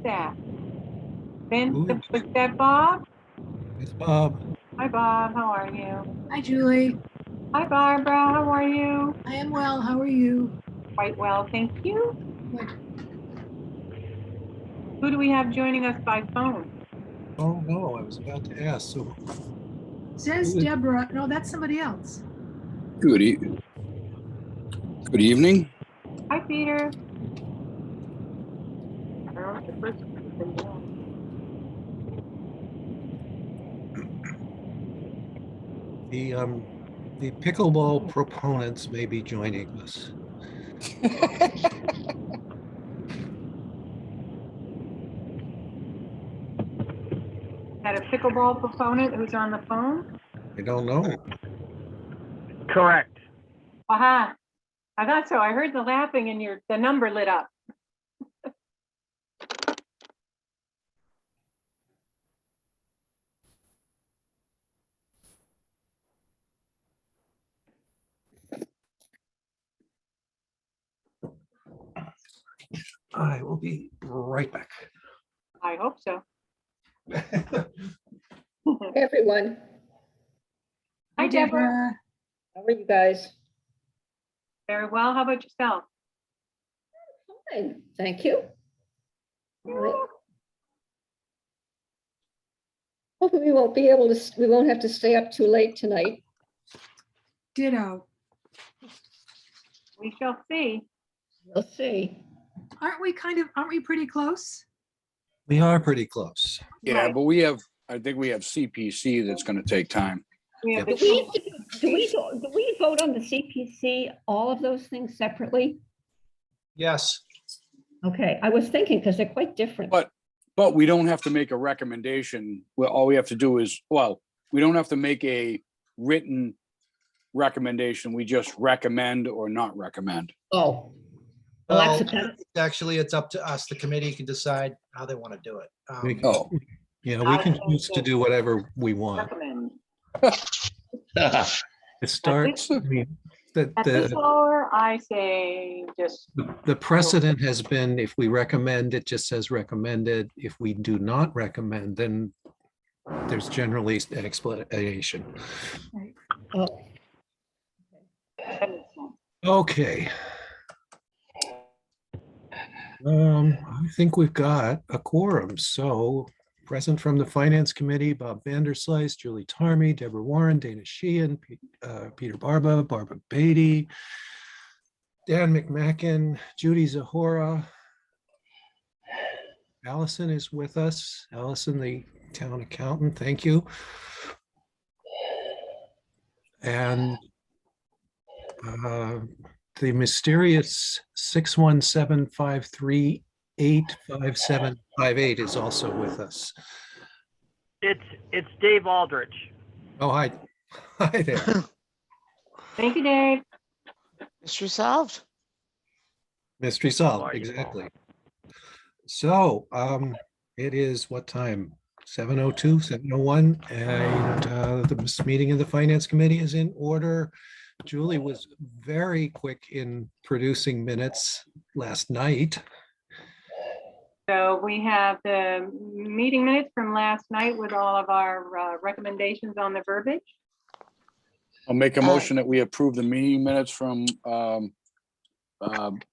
that? Ben, Ooh. was that Bob? It's Bob. Hi, Bob. How are you? Hi, Julie. Hi, Barbara. How are you? I am well. How are you? Quite well, thank you. Good. Who do we have joining us by phone? Oh, no, I was about to ask. So Says Who is- Deborah. No, that's somebody else. Good evening. Hi, Peter. I don't know if the first one's been done. the pickleball proponents may be joining us. Had a pickleball proponent who's on the phone? I don't know. Correct. Aha. I thought so. I heard the laughing and the number lit up. I will be right back. I hope so. Everyone, Hi, Deborah. how are you guys? Very well. How about yourself? Fine, thank you. All right. Hopefully we won't have to stay up too late tonight. Ditto. We shall see. We'll see. Aren't we pretty close? We are pretty close. Yeah, Right. but I think we have CPC that's going to take time. We have Do the we vote on the CPC, all of those things separately? Yes, Okay, I was thinking, because they're quite different. But we don't have to make a recommendation. Well, all we have to do is, we don't have to make a written recommendation. We just recommend or not recommend. Oh. Well, well, that's actually, it's up to us. The committee can decide how they want to do it. We- Oh, Yeah, we can choose to do whatever we want. recommend. It starts, I mean, At this hour, I say just, the precedent has been if we recommend, it just says recommended. If we do not recommend, then there's generally an explanation. Oh, that makes sense. Okay. I think we've got a quorum. So present from the Finance Committee, Bob Vanderslice, Julie Tarmy, Deborah Warren, Dana Sheehan, Peter Barba, Barbara Beatty, Dan McMacken, Judy Zahora. Allison is with us. Allison, the town accountant, thank you. And the mysterious 617-538-5758 is also with us. It's Dave Aldrich. Oh, hi. Hi there. Thank you, Dave. Mystery solved. Mystery How solved, are you, exactly. So it is what time? 7:02, 7:01, and the meeting of the Finance Committee is in order. Julie was very quick in producing minutes last night. So we have the meeting minutes from last night with all of our recommendations on the verbiage. I'll make a motion that we approve the meeting minutes from, April Last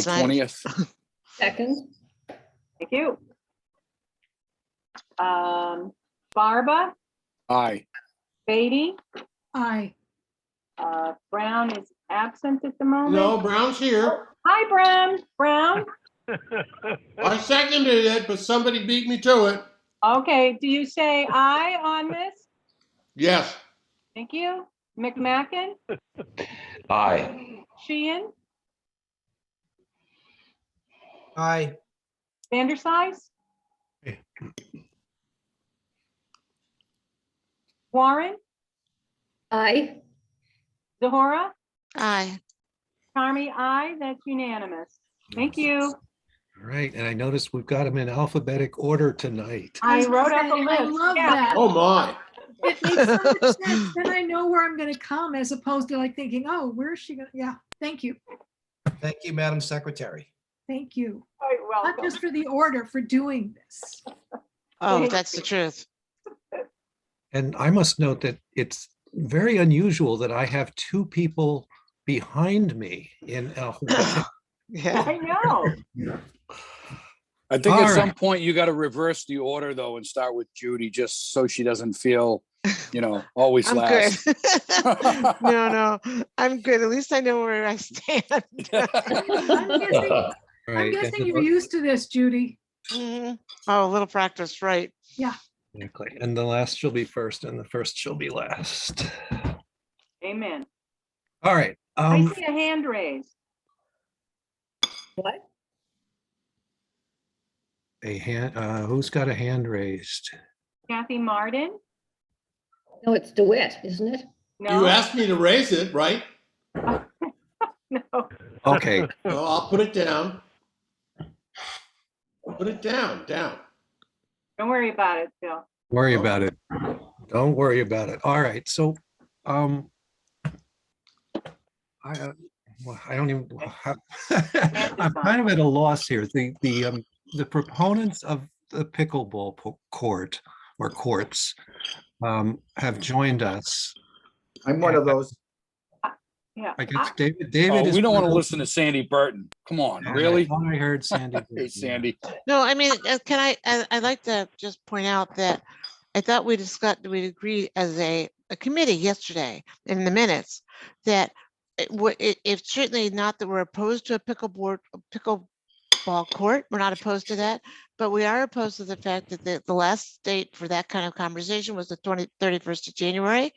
night. 20th. second, Thank you. Barba, Aye. Beatty, Aye. Brown is absent at the moment. No, Brown's here. Hi, Brown. Brown. I seconded it, but somebody beat me to it. Okay, do you say aye on this? Yes. Thank you. McMacken, Aye. Sheehan, Aye, Vanderslice, Warren, aye. Zahora, Aye. Carmy, aye. That's unanimous. Thank you. All right, and I noticed we've got them in alphabetic order tonight. I was wrote gonna up a say, I list. love Yeah. that. Oh, my. It makes so much sense. Then I know where I'm gonna come as opposed to like thinking, oh, where is she gonna? Yeah, thank you. thank you, Madam Secretary. Thank you. Quite not welcome. just for the order, for doing this. Oh, that's the truth. And I must note that it's very unusual that I have two people behind me in Yeah. I know. I think All at some right. point you got to reverse the order though and start with Judy, just so she doesn't feel, always I'm good. last. No, I'm good. At least I know where I stand. I'm Right, guessing you're used to this, Judy. Mhm. Oh, a little practice, right? exactly. And the last shall be first and the first shall be last. Amen. All right. I see a hand raised. What? Who's got a hand raised? Kathy Martin? No, it's DeWitt, isn't it? You No, asked me to raise it, right? no. Okay, So I'll put it down. Put it down. Don't worry about it, Phil. worry Oh. about it. Don't worry about it. All right, so I don't even, I'm kind of at a loss here. The proponents of the pickleball court or courts have joined us. I'm one of those. Yeah. I guess David Oh, is. we don't want to one of- listen to Sandy Burton. Come on, I really? thought I heard Sandy. Hey, Sandy. No, I mean, I'd like to just point out that I thought we'd agreed as a committee yesterday in the minutes that it's certainly not that we're opposed to a pickleball court. We're not opposed to that, but we are opposed to the fact that the last date for that kind of conversation was the 31st of January,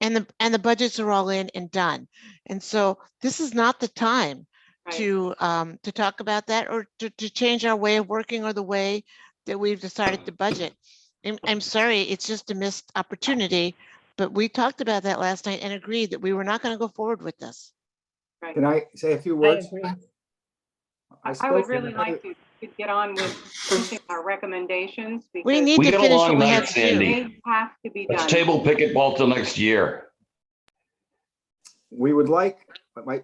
and the budgets are all in and done. And so this is not the time Right. to talk about that or to change our way of working or the way that we've decided to budget. I'm sorry, it's just a missed opportunity, but we talked about that last night and agreed that we were not going to go forward with this. Right. Can I say a few I words? agree. I would really like to get on with pushing our recommendations We because need We to get a finish long what we night, have to do. Sandy. they have to be Let's done. table pickleball till next year. We would like,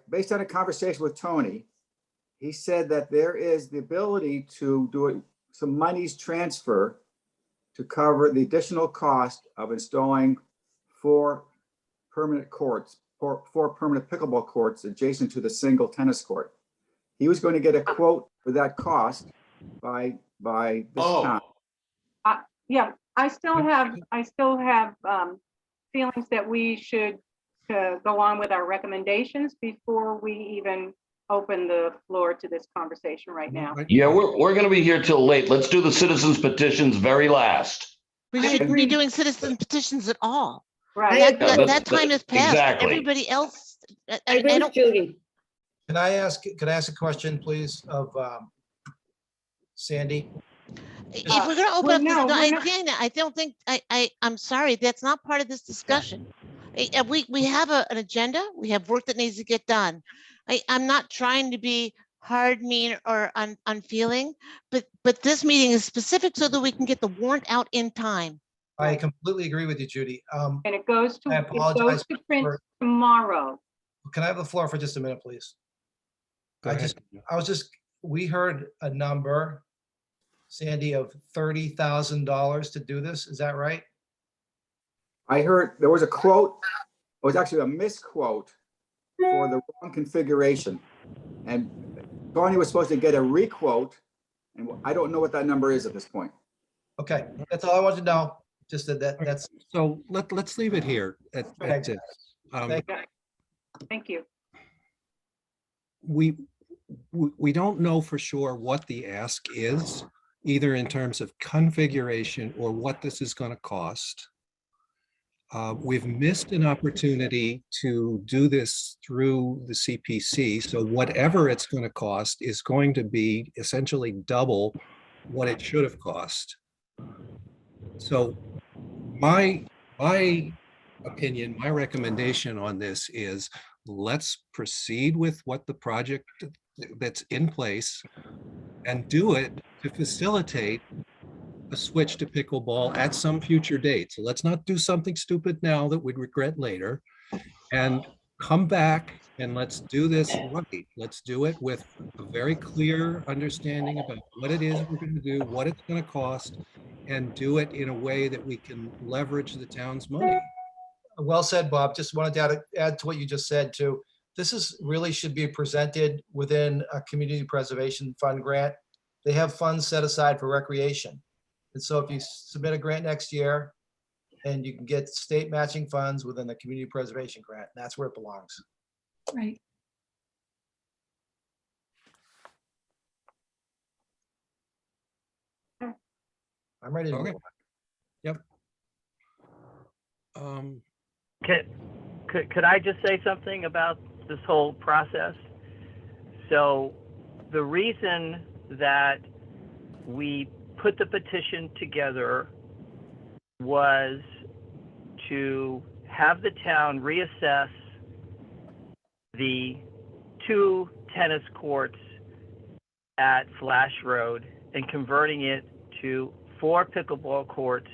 based on a conversation with Tony, he said that there is the ability to do some monies transfer to cover the additional cost of installing four permanent pickleball courts adjacent to the single tennis court. He was going to get a quote for that cost by this time. Yeah, I still have feelings that we should go on with our recommendations before we even open the floor to this conversation right now. Yeah, we're going to be here till late. Let's do the citizens petitions very last. We I shouldn't be agree. doing citizen petitions at all. Right. I That, agree. that time has passed. Exactly. Everybody else, I I agree with don't, Judy. Can I ask a question, please, of Sandy? if we're gonna open well, up this, no, no, we're I not- understand that. I don't think, I'm sorry, that's not part of this discussion. We have an agenda, we have work that needs to get done. I'm not trying to be hard, mean, or unfeeling, but this meeting is specific so that we can get the warrant out in time. I completely agree with you, Judy. And it goes I apologize to print for- tomorrow. Can I have the floor for just a minute, please? Go ahead. We heard a number, Sandy, of $30,000 to do this. Is that right? I heard there was a quote, it was actually a misquote for the wrong configuration. And Tony was supposed to get a requote, and I don't know what that number is at this point. Okay, that's all I wanted to know. Just that's. So let's leave it here at this. Thank you. We don't know for sure what the ask is, either in terms of configuration or what this is going to cost. We've missed an opportunity to do this through the CPC, so whatever it's going to cost is going to be essentially double what it should have cost. So my opinion, my recommendation on this is let's proceed with what the project that's in place and do it to facilitate a switch to pickleball at some future date. So let's not do something stupid now that we'd regret later. And come back and let's do this right. Let's do it with a very clear understanding about what it is we're going to do, what it's going to cost, and do it in a way that we can leverage the town's money. Well said, Bob. Just wanted to add to what you just said too. This is really should be presented within a community preservation fund grant. They have funds set aside for recreation. And so if you submit a grant next year and you can get state matching funds within the community preservation grant, that's where it belongs. Right. I'm ready to Okay. move. Yep. Um, Could I just say something about this whole process? So the reason that we put the petition together was to have the town reassess the 2 tennis courts at Flash Road and converting it to 4 pickleball courts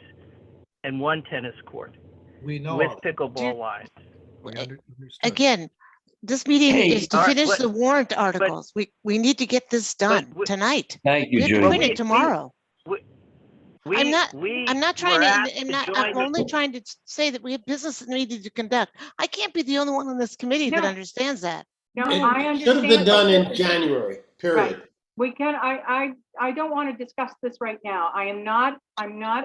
and 1 tennis court We know with all that. pickleball lines. we understood. Again, this meeting Hey, is to all right, finish but- the warrant articles. We need to get this done we- tonight. Thank We you, have to Judy. print it tomorrow. I'm not trying were to, asked I'm join the- only trying to say that we have business that we need to conduct. I can't be the only one on this committee that No. understands that. No, It I should understand. have been done but- in January, period. We can, I don't want to discuss this right now. I'm not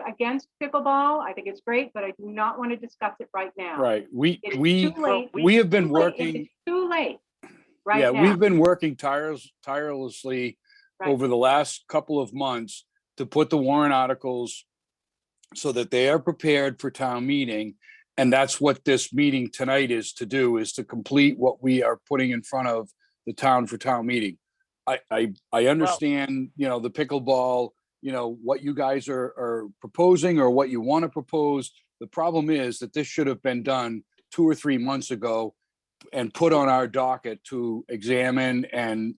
against pickleball. I think it's great, but I do not want to discuss it right now. Right. It's too late. We have been Too late. working, It's too late right yeah, now. we've been working tirelessly Right. over the last couple of months to put the warrant articles so that they are prepared for town meeting. And that's what this meeting tonight is to do, is to complete what we are putting in front of the town for town meeting. I understand, the pickleball, what you guys are proposing or what you want to propose. The problem is that this should have been done 2 or 3 months ago and put on our docket to examine and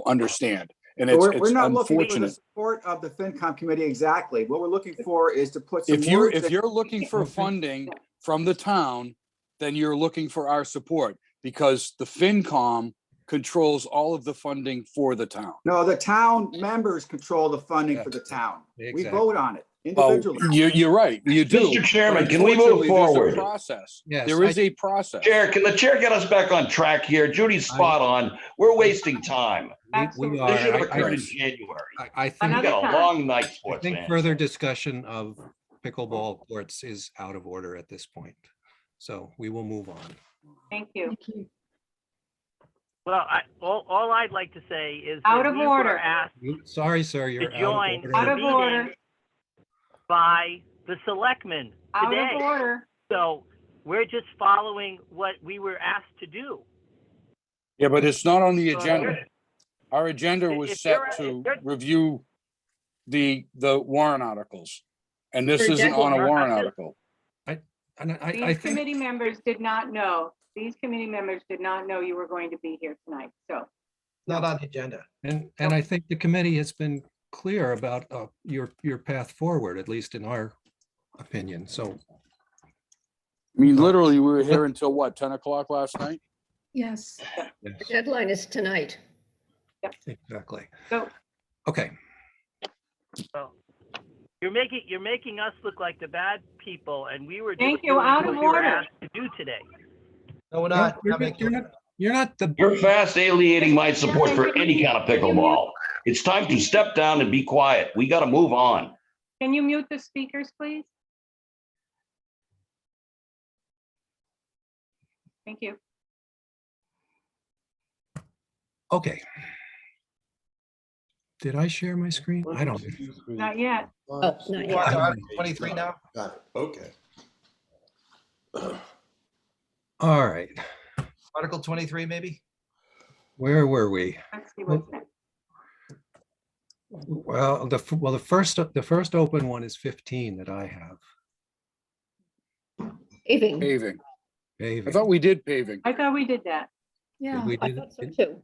understand. And We're it's not looking for the unfortunate. support of the FinCom committee exactly. What we're looking for is to put some If you're, words if that- you're looking for funding from the town, then you're looking for our support, because the FinCom controls all of the funding for the town. No, the town members control the funding for the town. We Exactly. vote on it Oh, individually. you're right, you do. Mr. Chairman, But can we move unfortunately, there's a forward? Process. Yes, There is a process. Chair, can the chair get us back on track here? Judy's spot on. We're wasting time. We This are. should have I occurred in just- January. I think, We Another got a time. long night, I sports think fans. further discussion of pickleball courts is out of order at this point. So we will move on. Thank you. Thank you. Well, all I'd like to say is Out that of we order. were asked Sorry, sir, to you're join out Out of of the order. meeting by the selectmen Out today. of order. So we're just following what we were asked to do. Yeah, but it's not on the So agenda. you're- Our agenda was If you're- set to if you're- review the warrant articles. And this For isn't on a Declan, warrant I'm just- article. And I These think, committee members did not know. These committee members did not know you were going to be here tonight. So Not on the agenda. and I think the committee has been clear about your path forward, at least in our opinion. So I mean, literally, we were here until what, 10 o'clock last night? Yes. The deadline is tonight. exactly. So- Okay, So you're making us look like the bad people, and we were Thank doing you. Out what of we were order. asked to do today. No, we're not. you're not the, You're fast alienating my support for any kind of pickleball. It's time to step down and be quiet. We got to move on. can you mute the speakers, please? Thank you. okay. Did I share my screen? I don't. Not yet. Oh, not We're yet. on to Article 23 now. Got it, okay. All right, Article 23, maybe? where were we? Let's see what's next. Well, the first open one is 15 that I have. Paving. Paving. I Paving. thought we did paving. I thought we did that. Yeah, We I did- thought so too.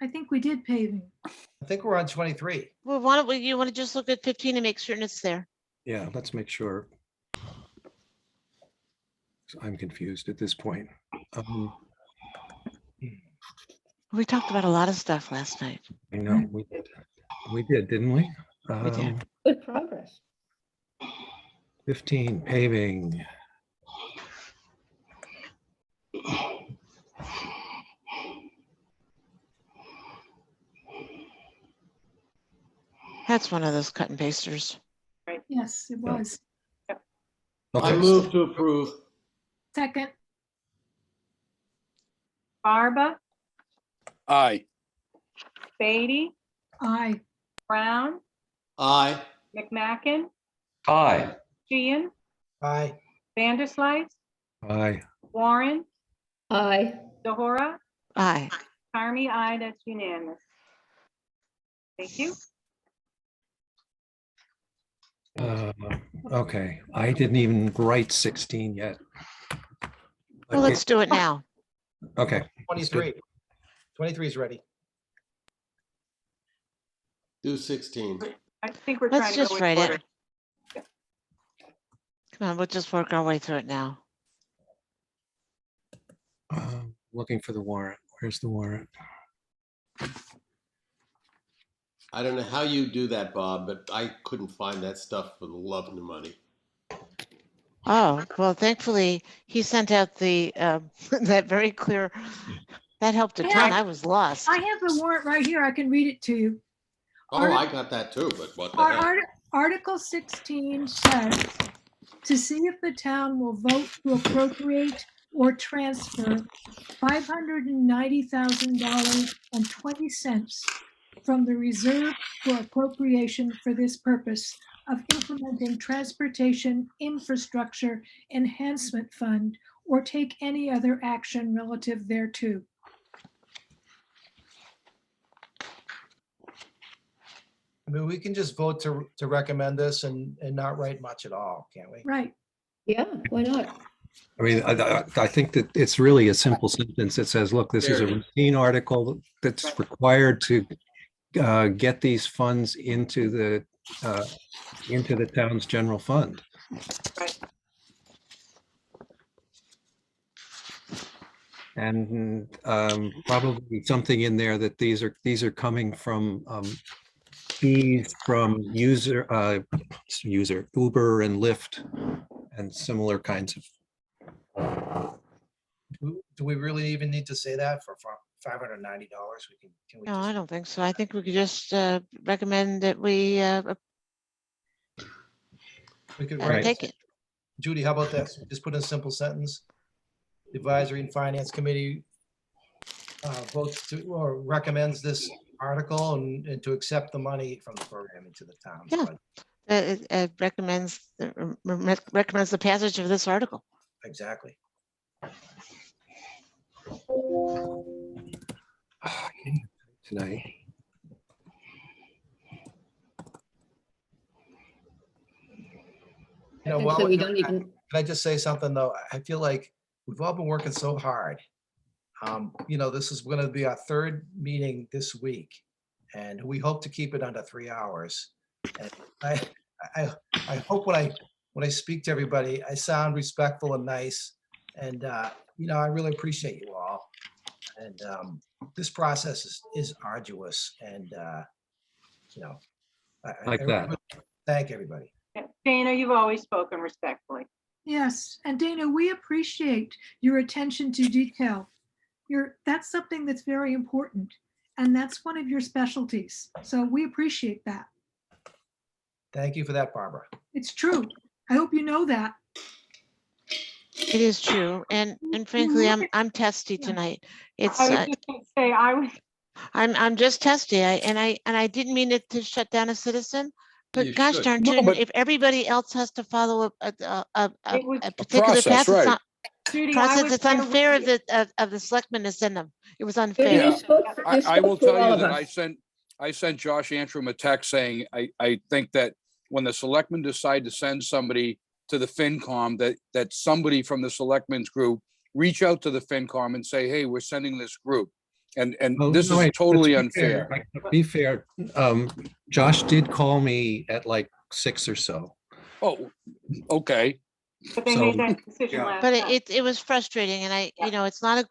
I think we did paving. I think we're on 23. Well, why don't you want to just look at 15 and make certain it's there? Yeah, let's make sure. I'm confused at this point. We talked about a lot of stuff last night. I know, we did, didn't we? We did. Good progress. 15 paving. That's one of those cut and pasters. Yes, it was. I Okay, move to approve. Second, Barba, Aye. Beatty, aye. Brown, Aye. McMacken, Aye. Sheehan, Aye. Vanderslice, aye. Warren, Aye. DeHora, Aye. Carmy, aye, that's unanimous. Thank you. Okay, I didn't even write 16 yet. Well, let's do it now. Okay. 23. 23 is ready. Do 16. I think we're trying Let's to go just in write order. it. Come on, we'll just work our way through it now. Looking for the warrant. Where's the warrant? I don't know how you do that, Bob, but I couldn't find that stuff for the love of the money. Oh, well, thankfully, he sent out the, that very clear, that helped a ton. Yeah. I was lost. I have the warrant right here. I can read it to you. Oh, I got that too, but what the heck? Article 16 says to see if the town will vote to appropriate or transfer $590,000.20 from the reserve for appropriation for this purpose of implementing transportation infrastructure enhancement fund or take any other action relative thereto. I mean, we can just vote to recommend this and not write much at all, can't we? Right. Yeah, why not? I mean, I think that it's really a simple sentence that says, look, this is a routine article that's required to get these funds into the town's general fund. Right. And probably something in there that these are coming from fees from Uber and Lyft and similar kinds of. Do we really even need to say that for $590? Can we No, just- I don't think so. I think we could just recommend that we we could Right. take it. Judy, how about this? Just put in a simple sentence. The Advisory and Finance Committee votes to or recommends this article and to accept the money from the program into the town. Yeah. It recommends the passage of this article. Exactly. Tonight. You know, So while we we're don't doing that, even, can I just say something though? I feel like we've all been working so hard. You know, this is going to be our third meeting this week, and we hope to keep it under 3 hours. And I hope when I speak to everybody, I sound respectful and nice. And you know, I really appreciate you all. And this process is arduous, and you know, I that. really thank everybody. Yeah, Dana, you've always spoken respectfully. Yes, and Dana, we appreciate your attention to detail. That's something that's very important, and that's one of your specialties. So we appreciate that. Thank you for that, Barbara. It's true. I hope you know that. It is true, and frankly, I'm testy tonight. It's I was just going to say, I'm just testy. I didn't mean it to shut down a citizen, but You gosh should. darn No, tootin', but- if everybody else has to follow It was a particular process, process, right. Judy, I process, was it's gonna unfair read it. of the selectmen to send them. It was Judy, unfair. you spoke for I will tell all you of that us. I sent Josh Antrim a text saying, I think that when the selectmen decide to send somebody to the FinCom, that somebody from the selectmen's group reach out to the FinCom and say, hey, we're sending this group. And Oh, this no, is wait, totally let's be fair. unfair. Be fair. Josh did call me at like 6 or so. Oh, okay. But they So- made that decision Yeah. last But night. it was frustrating, and I, you know, it's not a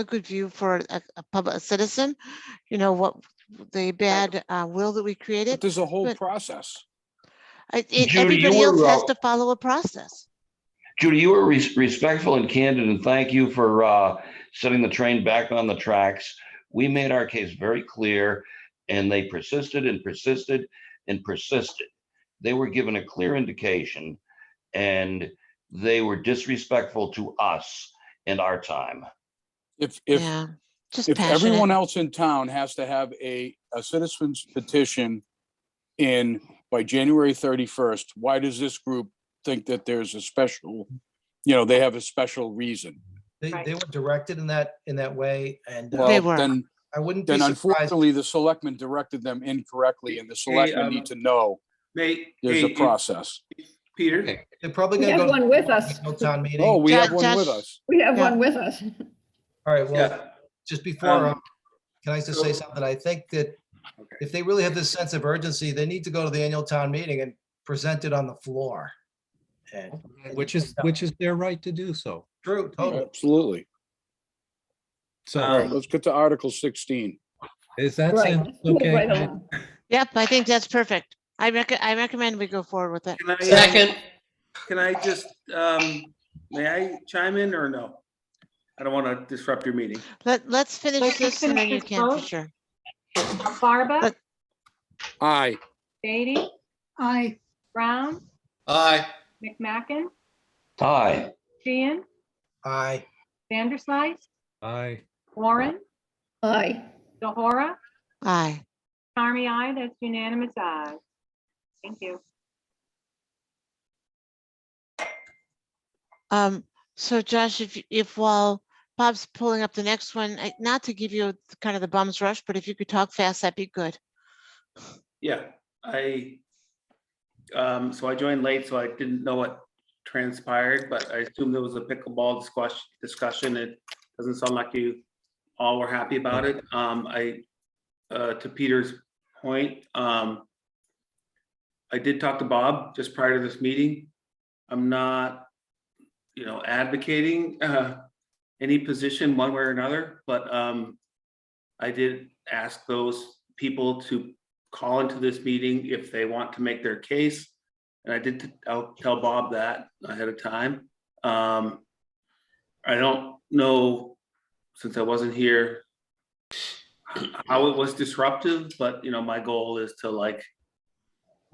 good view for a public citizen, you know, what the bad will that we But created. there's a whole But- process. Judy, Everybody you else were, has to follow a process. Judy, you were respectful and candid, and thank you for setting the train back on the tracks. We made our case very clear, and they persisted and persisted and persisted. They were given a clear indication, and they were disrespectful to us and our time. If Yeah, just if passionate. everyone else in town has to have a citizen's petition in by January 31st, why does this group think that there's a special, you know, they have a special reason? Right. They were directed in that way, and They Well, were. then I wouldn't be surprised. unfortunately, the selectmen directed them incorrectly, and the selectmen need to know there's a process. Peter, Okay. They're probably We gonna have go. one with us. to Town meeting. Oh, we have Josh- one with Josh- us. We have Yeah. one with us. All right, well, yeah, just before, Um, can I just say something? I think that okay. if they really have this sense of urgency, they need to go to the annual town meeting and present it on the floor. And Which is their right to do so. true, totally. Absolutely. So All right, let's get to Article 16. is that Right. sentence Move okay? right along. Yep, I think that's perfect. I recommend we go forward with it. Can I, Second, can I just, may I chime in or no? I don't want to disrupt your meeting. Let's finish Let's just this and then finish you this can for vote. sure. Barba, But- Aye. Beatty, I, Brown, aye. McMacken, Hi, Sheehan, Aye. Vanderslice, Aye. Warren, Aye. DeHora, Aye. Carmy, aye. That's unanimous ayes. Thank you. So Josh, if while Bob's pulling up the next one, not to give you kind of the bum's rush, but if you could talk fast, that'd be good. Yeah, so I joined late, so I didn't know what transpired, but I assumed there was a pickleball discussion. It doesn't sound like you all were happy about it. To Peter's point, I did talk to Bob just prior to this meeting. I'm not, advocating any position one way or another, but I did ask those people to call into this meeting if they want to make their case. And I'll tell Bob that ahead of time. I don't know, since I wasn't here, how it was disruptive, but my goal is to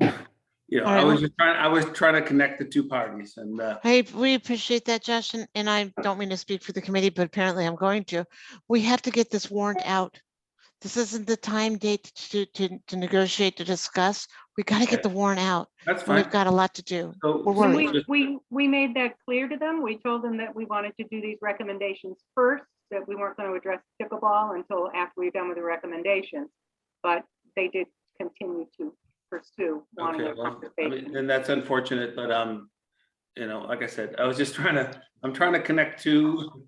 I was trying to connect the two parties, and We appreciate that, Josh, and I don't mean to speak for the committee, but apparently I'm going to. We have to get this warrant out. This isn't the time date to negotiate, to discuss. We got to get the warrant out. that's And fine. we've got a lot to do. So- We're And worried. we made that clear to them. We told them that we wanted to do these recommendations first, that we weren't going to address pickleball until after we've done with the recommendations. But they did continue to pursue wanting Okay, a well, I conversation. mean, and that's unfortunate, but like I said, I'm trying to connect to,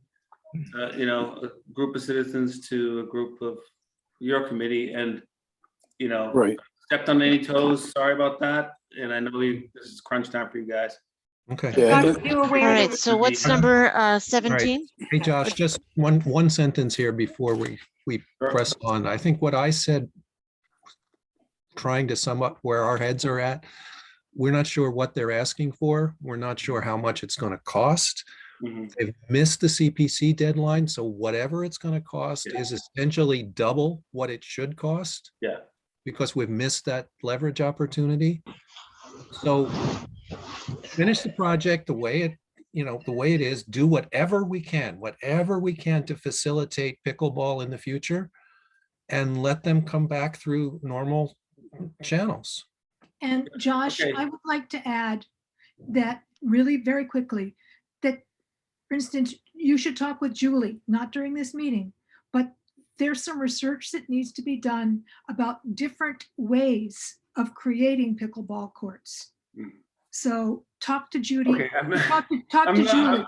a group of citizens to a group of your committee, and Right. stepped on any toes. Sorry about that, and I know this is crunch time for you guys. Okay. Yeah. Are you All aware right, that so what's number 17? Hey, Josh, just one sentence here before we Sure. press on. I think what I said, trying to sum up where our heads are at, we're not sure what they're asking for. We're not sure how much it's going to cost. Mhm. They've missed the CPC deadline, so whatever it's going to cost Yeah. is essentially double what it should cost. Yeah. Because we've missed that leverage opportunity. So finish the project the way it is, do whatever we can to facilitate pickleball in the future, and let them come back through normal channels. and Josh, Okay. I would like to add that really very quickly, that, for instance, you should talk with Julie, not during this meeting, but there's some research that needs to be done about different ways of creating pickleball courts. Mm. So talk to Judy, Okay, talk to I'm Julie.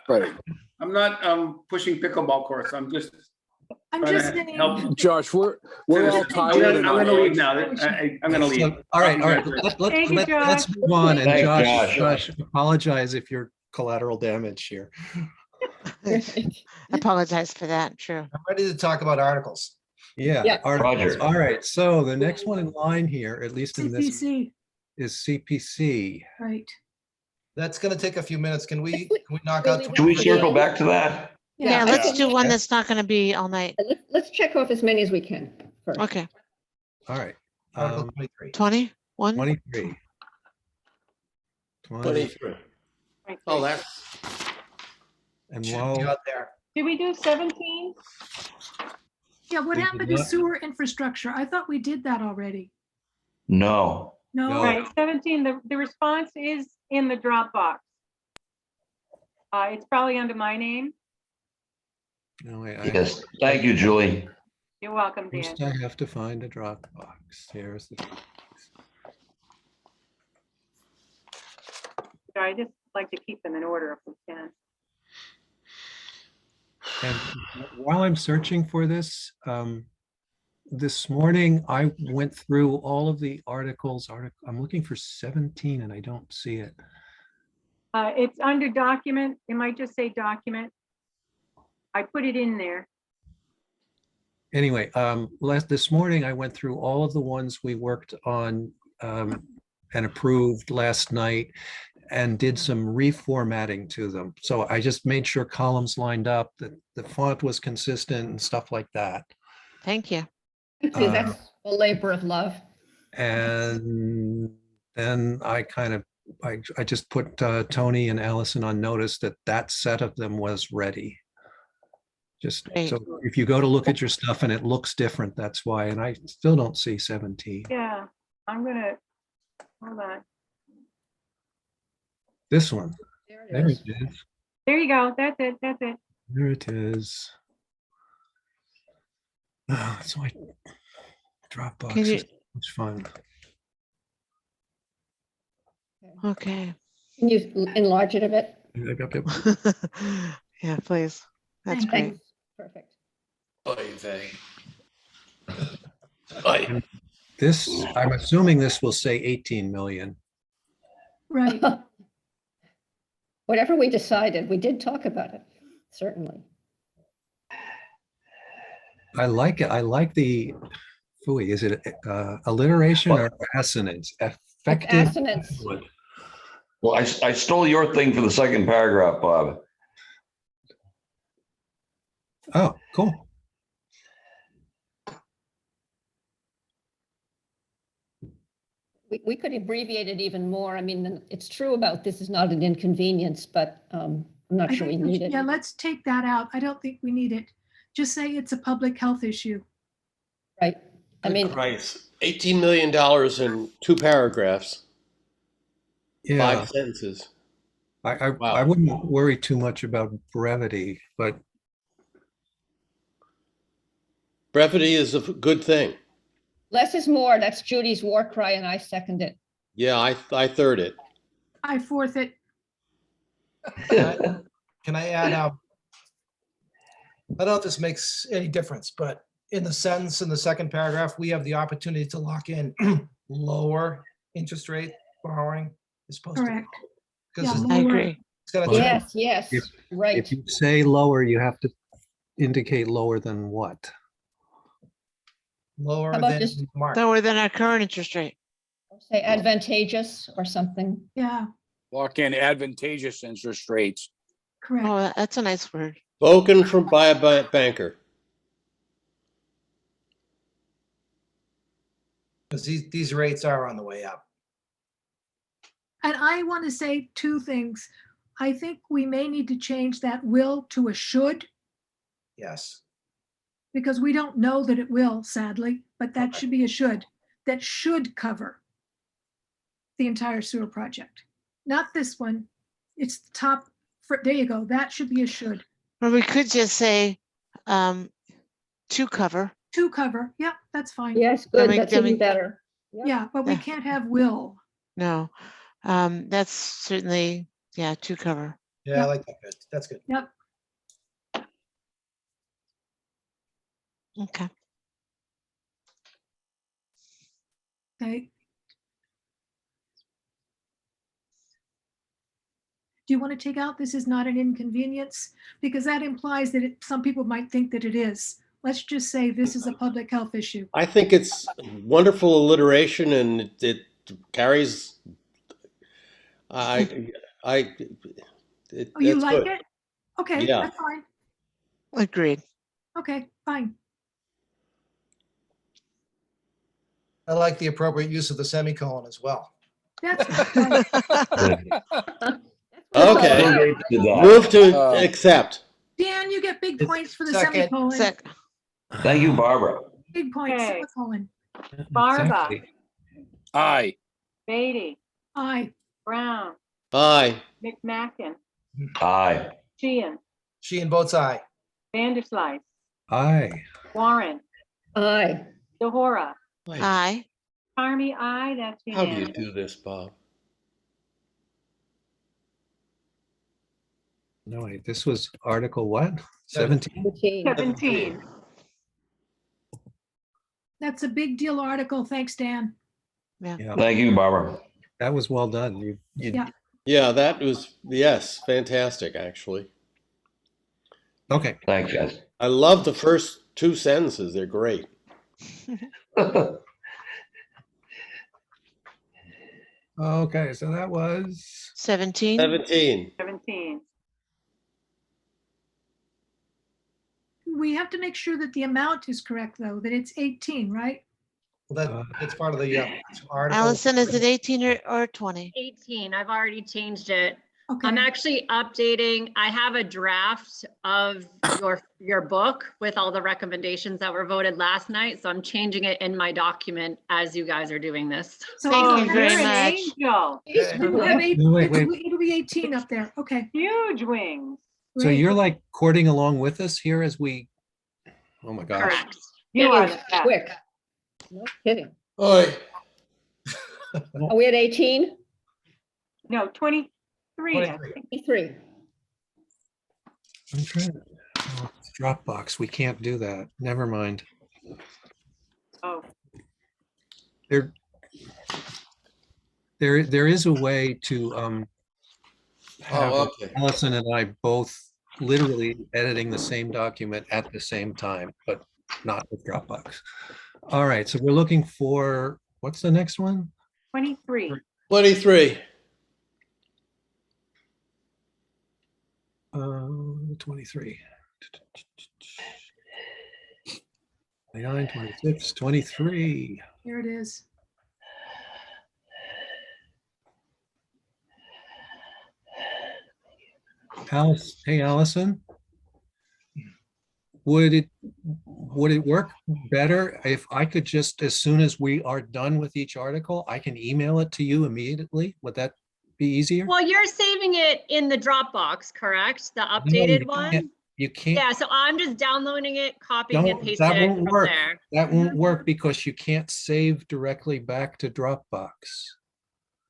Right. not pushing pickleball courts. I'm just I'm Trying just to saying. help. Josh, we're all I'm tired. I'm gonna leave now. I'm gonna leave. All right, I'll be back later. Thank you, let's Josh. move on. And Thanks, Josh, apologize if you're collateral damage here. I apologize for that, true. I'm ready to talk about articles. Yeah, Yeah. articles. Roger. All right, so the next one in line here, at least in this, CPC, is CPC. right. That's gonna take a few minutes. Can we knock out? Should we circle back to that? Yeah, I let's think- do one that's not gonna be all night. Let's check off as many as we can first. Okay, All right. Article 23. 21? 23. 23. Oh, that's, And Should be while, out there. Did we do 17? Yeah, what We happened did to not- sewer infrastructure? I thought we did that already. No. No. No, Right, 17, the response is in the Dropbox. It's probably under my name. no, Yes. Thank you, Julie. You're welcome, Dan. First I have to find a Dropbox. Here's the, I just like to keep them in order if we can. and while I'm searching for this, this morning I went through all of the articles. I'm looking for 17 and I don't see it. It's under document. It might just say document. I put it in there. Anyway, this morning I went through all of the ones we worked on and approved last night and did some reformatting to them. So I just made sure columns lined up, that the font was consistent and stuff like that. Thank you. That's a labor of love. And then I just put Tony and Allison on notice that that set of them was ready. Just Great. so if you go to look at your stuff and it looks different, that's why. And I still don't see 17. Yeah, I'm gonna, hold on. This one. There There it it is. is. There you go. That's it. That's it. There it is. So I Dropbox Can you- is so much fun. Okay. Can you enlarge it a bit? Yep, yep. Yeah, please. That's Thank great. Thanks. Perfect. oy vey. Oy. This, I'm assuming this will say 18 million. right. Whatever we decided, we did talk about it, certainly. I like it. I like the, phooey, is it alliteration or assonance? Effective. Assonance. Well, I stole your thing for the second paragraph, Bob. Oh, cool. We could abbreviate it even more. I mean, it's true about this is not an inconvenience, but I'm not I sure we think need it. yeah, let's take that out. I don't think we need it. Just say it's a public health issue. Right. I Good mean, Christ. $18 million in 2 paragraphs, Yeah, 5 sentences. I Wow. wouldn't worry too much about brevity, but Brevity is a good thing. less is more. That's Judy's war cry, and I second it. Yeah, I third it. I fourth it. Can I add, I don't know if this makes any difference, but in the sentence in the second paragraph, we have the opportunity to lock in lower interest rate borrowing as opposed to. Correct. Because Yeah, it's I lower. agree. got a. Well, Yes, yes, if- right. if you say lower, you have to indicate lower than what? Lower How about than just- market. Lower than our current interest rate. Say advantageous or something. Yeah, Lock in advantageous interest rates. correct. Oh, that's a nice word. Spoken by a banker. Because these rates are on the way up. And I want to say two things. I think we may need to change that will to a should, Yes. because we don't know that it will, sadly, but that should be a should. That should cover the entire sewer project. Not this one. It's the top, there you go. That should be a should. Or we could just say, to cover. To cover, yeah, that's fine. Yes, good. we- That's then we- even better. Yep. Yeah, but we Yeah. can't have will. No, that's certainly, yeah, to cover. Yeah, I Yep. like that. Good. That's good. Yep. Okay. Okay. Do you want to take out this is not an inconvenience? Because that implies that some people might think that it is. Let's just say this is a public health issue. I think it's wonderful alliteration and it carries, I, Oh, you that's like good. it? Okay, Yeah. that's fine. Agreed. Okay, fine. I like the appropriate use of the semicolon as well. That's fine. Okay, Did that. move to accept. Dan, you get big points for the Second. semicolon. Second. Thank you, Barbara. Big points, Okay. semicolon. Barba. Exactly. Aye. Beatty, Aye. Brown, Aye. McMacken, Aye. Sheehan, Sheehan votes aye. Vanderslice, Aye. Warren, Aye. DeHora, Aye. Harmy, aye, that's How do you unanimous. do this, Bob? No, wait, this was Article what? 17. 17? 17. That's a big deal article. Thanks, Dan. Yeah, Thank you, Barbara. that was well done. You Yeah. Yeah, that was, yes, fantastic, actually. Okay. Thanks, guys. I love the first two sentences. They're great. Okay, so that was 17. 17. 17. We have to make sure that the amount is correct, though, that it's 18, right? Well, that's part of the article. Allison, is it 18 or 20? 18, I've already changed it. Okay. I'm actually updating. I have a draft of your book with all the recommendations that were voted last night. So I'm changing it in my document as you guys are doing this. So Thank I'll you have very You're an much. angel. We'll have eight- No, wait, It'll be 18 up there. Okay. Huge wings. so Great. you're like courting along with us here as we, oh my gosh. Correct. You It are was the best. quick. No kidding. Oi. Are we at 18? No, 23. I 23. think. 23. I'm trying to, oh, it's Dropbox, we can't do that. Never mind. Oh, There is a way to have Oh, okay. Allison and I both literally editing the same document at the same time, but not with Dropbox. All right, so we're looking for, what's the next one? 23. 23. 23. 29, 26, 23. Here it is. Alice, hey, Allison. Would it work better if I could just, as soon as we are done with each article, I can email it to you immediately? Would that be easier? Well, you're saving it in the Dropbox, correct? The No, updated you one? can't- You can't. Yeah, so I'm just downloading it, copying and Don't, pasting that it won't from work. there. That won't work because you can't save directly back to Dropbox.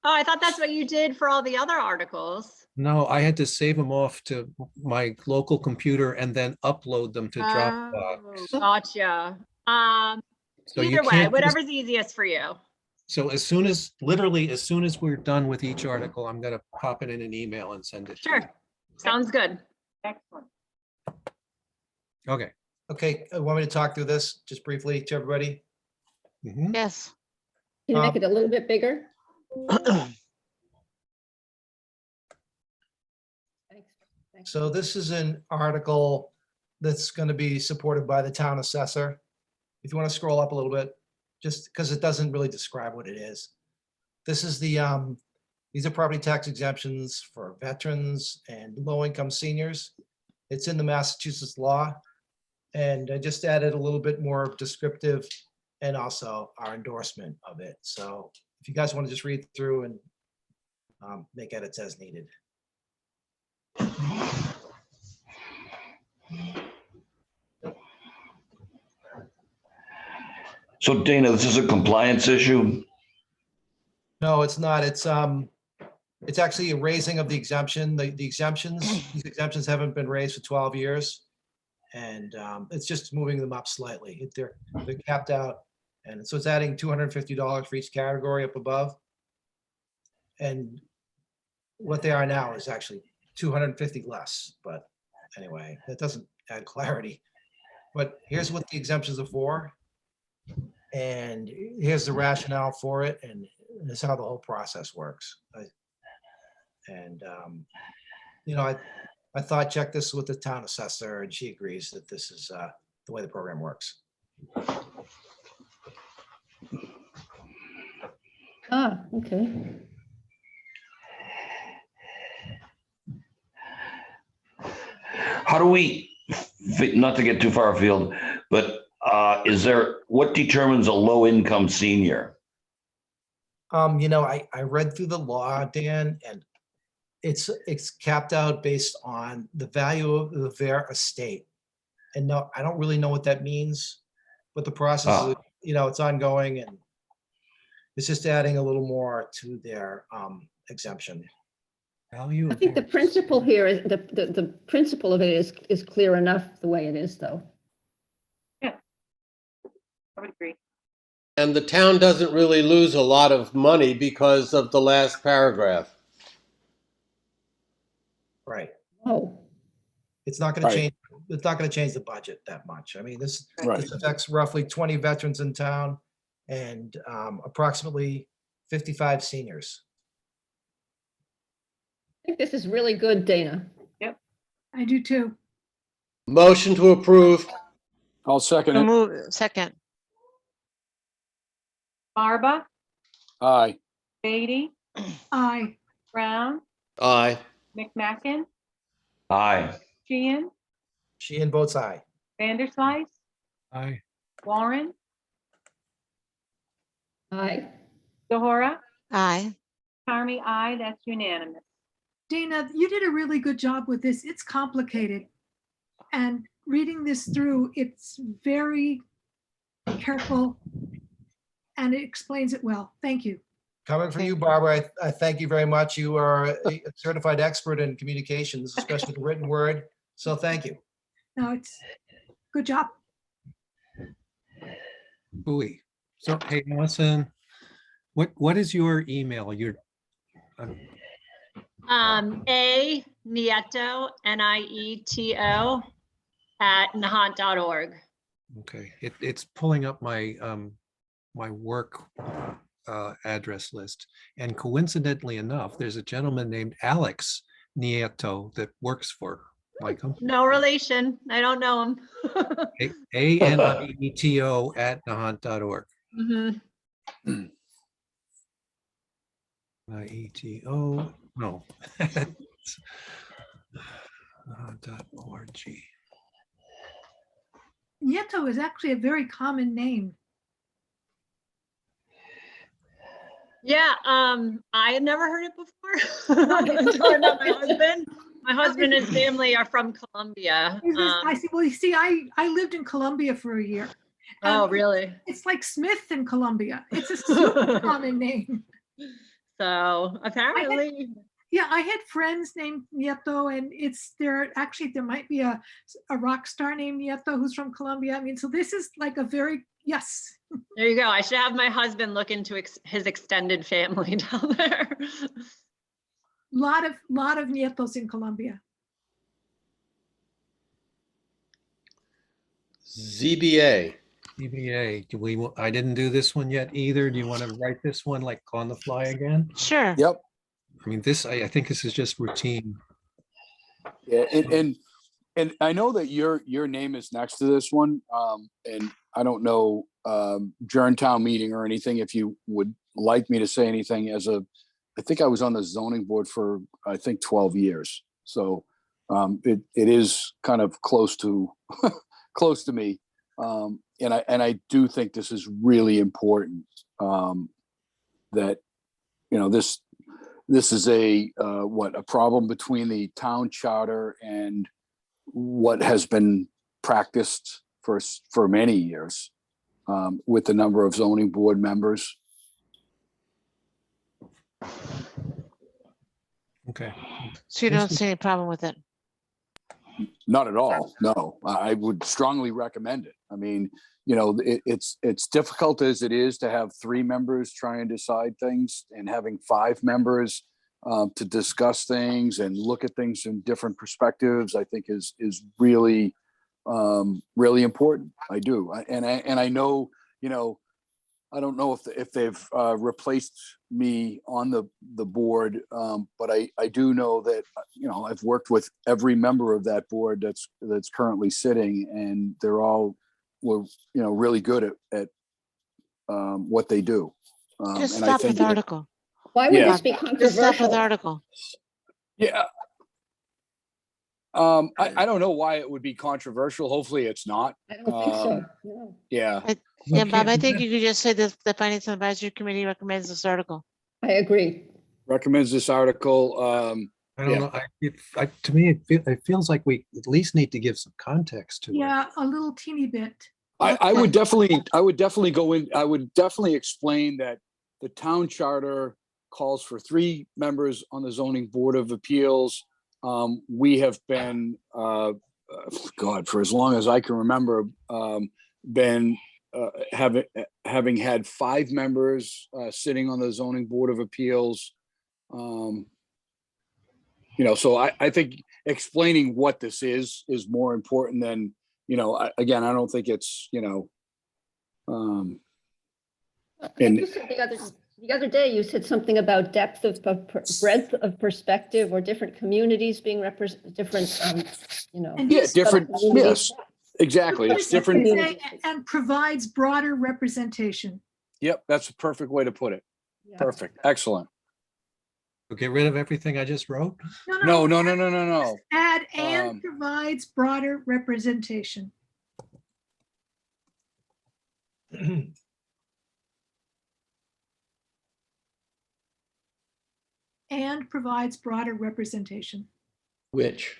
Oh, I thought that's what you did for all the other articles. No, I had to save them off to my local computer and then upload them to Oh, Dropbox. gotcha. So you Either way, can't just- whatever's easiest for you. So as soon as, literally, as soon as we're done with each article, I'm gonna pop it in an email and send it to you. Sure. Sounds good. Excellent. Okay. Okay, want me to talk through this just briefly to everybody? Mhm. Yes. Can you make it a little bit bigger? Thanks. So this is an article that's going to be supported by the town assessor. If you want to scroll up a little bit, just because it doesn't really describe what it is. This is the, these are property tax exemptions for veterans and low-income seniors. It's in the Massachusetts law. And I just added a little bit more descriptive and also our endorsement of it. So if you guys want to just read through and make edits as needed. So Dana, this is a compliance issue. No, it's not. It's actually a raising of the exemption. The exemptions, these exemptions haven't been raised for 12 years. And it's just moving them up slightly. They're capped out. And so it's adding $250 for each category up above. And what they are now is actually 250 less, but anyway, that doesn't add clarity. But here's what the exemptions are for. And here's the rationale for it, and this is how the whole process works. You know, I thought check this with the town assessor, and she agrees that this is the way the program works. Ah, okay. How do we, not to get too far afield, but what determines a low income senior? You know, I read through the law, Dan, and it's capped out based on the value of their estate. And no, I don't really know what that means, but the process is, you know, it's ongoing, and it's just adding a little more to their exemption. Value I of think the their- principle here is, the principle of it is clear enough the way it is, though. I would agree. And the town doesn't really lose a lot of money because of the last paragraph. Right. Oh, It's not going to Right. change. It's not going to change the budget that much. I mean, this Right. affects roughly 20 veterans in town and approximately 55 seniors. I think this is really good, Dana. I do too. Motion to approve. I'll second it. Move, second, Barba, Aye. Beatty, Aye. Brown, Aye. McMacken, Aye. Sheehan, Sheehan votes aye. Vanderslice, Aye. Warren, Aye. Zohora, aye. Carmy, aye. That's unanimous. Dana, you did a really good job with this. It's complicated. And reading this through, it's very careful and it explains it well. Thank you. Coming from Thank you, you. Barbara, I thank you very much. You are a certified expert in communications, especially the written word. So thank you. No, it's good job. Ooh. So, hey, Allison, what is your email? A Nieto, Nieto @nahant.org. Okay, it's pulling up my my work address list, and coincidentally enough, there's a gentleman named Alex Nieto that works for my company. No relation. I don't know him. ANIETO @nahant.org. Mhm. IETO, no. .org. Nieto is actually a very common name. Yeah, I had never heard it before until I met my husband. My husband and family are from Colombia. I see. Well, you see, I lived in Colombia for a year. Oh, And really? It's like Smith in Colombia. It's a super common name. So apparently, Yeah, I had friends named Nieto, and there might be a rock star named Nieto who's from Colombia. I mean, so this is like a very, yes. there you go. I should have my husband look into his extended family down there. Lot of Nietos in Colombia. ZBA. CBA, I didn't do this one yet either. Do you want to write this one like on the fly again? Sure. Yep. I mean, I think this is just routine. Yeah, and I know that your name is next to this one. And I don't know, during town meeting or anything, if you would like me to say anything I think I was on the zoning board for, I think, 12 years. So it is kind of close to close to me. And I do think this is really important, that, you know, this is a problem between the town charter and what has been practiced for many years, with the number of zoning board members. Okay. So you don't see any problem with it? Not at all. No, I would strongly recommend it. I mean, it's difficult as it is to have 3 members try and decide things, and having 5 members to discuss things and look at things in different perspectives, I think is really, really important. I do. And I know, I don't know if they've replaced me on the board, but I do know that, I've worked with every member of that board that's currently sitting, and they're all really good at what they do. Just And I stop think with the that- article. Why would Yeah. this be Just stop with controversial? the article. Yeah. I don't know why it would be controversial. Hopefully it's not. I don't think so. No. Yeah. Yeah, Bob, I Okay. think you could just say that the Finance and Advisory Committee recommends this article. I agree. Recommends this article. I don't Yeah. know. To me, it feels like we at least need to give some context to it. Yeah, a little teeny bit. I would definitely go in, I would definitely explain that the town charter calls for 3 members on the zoning board of appeals. We have been, God, for as long as I can remember, been having had 5 members sitting on the zoning board of appeals. So I think explaining what this is more important than, again, I don't think it's, I think you said the other day, you said something about depth of breadth of perspective, or different communities being different, And yeah, just- different, yes, exactly. It's Just different. say, and provides broader representation. Yep, that's a perfect way to put it. Yeah. Perfect. Excellent. So get rid of everything I just wrote? No. Add and Um, provides broader representation. And provides broader representation Which?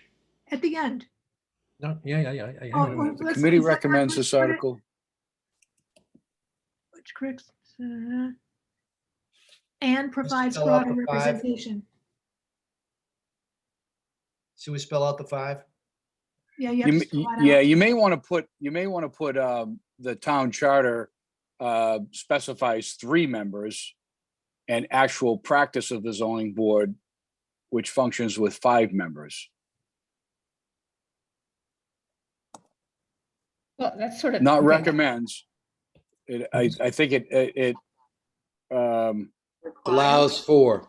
at the end. No, yeah. Oh, yeah. well, The let's- committee is that recommends how this we put it? article. Which corrects, and provides spell out broader the 5. representation. Should we spell out the 5? Yeah, you have to spell that Yeah, out. you may want to put the town charter specifies 3 members, and actual practice of the zoning board, which functions with 5 members. Well, that's sort of. Not okay. recommends. I think it Allows for.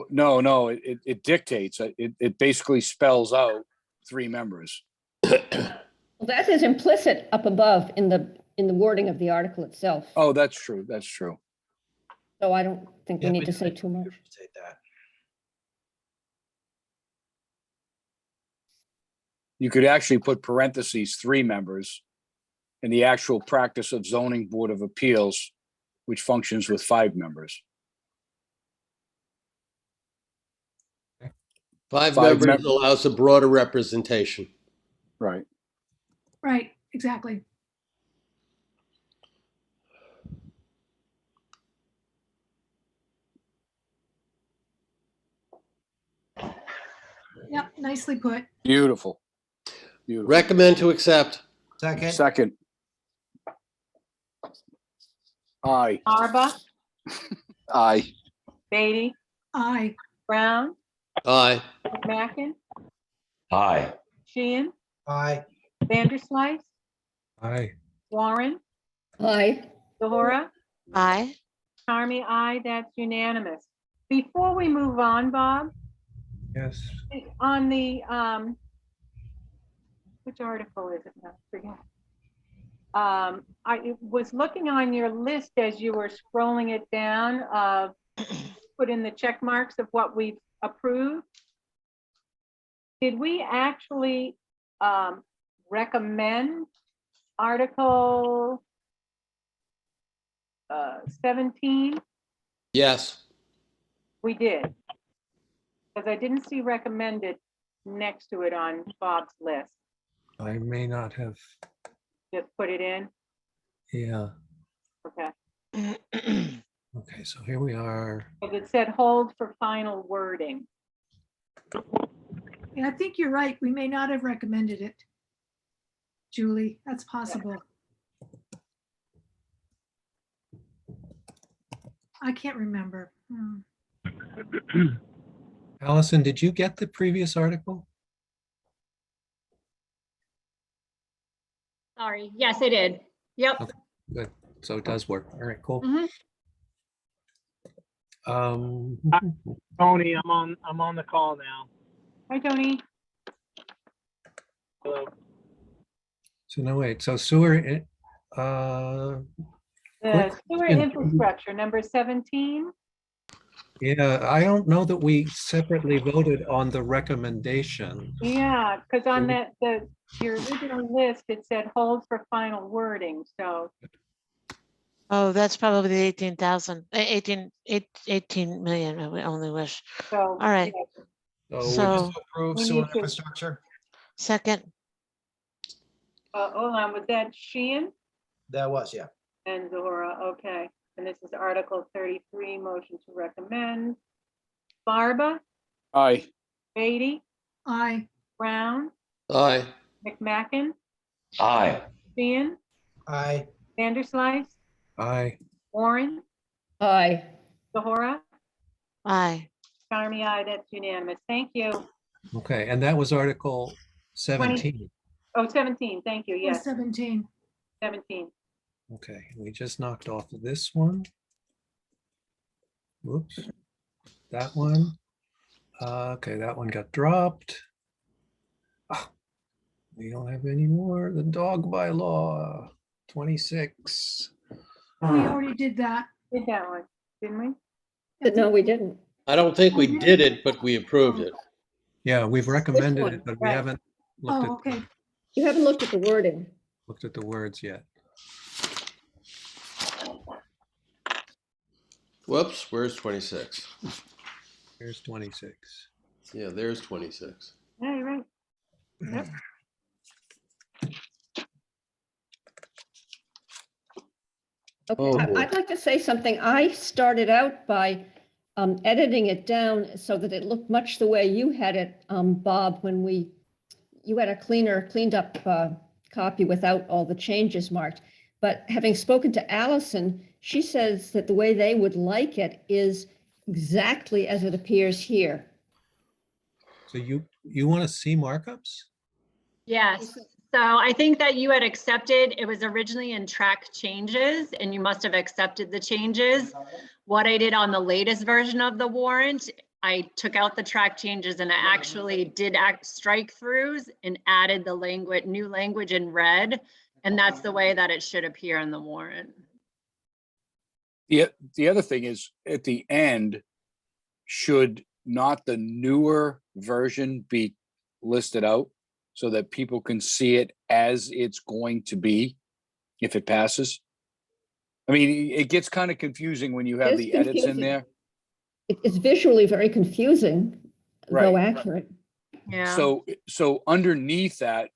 no, it dictates. It basically spells out 3 members. Well, that is implicit up above in the wording of the article itself. Oh, that's true. That's true. So I don't think we Yeah, need but to say too much. Say that. You could actually put parentheses 3 members in the actual practice of zoning board of appeals, which functions with 5 members. 5 5 members allows a broader representation. Right. Right, exactly. Yep, nicely put. Beautiful. Beautiful. Recommend to accept. Second, Second. Aye. Arba, Aye. Beatty, Aye. Brown, Aye. Mackin, Aye. Sheehan, aye. Vanderslice, Aye. Warren, Aye. Zohora, Aye. Charmy, aye, that's unanimous. Before we move on, Bob, Yes. on the, which article is it now? I forget. I was looking on your list as you were scrolling it down, put in the check marks of what we've approved. Did we actually recommend Article 17? Yes. We did. Because I didn't see recommended next to it on Bob's list. I may not have, Just put it in. yeah. Okay. Okay, so here we are. Because it said hold for final wording. And I think you're right. We may not have recommended it. Julie, that's possible. I can't remember. Allison, did you get the previous article? Sorry. Yes, I did. Yep. Okay, good. So it does work. All right, cool. Mhm. Tony, I'm on the call now. Hi, Tony. Hello. So no, wait, so sewer, The quick sewer question. infrastructure, number 17. Yeah, I don't know that we separately voted on the recommendation. Yeah, because on that, your original list, it said hold for final wording, so. Oh, that's probably the 18,000, 18 million. I only wish. So. All right. yeah. So So- just to approve We sewer need to- infrastructure, Second, Hold on, was that Sheehan that was, yeah. and Zora? Okay, and this is Article 33, motion to recommend. Barba, Aye. Beatty, Aye. Brown, Aye. McMacken, Aye. Sheehan, Aye. Vanderslice, Aye. Warren, Aye. Zahora, aye. Carmy, aye, that's unanimous. Thank you. Okay, and that was Article 17. Oh, 17, thank you, yes, 17. 17. Okay, we just knocked off this one. Whoops. That one. Okay, that one got dropped. Ah, we don't have any more. The dog bylaw, 26. We already did that. Did that one, didn't we? But no, we didn't. I don't think we did it, but we approved it. Yeah, we've recommended one? it, but we Right. haven't looked Oh, at, okay. You haven't looked at the wording. looked at the words yet. Whoops, where's 26? Here's 26. Yeah, there's 26. Yeah, you're right. Yep. Okay, Oh. I'd like to say something. I started out by editing it down so that it looked much the way you had it, Bob, when you had a cleaned up copy without all the changes marked. But having spoken to Allison, she says that the way they would like it is exactly as it appears here. So you want to see markups? Yes. So I think that you had accepted, it was originally in track changes and you must have accepted the changes. What I did on the latest version of the warrant, I took out the track changes and I actually did strike throughs and added the language, new language in red. And that's the way that it should appear in the warrant. The other thing is at the end, should not the newer version be listed out so that people can see it as it's going to be if it passes? I mean, it gets kind of confusing when you have It is the edits in confusing. there. It's visually very confusing, though Right. accurate. Yeah. So underneath that,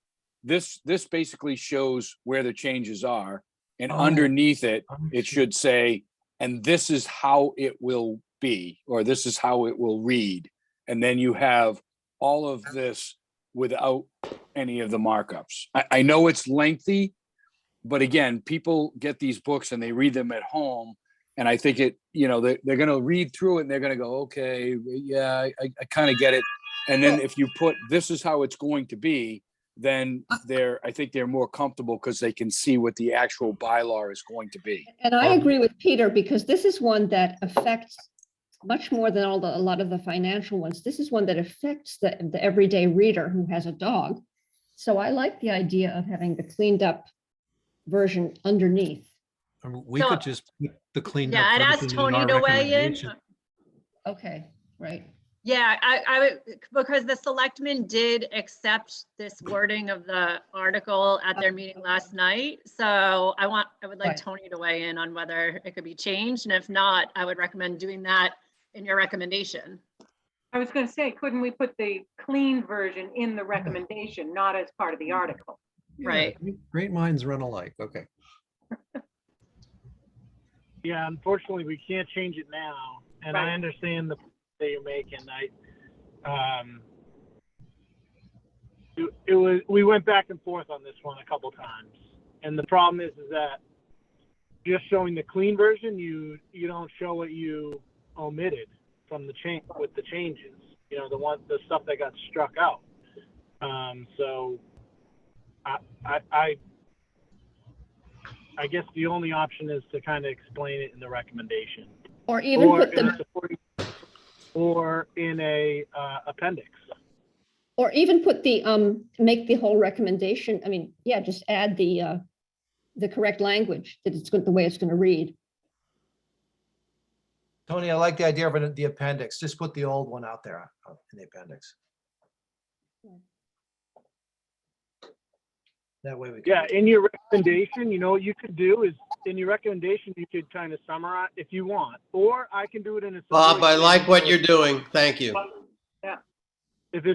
this basically shows where the changes are. And Oh, underneath it, I it see. should say, and this is how it will be, or this is how it will read. And then you have all of this without any of the markups. I know it's lengthy, but again, people get these books and they read them at home. And I think they're going to read through it and they're going to go, okay, yeah, I kind of get it. And then if you put, this is how it's going to be, then I think they're more comfortable because they can see what the actual bylaw is going to be. And I agree with Peter, because this is one that affects much more than a lot of the financial ones. This is one that affects the everyday reader who has a dog. So I like the idea of having the cleaned up version underneath. We So- could just put the cleaned up. Yeah, I'd ask version in Tony our to weigh in. recommendation. Okay, right. Yeah, I would, because the selectmen did accept this wording of the article at their meeting last night. So I would like Right. Tony to weigh in on whether it could be changed. And if not, I would recommend doing that in your recommendation. I was going to say, couldn't we put the clean version in the recommendation, not as part of the article? Yeah, Right. Great minds run alike. Okay. Yeah, unfortunately, we can't change it now, and Right. I understand the point that you're making. we went back and forth on this one a couple times. And the problem is that just showing the clean version, you don't show what you omitted from the change with the changes, you know, the stuff that got struck out. So I guess the only option is to kind of explain it in the recommendation, Or even put in the, a supporting, or in a appendix. or even put the, make the whole recommendation, I mean, yeah, just add the correct language that it's good, the way it's going to read. Tony, I like the idea of the appendix. Just put the old one out there in the appendix. That way we can. Yeah, in your recommendation, you know, what you could do is, in your recommendation, you could kind of summarize if you want, or I can do it in a. Bob, I supporting like statement, what so you're doing. Thank you. if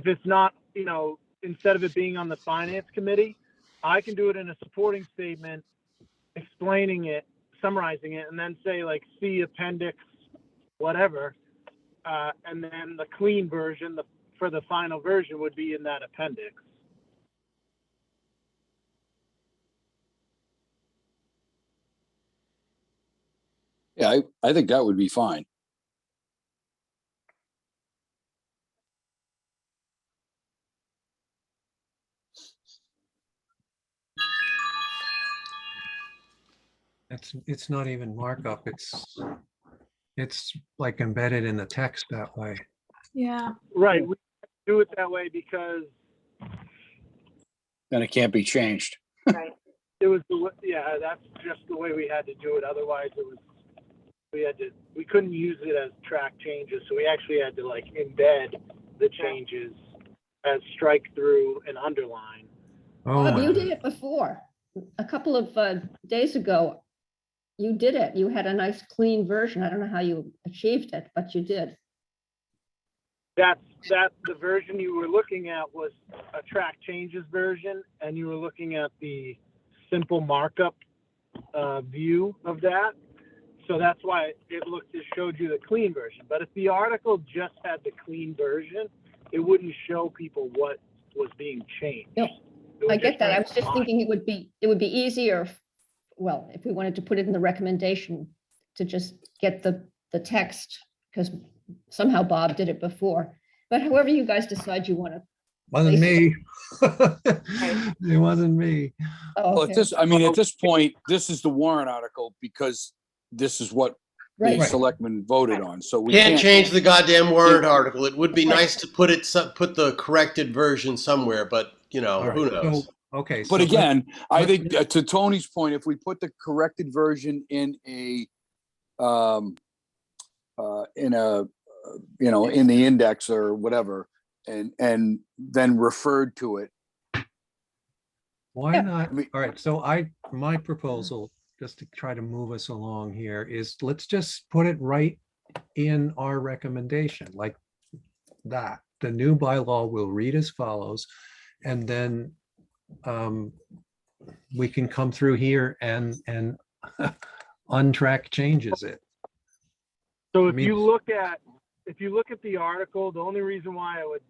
it's not, you know, instead of it being on the finance committee, I can do it in a supporting statement, explaining it, summarizing it, and then say like, see appendix, whatever. And then the clean version, for the final version would be in that appendix. Yeah, I think that would be fine. It's not even markup. It's like embedded in the text that way. Yeah. Right, we do it that way because Then it can't be changed. Right. it was yeah, that's just the way we had to do it. Otherwise, we couldn't use it as track changes, so we actually had to like embed the changes as strike through and underline. Oh, Bob, my you did God. it before. A couple of days ago, you did it. You had a nice clean version. I don't know how you achieved it, but you did. That the version you were looking at was a track changes version, and you were looking at the simple markup view of that. So that's why it showed you the clean version. But if the article just had the clean version, it wouldn't show people what was being changed. No, It would I get that. I was just line. thinking it would be easier, well, if we wanted to put it in the recommendation, to just get the text, because somehow Bob did it before. But however you guys decide you want to. Wasn't me. It wasn't me. Oh, Well, okay. at this point, this is the warrant article because this is what the Right. selectmen voted on. So we Can't change the goddamn warrant Yeah. article. It would be nice to put the corrected version somewhere, but you know, All right, who knows? so, okay. But so again, I let's- think to Tony's point, if we put the corrected version in a, in the index or whatever, and then referred to it. Why Yeah. not? All right, so my proposal, just to try to move us along here, is let's just put it right in our recommendation, like that. The new bylaw will read as follows, and then we can come through here and untrack changes it. So I if mean- you look at the article, the only reason why I would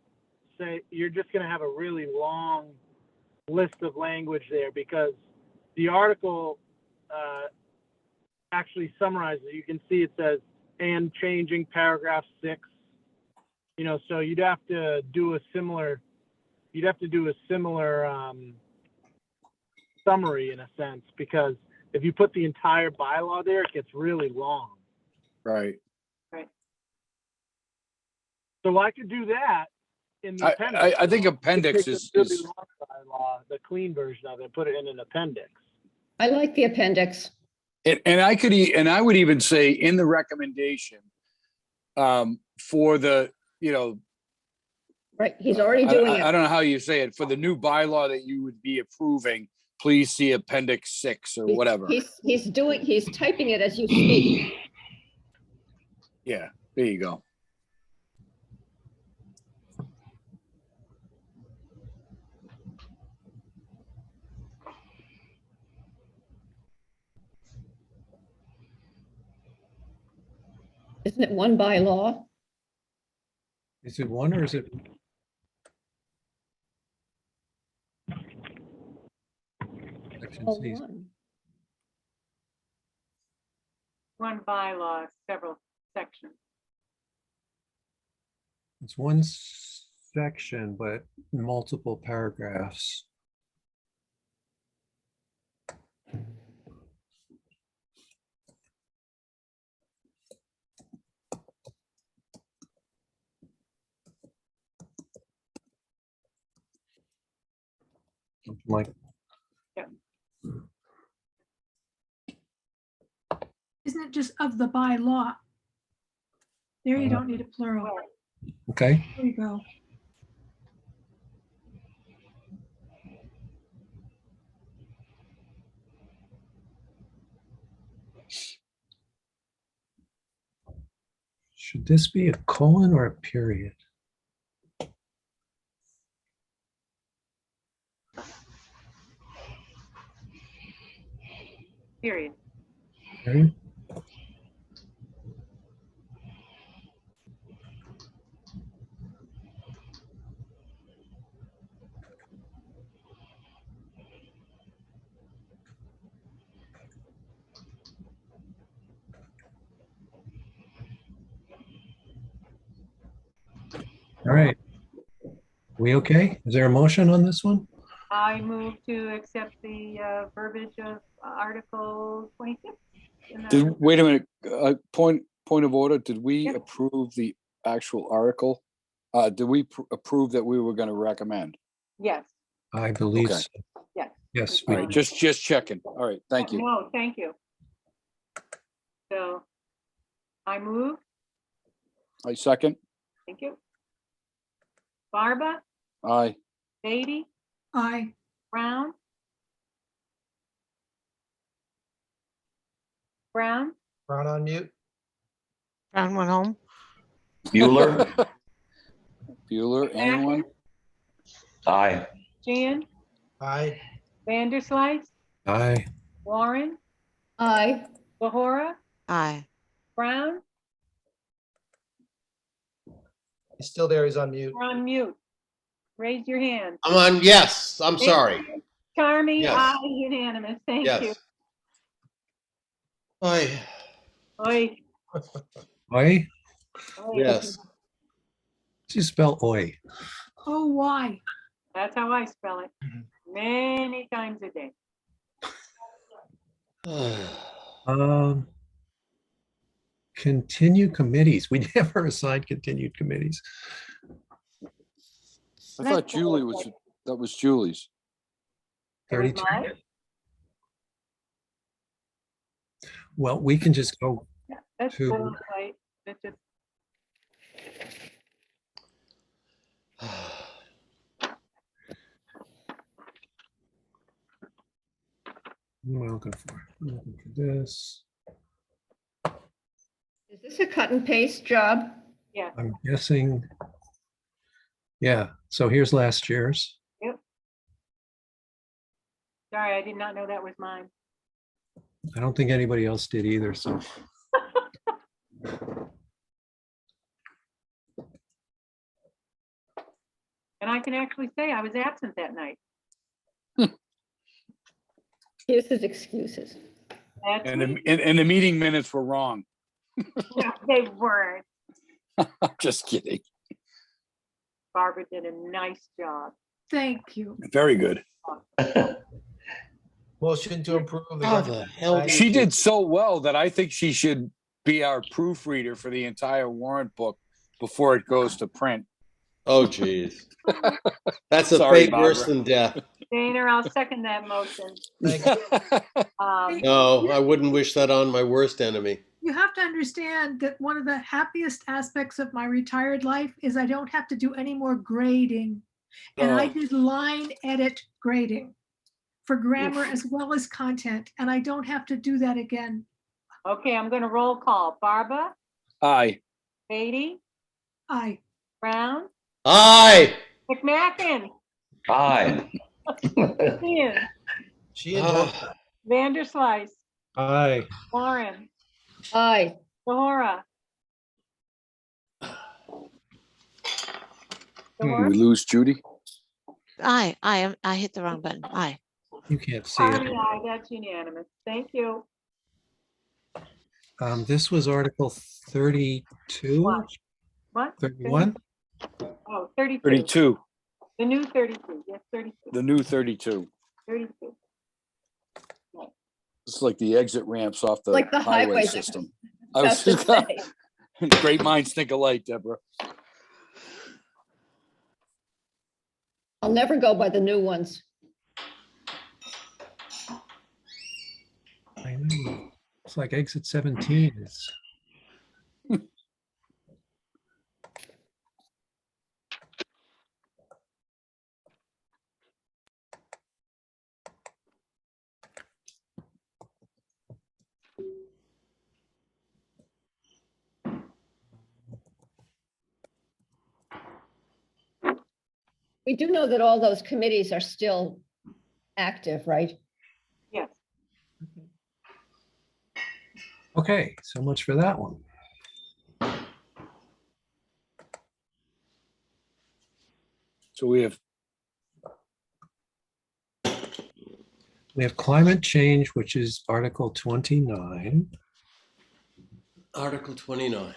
say you're just going to have a really long list of language there, because the article actually summarizes. You can see it says, and changing paragraph 6. You know, so you'd have to do a similar summary in a sense, because if you put the entire bylaw there, it gets really long. Right. So I could do that in the appendix. I think appendix Take is, the really long bylaw, the clean version of it, put it in an appendix. I like the appendix. and I would even say in the recommendation, for the, Right, he's already doing I it. don't know how you say it, for the new bylaw that you would be approving, please see appendix 6 or whatever. He's typing it as you speak. Yeah, there you go. Isn't it one by law? Is it one or is it? Section Oh, C. one. One bylaw, several sections. It's one section, but multiple paragraphs. Like, Isn't it just of the bylaw? There you don't need a plural. okay, There you go. should this be a colon or a period? Period. Period? All right. We okay? Is there a motion on this one? I move to accept the verbiage of Article 26. Wait a minute, point of order, did we Yep. approve the actual article? Did we approve that we were gonna recommend? Yes, I believe Okay. so. yes. Yes, All we right, just checking. All right, thank you. No, thank you. So I move, I second. thank you. Barba, Aye. Beatty, Aye. Brown. Brown, Brown on mute. Brown went home. Bueller, Bueller, anyone? aye. Jan, Aye. Vanderslice, Aye. Warren, Aye. Lahora, Aye. Brown, He's still there. He's on mute. you're on mute. Raise your hand. I'm on, yes, I'm Thank sorry. you. Charmy, Yes. aye, unanimous. Thank you. Yes. Aye, Oi, Oi? oi. yes. How do you spell oi? Oh, why? That's how I spell it. Many times a day. Continue committees. We never assigned continued committees. I thought Julie was, that was Julie's. It was 32. mine? Well, we can just go Yeah, that's to- boilerplate. It's just, what am I looking for? I'm looking for this. Is this a cut and paste job? yeah, I'm guessing. Yeah, so here's last year's. sorry, I did not know that was mine. I don't think anybody else did either, so. And I can actually say I was absent that night. Here's his excuses. That's And me. the meeting minutes were wrong. No, they weren't. I'm just kidding. Barbara did a nice job. Thank you. Very good. Motion to approve. How the hell did She you- did so well that I think she should be our proofreader for the entire warrant book before it goes to print. Oh, geez. That's a Sorry, fate worse Barbara. than death. Dana, I'll second that motion. No, I wouldn't wish that on my worst enemy. You have to understand that one of the happiest aspects of my retired life is I don't have to do any more grading. And I Oh. did line edit grading for grammar as well as content, and I don't have to do that again. Okay, I'm gonna roll call. Barbara, Aye. Beatty, Aye. Brown, Aye. McMacken, Aye. Ian, She and Vanderslice, Aye. Warren, Aye. Lahora. Did we lose Judy? Aye. I hit the wrong button. Aye. You can't see Hardy, it. aye, that's unanimous. Thank you. This was Article 32, What? 31? Oh, 32. 32, The new 32, yes, 32. the new 32. 32. It's like the exit ramps off the Like the highway highways. system. I was just about to say. Great minds think alike, Deborah. I'll never go by the new ones. I know. It's like exit 17 is. We do know that all those committees are still active, right? Yes. Okay, so much for that one. So we have climate change, which is Article 29. Article 29.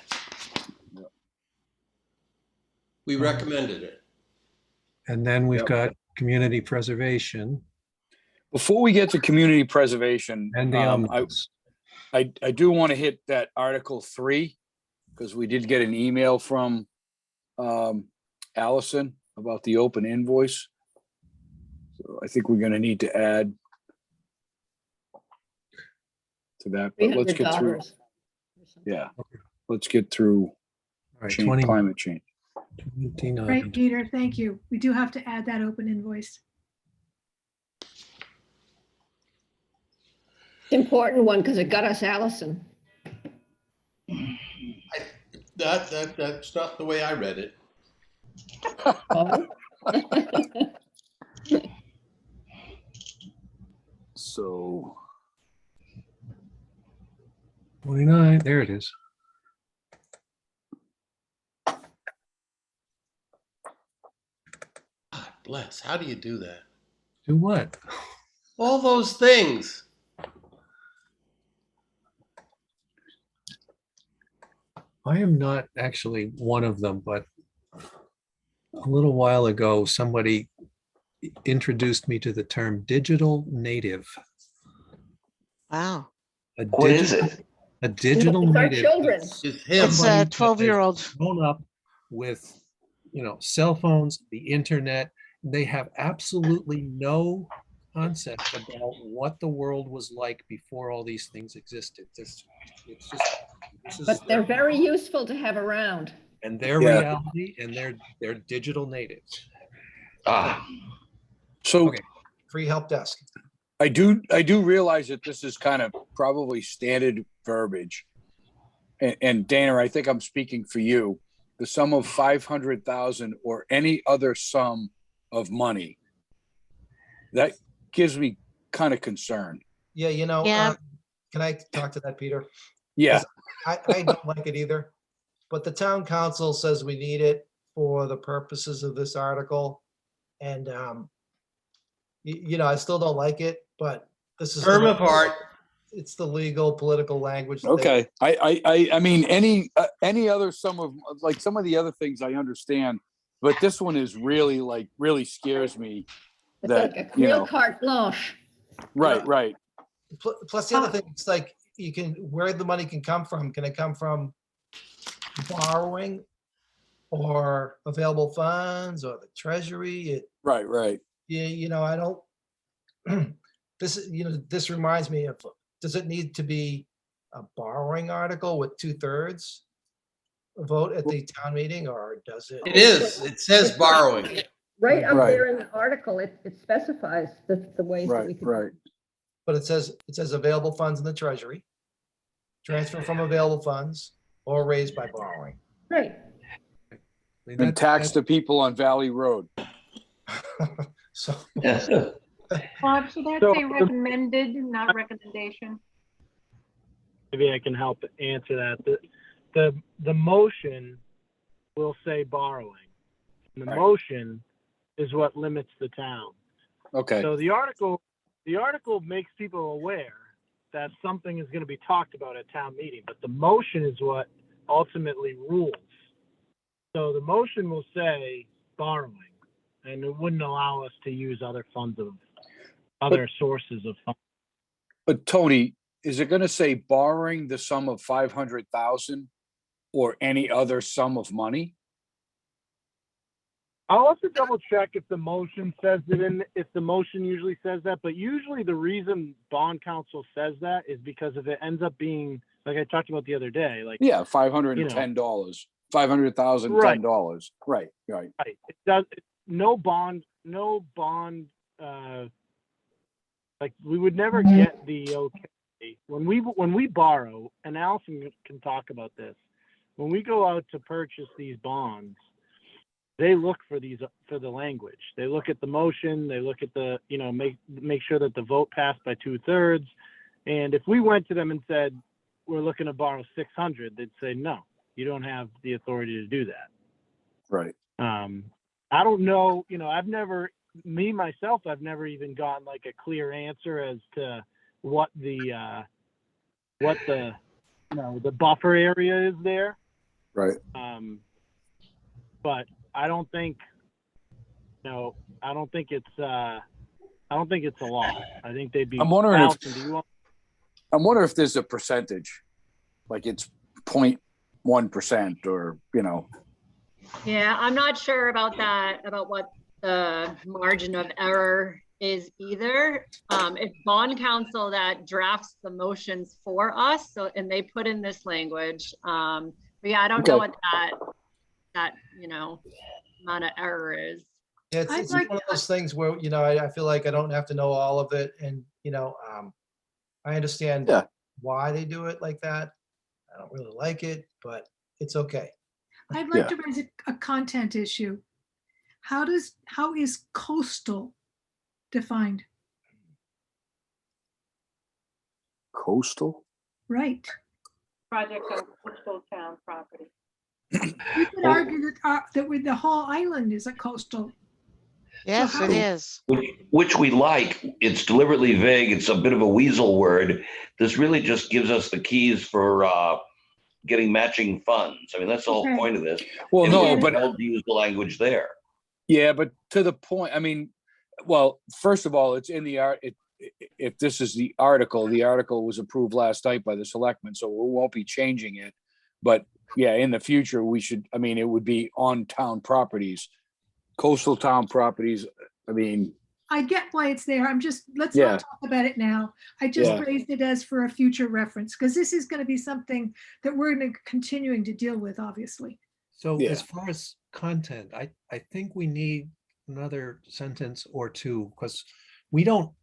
We recommended it. And then we've Yep. got community preservation before we get to community preservation, and the I omnibus. do want to hit that Article 3 because we did get an email from Allison about the open invoice. So I think we're going to need to add to that. But let's get through. $300. Yeah, let's get through All right, climate change. 29. Great, Peter, thank you. We do have to add that open invoice. Important one because it got us Allison. That's not the way I read it. Oh. So 29, there it is. God bless. How do you do that? Do what? All those things. I am not actually one of them, but a little while ago, somebody introduced me to the term digital native. Wow. What is it? A digital It's our native. children. is It's him. It's somebody a that 12-year-old. has grown up with, cell phones, the internet. They have absolutely no concept about what the world was like before all these things existed. This is But they're very useful to have around. and their Yeah. reality, and they're digital natives. Ah, So Okay. Free help desk. I do realize that this is kind of probably standard verbiage. And Dana, I think I'm speaking for you. The sum of 500,000 or any other sum of money. That gives me kind of concern. Yeah, Yeah. can I talk to that, Peter? Yeah, I don't like it either, but the town council says we need it for the purposes of this article. And, I still don't like it, but this is. Term of art. It's the legal political language. that okay. I mean, any other sum of, like some of the other things I understand, but this one is really scares me. It's That, like a real carte blanche. Right. Plus the other thing, it's like, where the money can come from. Can it come from borrowing or available funds or the treasury? Right. I don't, this reminds me of, does it need to be a borrowing article with 2/3 vote at the town meeting, or does it? It is. It says borrowing. Right up Right. there in the article, it specifies the ways that we can. Right. But it says available funds in the treasury, transfer from available funds, or raised by borrowing. Right. And tax the people on Valley Road. So, yes. Bob, should that So- say recommended, not recommendation? Maybe I can help answer that. The motion will say borrowing. And the Right. motion is what limits the town. Okay. So the article the article makes people aware that something is going to be talked about at town meeting, but the motion is what ultimately rules. So the motion will say borrowing, and it wouldn't allow us to use other sources of funds. But Tony, is it gonna say borrowing the sum of 500,000 or any other sum of money? I'll have to double check if the motion says it if the motion usually says that, but usually the reason bond counsel says that is because if it ends up being, like I talked about the other day, like. Yeah, $510, $500,010. Right. Right. It does, no bond, like we would never get the okay. When we borrow, and Allison can talk about this, when we go out to purchase these bonds, they look for the language. They look at the motion, they look at the, make sure that the vote passed by 2/3. And if we went to them and said, we're looking to borrow 600, they'd say, no, you don't have the authority to do that. Right. I don't know, I've never even gotten like a clear answer as to what the buffer area is there. Right. But I don't think it's a lot. I think they'd be. I'm wondering Allison, I'm wondering if there's a percentage, like it's 0.1% or, Yeah, I'm not sure about that, about what the margin of error is either. It's bond counsel that drafts the motions for us, and they put in this language. But yeah, I don't know what that amount of error is. Yeah, it's one of those things where, I feel like I don't have to know all of it. And, I understand why they do it like that. I don't really like it, but it's okay. I'd like to raise a content issue. How is coastal defined? Coastal? Right. Project on coastal town property. You could argue that the whole island is a coastal. Yes, it is. Which we like. It's deliberately vague. It's a bit of a weasel word. This really just gives us the keys for getting matching funds. I mean, that's the whole point of this. Well, And no, we're but told to use the language there. Yeah, but to the point, I mean, well, first of all, it's in the art. If this is the article was approved last night by the selectmen, so we won't be changing it. But yeah, in the future, we should, I mean, it would be on town properties, coastal town properties. I mean, I get why it's there. Let's not talk about it now. I just raised it as for a future reference, because this is going to be something that we're going to continuing to deal with, obviously. So as far as content, I think we need another sentence or two, because we don't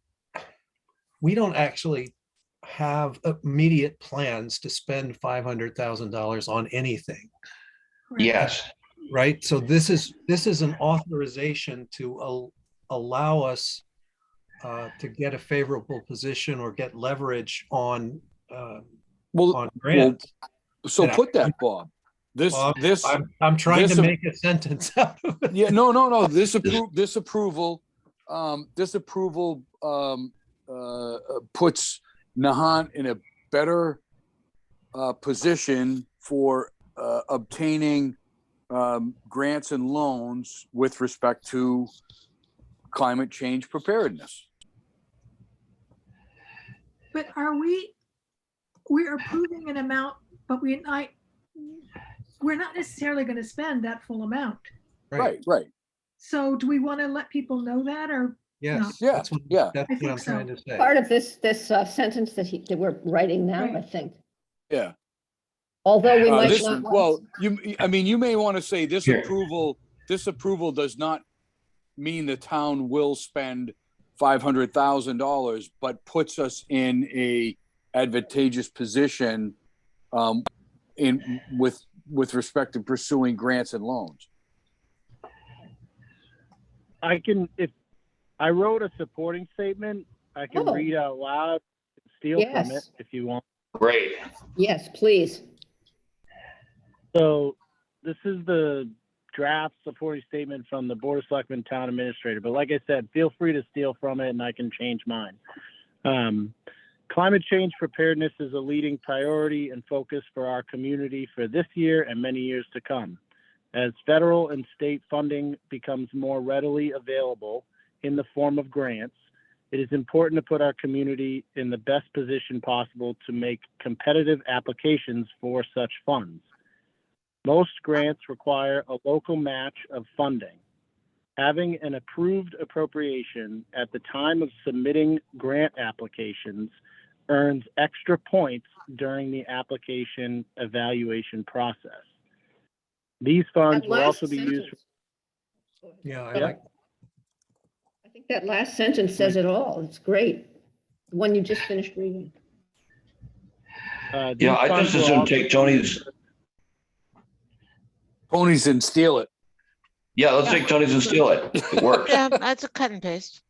actually have immediate plans to spend $500,000 on anything. Yes. Right. So this is an authorization to allow us to get a favorable position or get leverage on grants. So put that, Bob. I'm trying to make a sentence out of it. Yeah, no. This approval puts Nahant in a better position for obtaining grants and loans with respect to climate change preparedness. But we're approving an amount, but we're not necessarily going to spend that full amount. Right. So do we want to let people know that, or? Yes. No? That's what I'm trying to say. Part of this sentence that we're writing now, Right. I think. Yeah. Although we might not. Well, you may want to say this approval does not mean the town will spend $500,000, but puts us in a advantageous position with respect to pursuing grants and loans. If I wrote a supporting statement, I can read out loud, steal from it if you want. Great. Yes, please. So this is the draft supporting statement from the Board of Selectmen Town Administrator, but like I said, feel free to steal from it and I can change mine. Climate change preparedness is a leading priority and focus for our community for this year and many years to come. As federal and state funding becomes more readily available in the form of grants, it is important to put our community in the best position possible to make competitive applications for such funds. Most grants require a local match of funding. Having an approved appropriation at the time of submitting grant applications earns extra points during the application evaluation process. These funds That will also last be used. sentence- Yeah, I Yeah. like, I think that last sentence says it all. It's great. The one you just finished reading. These Yeah, I funds just will assume also take be Tony's, used- Ponies and steal it. yeah, let's take Tony's and steal it. It works. Yeah, that's a cut and paste.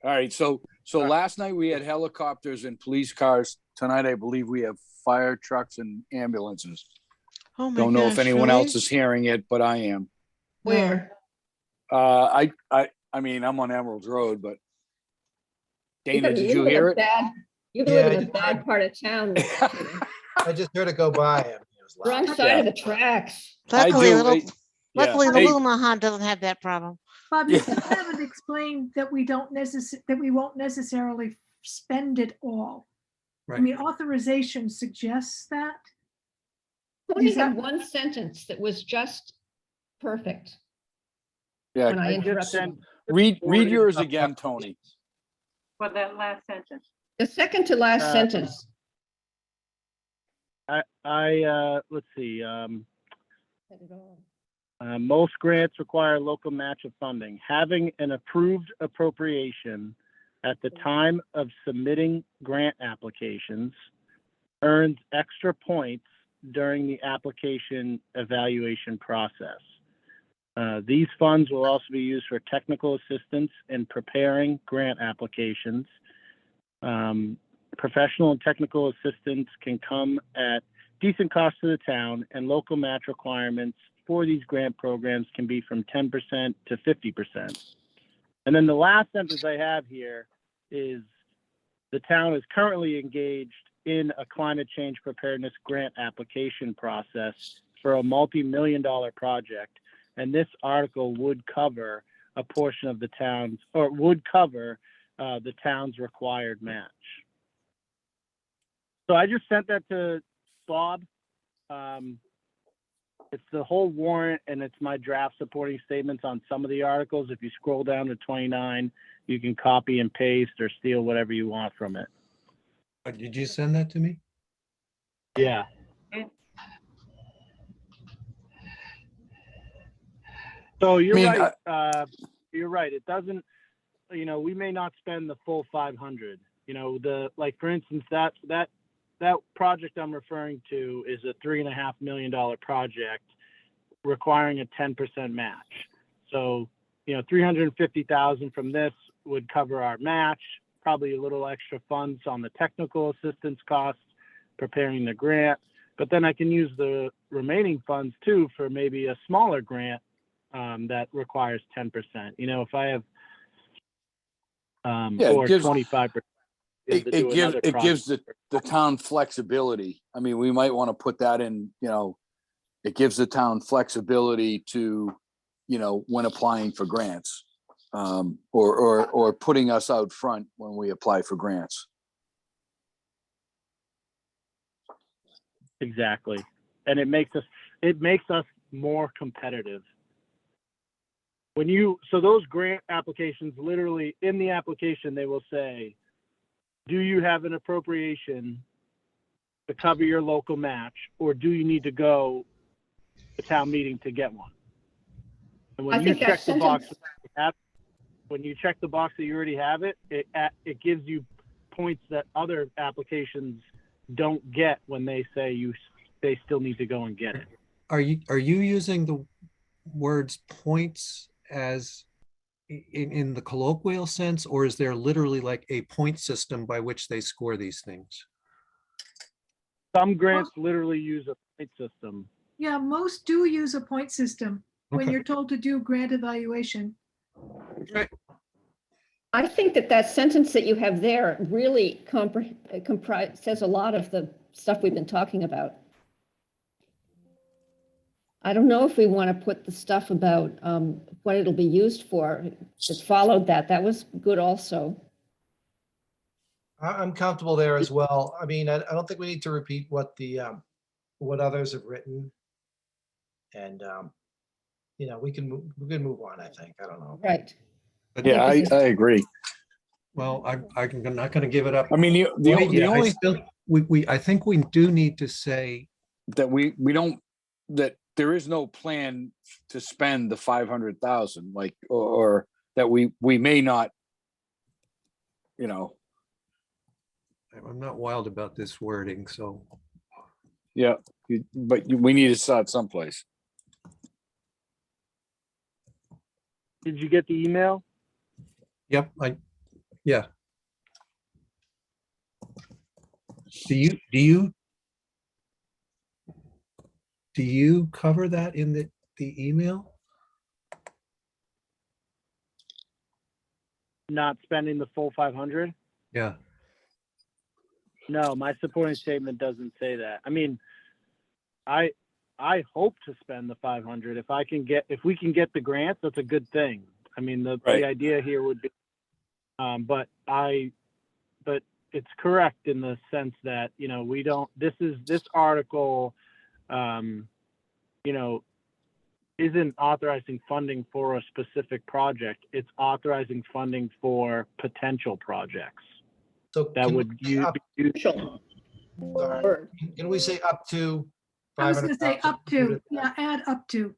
All right, so last night we had helicopters and police cars. Tonight, I believe we have fire trucks and ambulances. Oh my Don't know if gosh, anyone really? else is hearing it, but I am. Where? I mean, I'm on Emerald Road, but Dana, did you live in hear a it? You Yeah, live I in a did. bad part of town. I just heard it go by. It was loud. Wrong side of the tracks. Luckily, do, little, yeah. luckily, the Hey. little Nahant doesn't have that problem. Bob, you Yeah. still haven't explained that we don't that we won't necessarily spend it all. I right. mean, authorization suggests that. Tony Is had that- one sentence that was just perfect Yeah, when I I just interrupted sent- him. read yours again, Tony. For that last sentence. The second to last sentence. Let's see. Most grants require local match of funding. Having an approved appropriation at the time of submitting grant applications earns extra points during the application evaluation process. These funds will also be used for technical assistance in preparing grant applications. Professional and technical assistance can come at decent cost to the town, and local match requirements for these grant programs can be from 10% to 50%. And then the last sentence I have here is the town is currently engaged in a climate change preparedness grant application process for a multi-million-dollar project. And this article would cover a portion of the town's, or would cover the town's required match. So I just sent that to Bob. It's the whole warrant and it's my draft supporting statements on some of the articles. If you scroll down to 29, you can copy and paste or steal whatever you want from it. Did you send that to me? Yeah. So you're right. You're right. It doesn't, we may not spend the full 500. Like for instance, that project I'm referring to is a $3.5 million project requiring a 10% match. So, 350,000 from this would cover our match, probably a little extra funds on the technical assistance costs, preparing the grant. But then I can use the remaining funds too for maybe a smaller grant that requires 10%. If I have or 25%. It gives the town flexibility. I mean, we might want to put that in, it gives the town flexibility to, when applying for grants, or putting us out front when we apply for grants. Exactly. And it makes us more competitive. So those grant applications, literally in the application, they will say, do you have an appropriation to cover your local match, or do you need to go to town meeting to get one? And when you check the box, when you check the box that you already have it, it gives you points that other applications don't get when they say they still need to go and get it. Are you using the words points as in the colloquial sense, or is there literally like a point system by which they score these things? Some grants literally use a point system. Yeah, most do use a point system. when Okay. you're told to do grant evaluation. I think that sentence that you have there really says a lot of the stuff we've been talking about. I don't know if we want to put the stuff about what it'll be used for. It followed that. That was good also. I'm comfortable there as well. I mean, I don't think we need to repeat what what others have written. And, you know, we can move on, I think. I don't know. Right. Yeah, I agree. Well, I'm not going to give it up. I mean, the I only still, I think we do need to say, that we don't, that there is no plan to spend the 500,000, like, or that we may not, you know. I'm not wild about this wording, so. Yeah, but we need to start someplace. Did you get the email? Yep, yeah. Do you cover that in the email? Not spending the full 500? Yeah. No, my supporting statement doesn't say that. I mean, I hope to spend the 500. If we can get the grants, that's a good thing. I mean, the idea here would be, but it's correct in the sense that, you know, this article, you know, isn't authorizing funding for a specific project. It's authorizing funding for potential projects. So that can would we say up- Word. Can we say up to? I was gonna say 500,000? up to, yeah, add up to.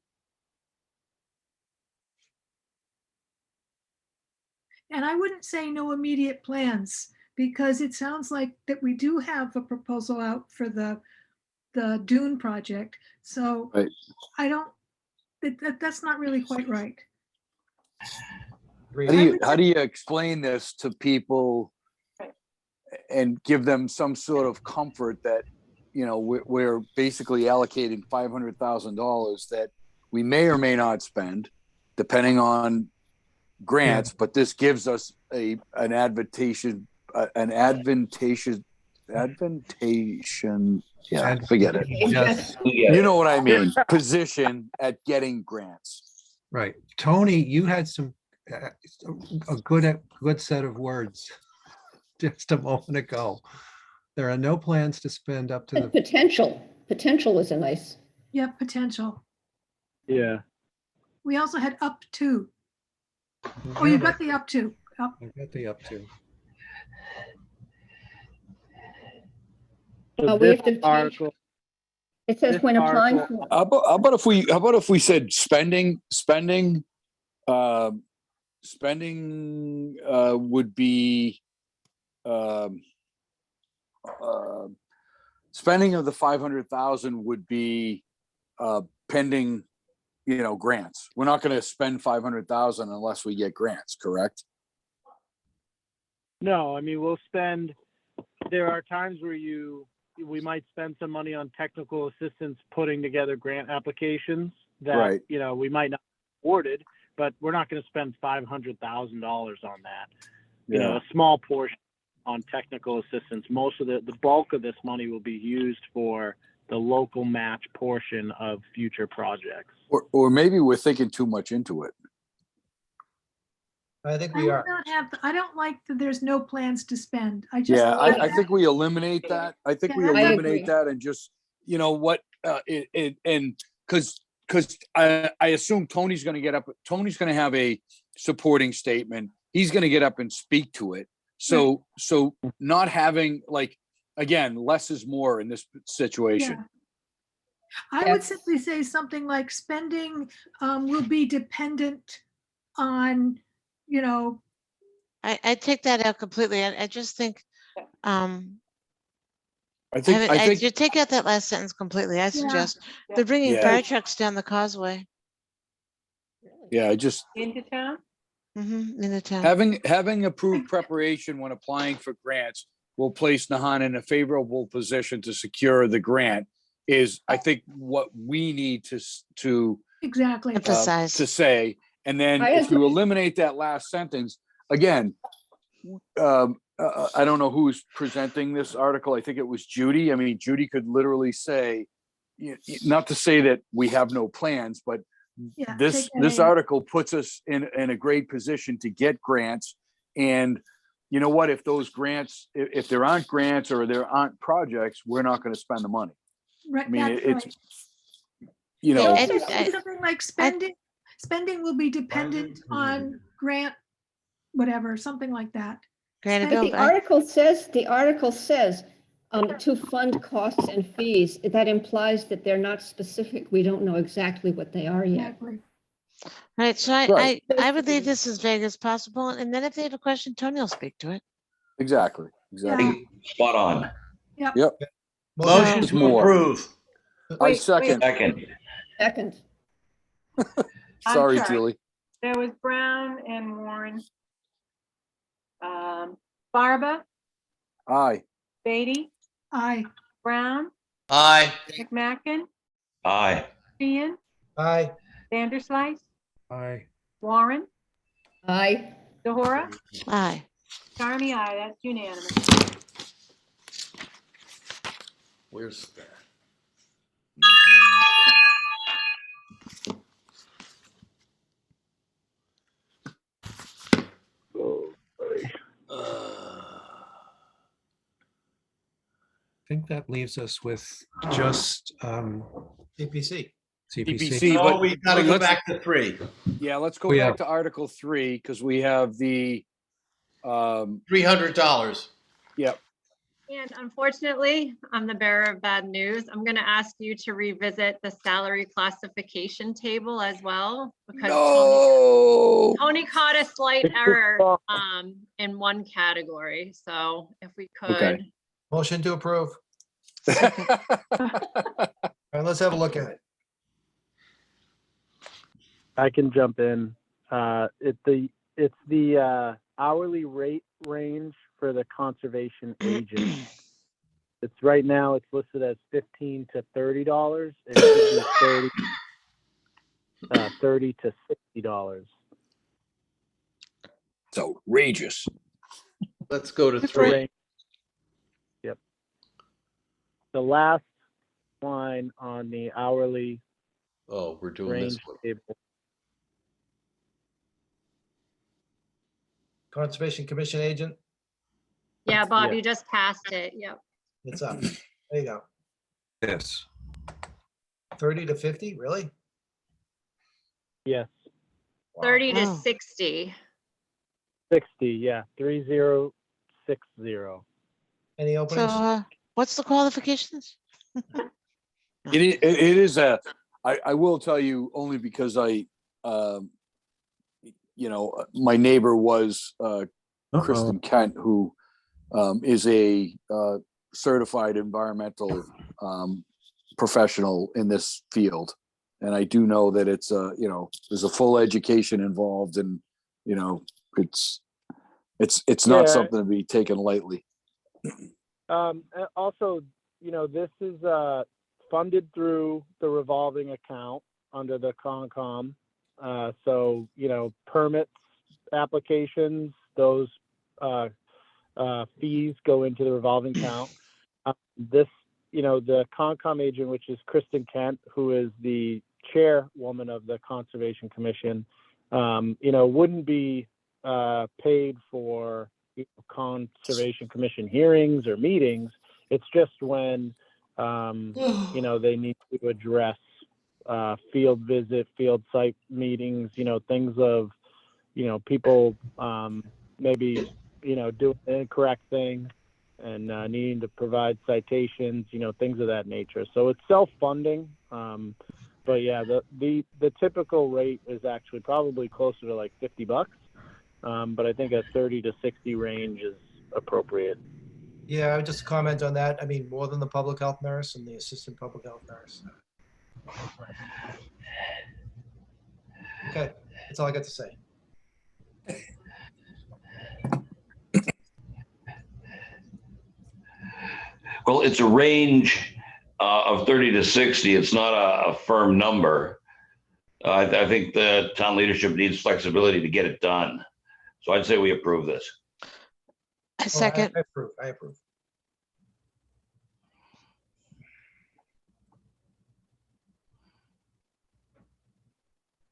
And I wouldn't say no immediate plans, because it sounds like that we do have a proposal out for the Dune project. So Right. I don't, that's not really quite right. How do you explain this to people and give them some sort of comfort that, you know, we're basically allocating $500,000 that we may or may not spend, depending on grants, but this gives us an advantation. Yeah, forget it. Yes. You know what I mean? Position at getting grants. Right. Tony, you had some, a good set of words just a moment ago. There are no plans to spend up to the Potential was a nice. Yeah, potential. Yeah. We also had up to. Oh, you got the up to. I got the up to. So we this have to change- article, It says This when applying article- for. How about if we said spending would be spending of the 500,000 would be pending, you know, grants. We're not going to spend 500,000 unless we get grants, correct? no, I mean, we'll spend, there are times where we might spend some money on technical assistance putting together grant applications that, Right. you know, we might not be awarded, but we're not going to spend $500,000 on that. You know, a small portion on technical assistance. Most of the bulk of this money will be used for the local match portion of future projects. Or maybe we're thinking too much into it. I think I we would are. not have, I don't like that there's no plans to spend. I just. Yeah, like I think we eliminate that. I think we Yeah, I eliminate agree. that and just, you know what, and because I assume Tony's going to get up. Tony's going to have a supporting statement. He's going to get up and speak to it. So not having, like, again, less is more in this situation. Yeah. I would simply say something like spending will be dependent on, you know, I take that out completely. I just think, I think you take out that last sentence completely. I suggest they're bringing Yeah. fire trucks down the causeway. Yeah, I just Into town? In the town. having approved preparation when applying for grants will place Nahant in a favorable position to secure the grant is, I think, what we need to Exactly. Emphasize. to say. And then I if you agree. eliminate that last sentence, again, I don't know who's presenting this article. I think it was Judy. I mean, Judy could literally say, not to say that we have no plans, but Yeah, this take that in. article puts us in a great position to get grants. And you know what, if those grants, if there aren't grants or there aren't projects, we're not going to spend the money. Right, I mean, that's it's, right. you know, And- Also say something like spending will be dependent on grant, whatever, something like that. Granted, But Bill, the article says to fund costs and fees. That implies that they're not specific. We don't know exactly what they are yet. Exactly. right, so Right. I would leave this as vague as possible, and then if they have a question, Tony will speak to it. exactly. Spot on. Motion Motion There's to more. approve. I Wait, second. Second. I'm Sorry, sorry. Julie. There was Brown and Warren. Barba, Aye. Beatty, Aye. Brown, Aye. McMacken, Aye. Sheehan, aye. Vanderslice, Aye. Warren, Aye. DeHora, Aye. Charmy, aye, that's unanimous. Where's that? I think that leaves us with just CPC. CPC. Oh, but we gotta but go let's- back to 3. Yeah, let's go We back have- to Article 3 because we have the, $300. yep. And unfortunately, I'm the bearer of bad news. I'm going to ask you to revisit the salary classification table as well, because No. Tony caught a slight It's error just- in one category. So if we Okay. could, Motion to approve. All right, let's have a look at it. I can jump in. It's the hourly rate range for the conservation agent. It's right now, it's listed as $15 to $30. It should be $30 to $60. It's outrageous. Let's go to The 3. range- Yep. The last line on the hourly Oh, we're doing range this one. table. Conservation Commission agent, yeah, Bob, Yeah. you just passed it. Yep. it's up. There you go. Yes. 30 to 50, really? Yes, Wow. 30 to Wow. 60. 60, yeah, 3060. Any So openings? what's the qualifications? It is I will tell you only because my neighbor was Kristen Kent, who is a certified environmental professional in this field. And I do know that it's there's a full education involved, and it's not Yeah. something to be taken lightly. Also, this is funded through the revolving account under the Concom. So, permits, applications, those fees go into the revolving account. The Concom agent, which is Kristen Kent, who is the chairwoman of the Conservation Commission, wouldn't be paid for Conservation Commission hearings or meetings. It's just when they need to address field visit, field site meetings, things of people maybe doing the incorrect thing and needing to provide citations, things of that nature. So it's self-funding. But yeah, the typical rate is actually probably closer to like $50. But I think a 30 to 60 range is appropriate. Yeah, I would just comment on that. I mean, more than the public health nurse and the assistant public health nurse. Okay, that's all I got to say. Well, it's a range of 30 to 60. It's not a firm number. I think the town leadership needs flexibility to get it done. So I'd say we approve this. A second. I approve, I approve.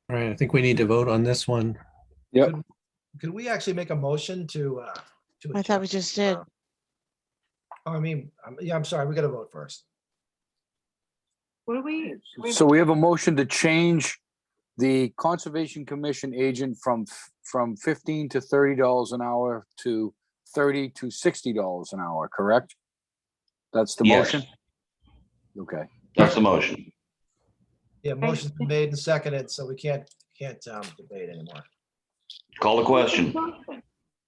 All right, I think we need to vote on this one. Yep. Could we actually make a motion to? I thought we just did. Oh, I mean, yeah, I'm sorry, we gotta vote first. What do we? So we have a motion to change the Conservation Commission agent from $15 to $30 an hour to $30 to $60 an hour, correct? That's the Yes. motion? Okay. That's the motion. Yeah, motion's been made and seconded, so we can't debate anymore. Call the question.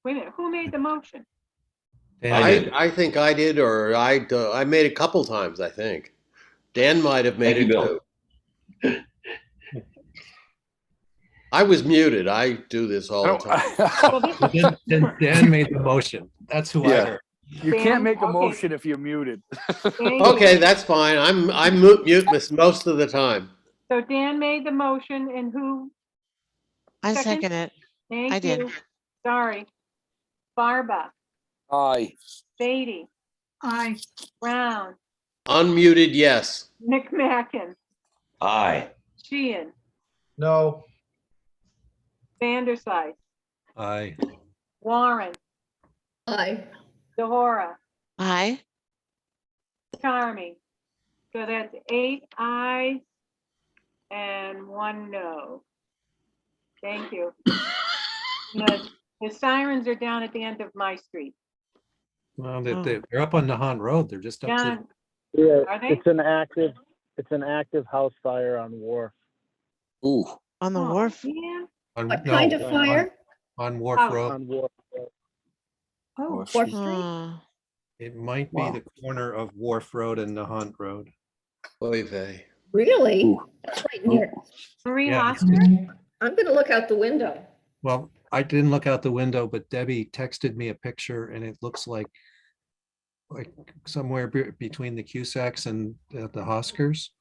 Wait a minute, who made the motion? Dan, I think I did, or I made a couple times, I think. Dan might have made Thank it you, Bill. too. I was muted. I do this all the time. Dan made the motion. That's who I Yeah. heard. You Dan, can't make a okay. motion if you're muted. Thank you. Okay, that's fine. I'm mute most of the time. So Dan made the motion and who? I Second? second it. Thank I did. you. Sorry. Barba, Aye. Beatty, Aye. Brown, Unmuted, yes. McMacken, Aye. Sheehan, No, Vanderslice, Aye. Warren, Aye. DeHora, Aye. Charmy. So that's 8 ayes and 1 no. Thank you. The sirens are down at the end of my street. Well, they're up on Nahant Road. They're just up to, Down, Yeah, Are they? it's an active house fire on Wharf. Ooh. On the oh, wharf. yeah. on, What no, kind of on- fire? on Wharf Oh. Road. On Wharf. Oh, Wharf Fourth Street. Street? Oh, It might be Wow. the corner of Wharf Road and Nahant Road. Oy vey. Really? Ooh. That's right near. Marie Yeah. Hoster? I'm gonna look out the window. Well, I didn't look out the window, but Debbie texted me a picture and it looks like somewhere between the Cusacks and the Hoskers.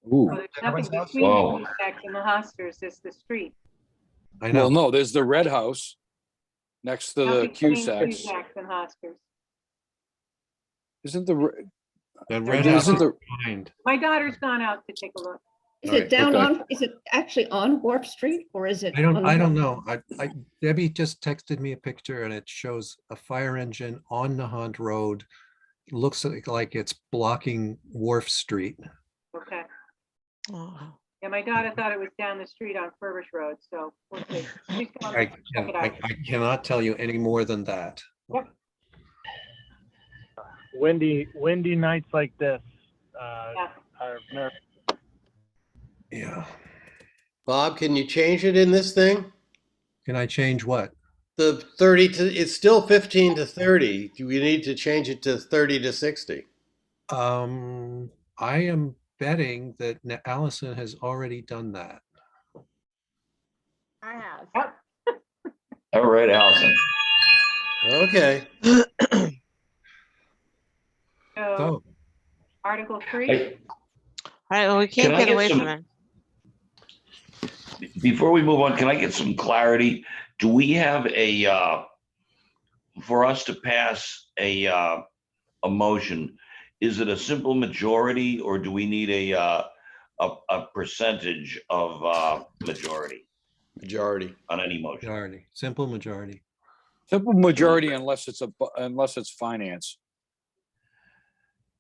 Ooh. Oh, there's nothing Everyone's house? between Whoa. the Cusacks and the Hosters, it's the street. I Well, know. no, there's the red house next to the Nothing between Cusacks. Cusacks and Hosters. Isn't the, The red Isn't house is the- behind. My daughter's gone out to take a look. Is All it right, down okay. on, is it actually on Wharf Street or is it? I don't on the- know. Debbie just texted me a picture and it shows a fire engine on Nahant Road. Looks like it's blocking Wharf Street. Okay. oh. Yeah, my daughter thought it was down the street on Furbish Road, so we'll see. She's gone I to check it out. I cannot tell you any more than that. Windy nights like this Yeah. are nerve. Yeah. Bob, can you change it in this thing? Can I change what? The 30 to, it's still 15 to 30. Do we need to change it to 30 to 60? I am betting that Allison has already done that. I have. Yep. All right, Allison. Okay. So, So, Article 3, Hey, All right, well, we Can can't I get get away some- from it. before we move on, can I get some clarity? Do we have for us to pass a motion, is it a simple majority or do we need a percentage of majority Majority. on any motion? majority, simple majority. simple majority unless it's finance.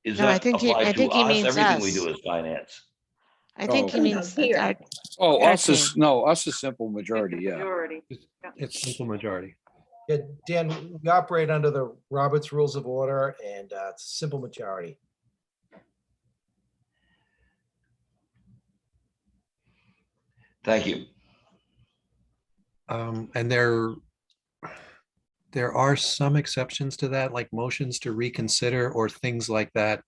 Is No, I that think he- I applied to think he us? means Everything we us. do is finance. I think he Oh. means Here. Oh, Our us is, no, us is simple majority, yeah. majority. It's simple majority. yeah, Dan, we operate under the Roberts Rules of Order and it's a simple majority. Thank you. And there are some exceptions to that, like motions to reconsider or things like that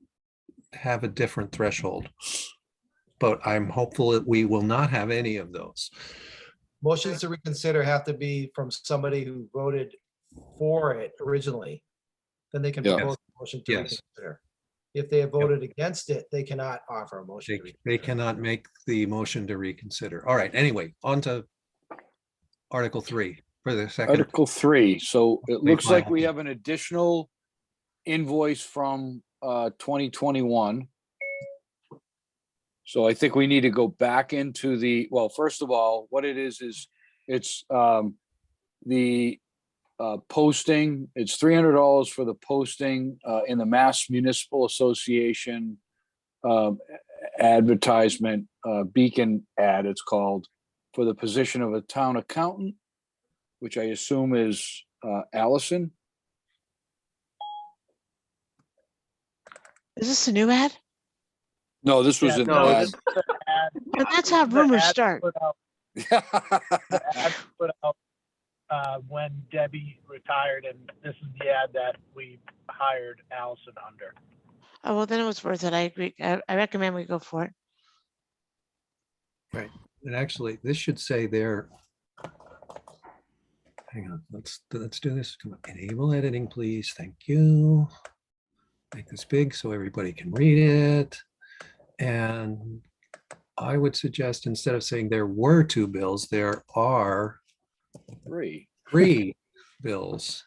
have a different threshold. But I'm hopeful that we will not have any of those. Motions to reconsider have to be from somebody who voted for it originally. Then they can Yeah. propose a motion to Yes. reconsider. If they have voted against it, they cannot offer a motion. They cannot make the motion to reconsider. All right, anyway, on to Article 3 for the second. Article 3. So it Make looks my like we motion. have an additional invoice from 2021. So I think we need to go back into the, well, first of all, what it is it's the posting. It's $300 for the posting in the Mass Municipal Association advertisement, beacon ad, it's called, for the position of a town accountant, which I assume is Allison. Is this a new ad? No, this was Yeah, in no, the this is the ad. But that's This how is the rumors ad start. put out- the ad put out when Debbie retired, and this is the ad that we hired Allison under. Oh, well, then it was worth it. I agree. I recommend we go for it. Right, and actually, this should say there. Hang on, let's do this. Come on, enable editing, please. Thank you. Make this big so everybody can read it. And I would suggest, instead of saying there were 2 bills, there are 3. 3 bills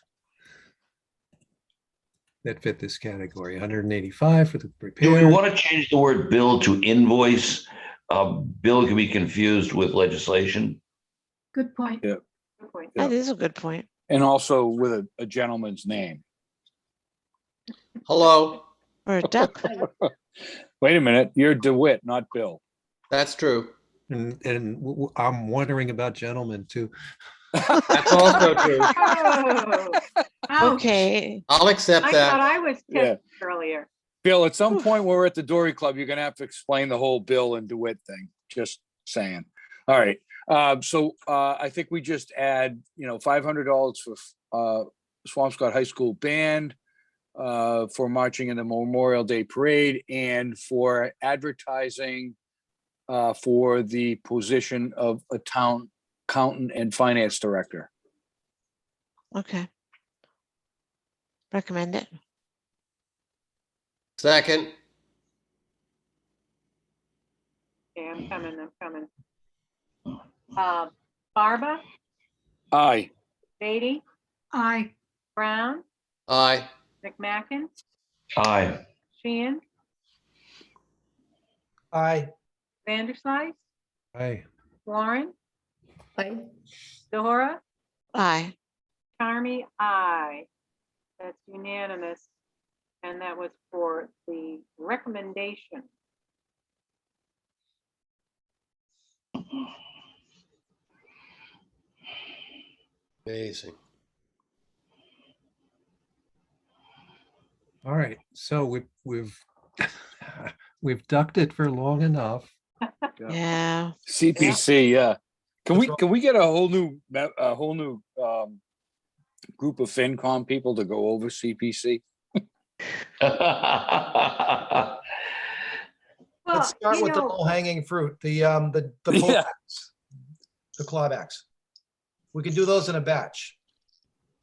that fit this category. 185 for the Do we repair. want to change the word bill to invoice? Bill can be confused with legislation. Good point. Yeah. Good point. That is a good point. And also with a gentleman's name. Hello, Or a duck. Wait a minute, you're DeWitt, not Bill. that's true. And I'm wondering about gentlemen too. That's also true. Oh, ouch. Okay. I'll accept I thought that. I was Yeah. tested earlier. Bill, at some point when we're at the Dory Club, you're gonna have to explain the whole Bill and DeWitt thing. Just saying. All right. So I think we just add, $500 for Swampscott High School Band for marching in the Memorial Day Parade and for advertising for the position of a town accountant and finance director. Okay. Recommend it. Second, Okay, I'm coming. Barba, Aye. Beatty, Aye. Brown, aye. McMacken, Aye. Sheehan, Aye. Vanderslice, Aye. Warren, Aye. DeHora, Aye. Charmy, aye. That's unanimous. And that was for the recommendation. Amazing. All right, so we've we've ducked it for long enough. Yeah. CPC, yeah. Can we get a whole new group of FinCom people to go over CPC? Well, Let's start you with the know, low hanging fruit, the Yeah. pullbacks, the clawbacks. We can do those in a batch.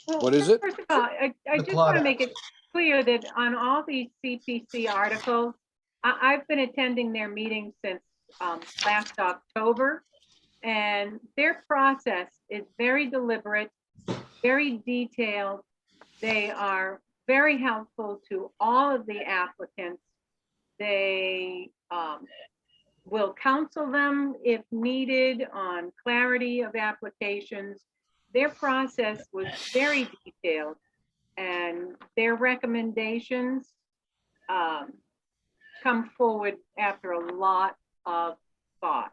well, What is it? First of all, I The just want to make clawbacks. it clear that on all these CPC articles, I've been attending their meetings since last October. And their process is very deliberate, very detailed. They are very helpful to all of the applicants. They will counsel them if needed on clarity of applications. Their process was very detailed, and their recommendations come forward after a lot of thought.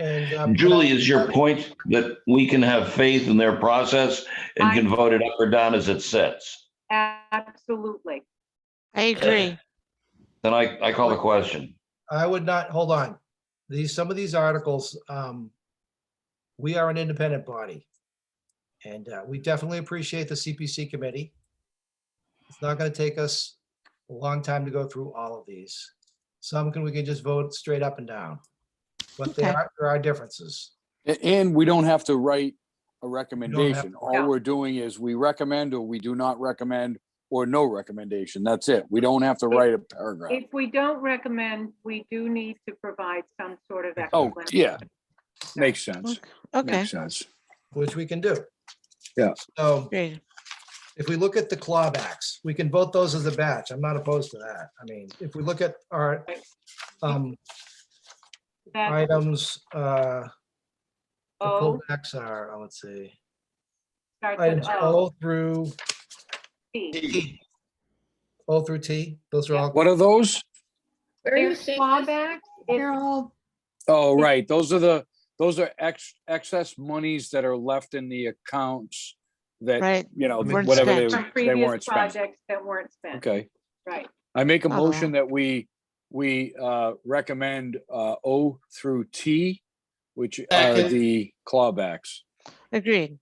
And Julie, is your point that we can have faith in their process and can vote it up or down as it sits? Absolutely. I agree. Then I call the question. I would not, hold on. Some of these articles, we are an independent body. And we definitely appreciate the CPC committee. It's not going to take us a long time to go through all of these. We can just vote straight up and down. But Okay. there are differences. And we don't have to write a to. recommendation. All No. we're doing is we recommend or we do not recommend, or no recommendation. That's it. We don't have to write a paragraph. If we don't recommend, we do need to provide some sort of Oh, explanation. yeah. Makes sense. Okay, Makes sense. Which we can do. Yeah. So great. if we look at the clawbacks, we can vote those as a batch. I'm not opposed to that. I mean, if we look at our That's items, the O, pullbacks are, let's see, starts with items O, O through T. T. O through T, those are all, What are those? Where are you There's seeing this? clawbacks. They're It's all, Oh, right. Those are excess monies that are left in the accounts that, Right. Weren't whatever they, from they previous weren't spent. projects that weren't spent. Okay. Right. I make a Follow motion that we recommend O through T, which are Second. the clawbacks. Agreed.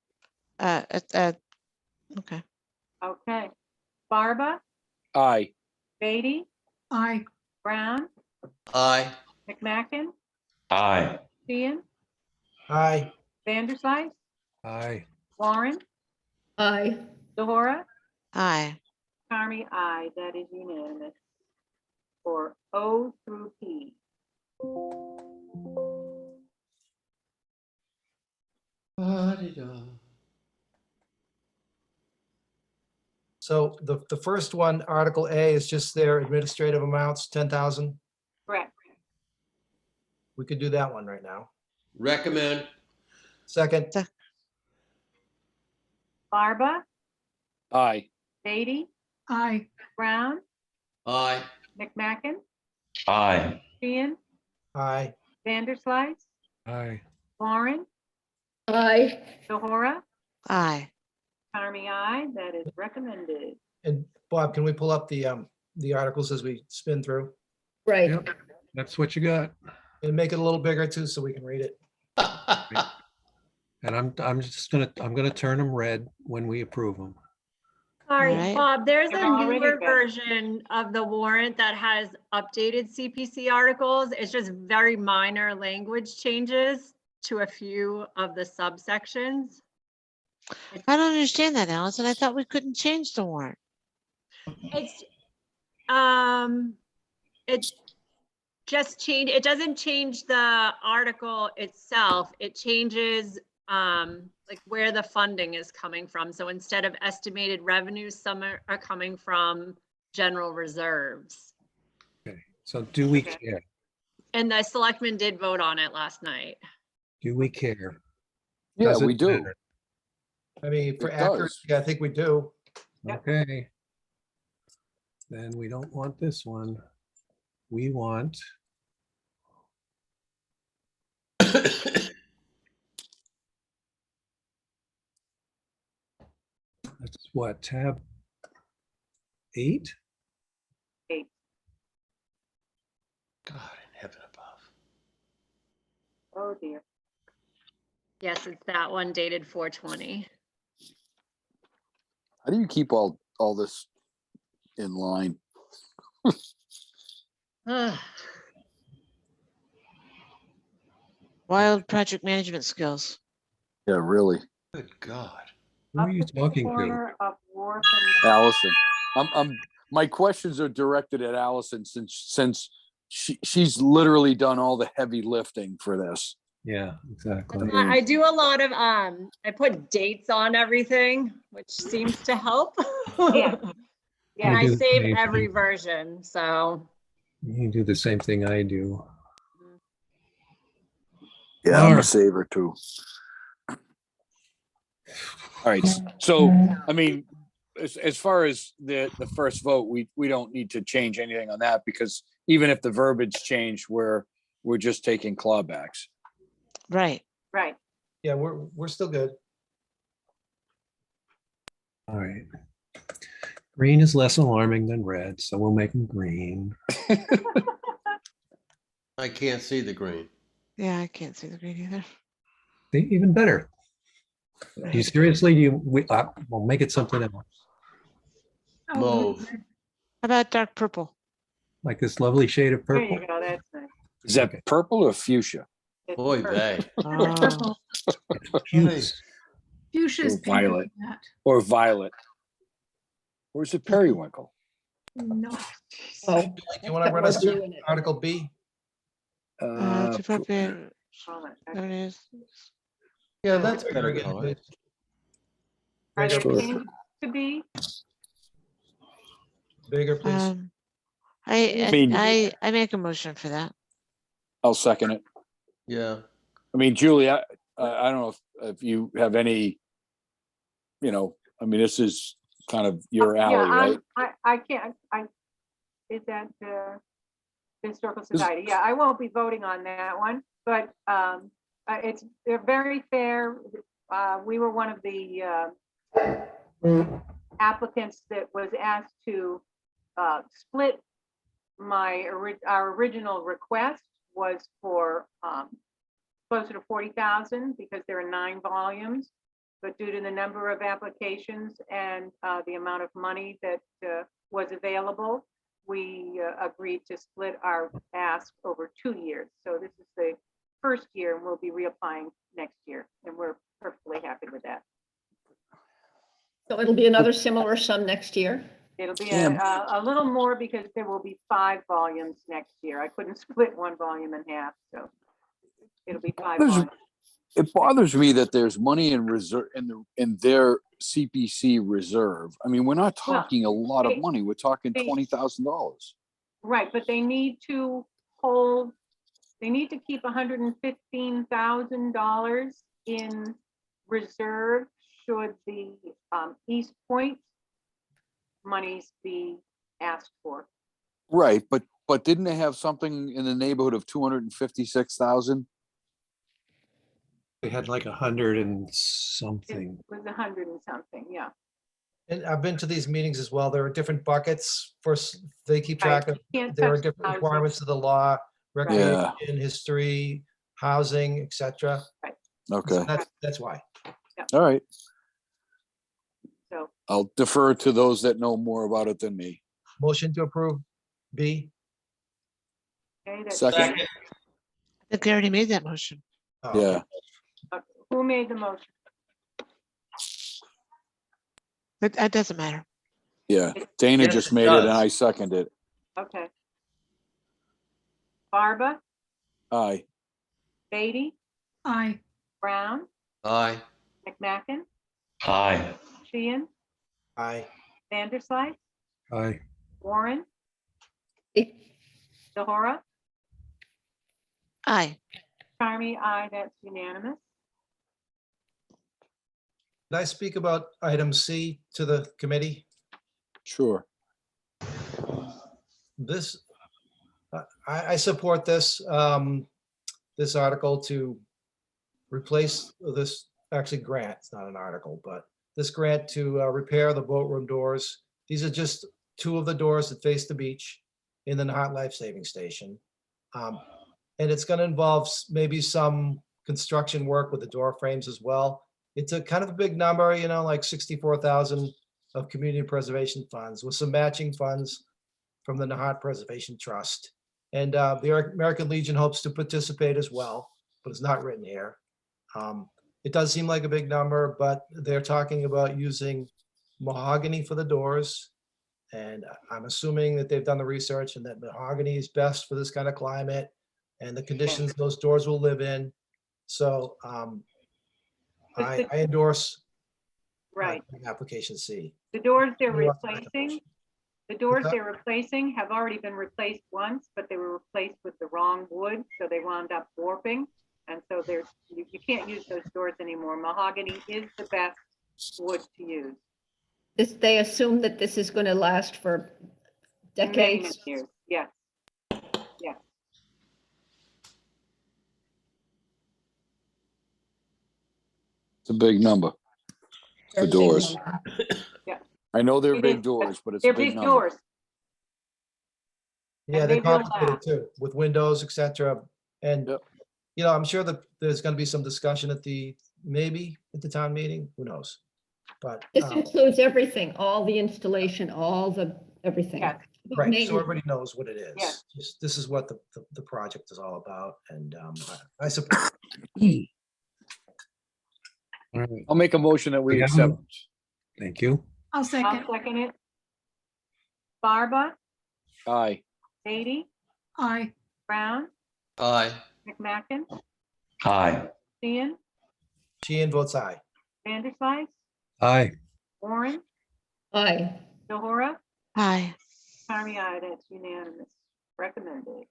Okay. Okay. Barba, Aye. Beatty, I, Brown, Aye. McMacken, Aye. Sheehan, aye, Vanderslice, Aye. Warren, Aye. Zohora, Aye. Carmy, aye. That is unanimous for O through P. so the first one, Article A, is just their administrative amounts, 10,000. Correct. We could do that one right now. Recommend. Second, Barba, Aye. Beatty, I, Brown, Aye. McMacken, Aye. Sheehan, aye, Vanderslice, Aye. Warren, Aye. Zohora, Aye. Carmy, aye. That is recommended. and Bob, can we pull up the articles as we spin through? Right. Yep. That's what you got. And make it a little bigger too, so we can read it. And I'm gonna turn them red when we approve them. Sorry, Alright. Bob, there's They're a already newer good. version of the warrant that has updated CPC articles. It's just very minor language changes to a few of the subsections. I don't understand that, Allison. I thought we couldn't change the warrant. It's, it just change, it doesn't change the article itself. It changes, like where the funding is coming from. So instead of estimated revenues, some are coming from general reserves. Okay, so do we Okay. care? And the selectmen did vote on it last night. Do we care? Yeah, Does it we do. matter? I mean, for It does. accuracy, I think we do. Yep. Okay. Then we don't want this one. We want. That's what, tab 8? God in heaven above. Oh, dear. Yes, it's that one dated 4/20. How do you keep all this in line? Wild project management skills. Yeah, really. Good God. Who are you Upper talking to? corner of Wharf and Allison. My questions are directed at Allison since she's literally done all the heavy lifting for this. Yeah, exactly. I do a lot of, I put dates on everything, which seems to help. Yeah. And I I do the save same every thing. version, so. You do the same thing I do. Yeah, All I'm a right. saver too. All right, so I mean, as far as the first vote, we don't need to change anything on that because even if the verbiage changed, we're just taking clawbacks. Right. right. Yeah, we're still good. All right. Green is less alarming than red, so we'll make them green. I can't see the green. Yeah, I can't see the green either. Even better. Do you seriously? We'll make it something else. oh, Mauve. How about dark purple? Like this lovely shade of There purple. you go. That's nice. Is that Okay. purple or fuchsia? It's Boy, perfect. they. Oh, purple. It's, it's, a, Hey. puce. Fuchsia is Or painted violet. that. Or violet? Where's the periwinkle? No. Oh, Do you want to run us through Article B? To appropriate, there it is. Yeah, that's Bigger better again, color. please. Are there Bigger, changes to be? bigger, please. I make a motion for that. I'll second it. Yeah. I mean, Julie, I don't know if you have any, I mean, this is kind of your Yeah, alley, right? I can't, is that the Historical Society? Yeah, I won't be voting on that one, but they're very fair. We were one of the applicants that was asked to split our original request was for closer to 40,000 because there are 9 volumes. But due to the number of applications and the amount of money that was available, we agreed to split our ask over 2 years. So this is the first year, and we'll be reapplying next year, and we're perfectly happy with that. So it'll be another similar sum next year? It'll be a little more because there will be 5 volumes next year. I couldn't split 1 volume in half, so it'll be 5 volumes. It bothers me that there's money in reserve in their CPC reserve. I mean, we're not talking a lot of money. We're talking $20,000. Right, but they need to keep $115,000 in reserve should the East Point monies be asked for. Right, but didn't they have something in the neighborhood of 256,000? We had like 100 and something. It was 100 and something, yeah. And I've been to these meetings as well. There are different buckets they keep track of. Can't There are touch different houses. requirements of the law, recreation, history, housing, etc. Okay, That's why. all right. So I'll defer to those that know more about it than me. Motion to approve B. okay, that's Second. I think I already made that motion. Oh, Yeah, who made the motion? But that doesn't matter. yeah. Dana Yes, just it made it and does. I seconded it. Okay. Barba, Aye. Beatty, Aye. Brown, Aye. McMacken, Aye. Sheehan, Aye. Vanderslice, Aye. Warren, Eh, Zahora, Aye. Charmy, aye, that's unanimous. Did I speak about item C to the committee? Sure. This, I support this, this article to replace this, actually grant, it's not an article, but this grant to repair the boat room doors. These are just 2 of the doors that face the beach in the Nahant Life Saving Station. And it's gonna involve maybe some construction work with the door frames as well. It's a kind of a big number, like 64,000 of community preservation funds with some matching funds from the Nahant Preservation Trust. And the American Legion hopes to participate as well, but it's not written here. It does seem like a big number, but they're talking about using mahogany for the doors. And I'm assuming that they've done the research and that mahogany is best for this kind of climate and the conditions those doors will live in. So I endorse Right. application C. The doors they're Anyone else like to make a replacing, the doors that? they're replacing have already been replaced once, but they were replaced with the wrong wood, so they wound up warping. And so you can't use those doors anymore. Mahogany is the best wood to use. They assume that this is going to last for Many, decades. many years, yes. Yeah. It's a big number for Very big doors. number. I know they're It big is, doors, but it's a They're big big number. doors. Yeah, And they're they will complicated last. too, with windows, et cetera. And, Yep. I'm sure that there's gonna be some discussion maybe at the town meeting, who knows? But, This includes everything, all the installation, all the, everything. Yes. right, so Maintenance. everybody knows what it is. Yes. This is what the project is all about, and I support. All right. I'll make a motion that we We have accept. Thank you. I'll I'll second. second it. Barba, Aye. Beatty, Aye. Brown, Aye. McMacken, Aye. Sheehan, Sheehan votes aye. Vanderslice, Aye. Warren, Aye. Delhora, Aye. Carmy, aye, that's unanimous. Recommended.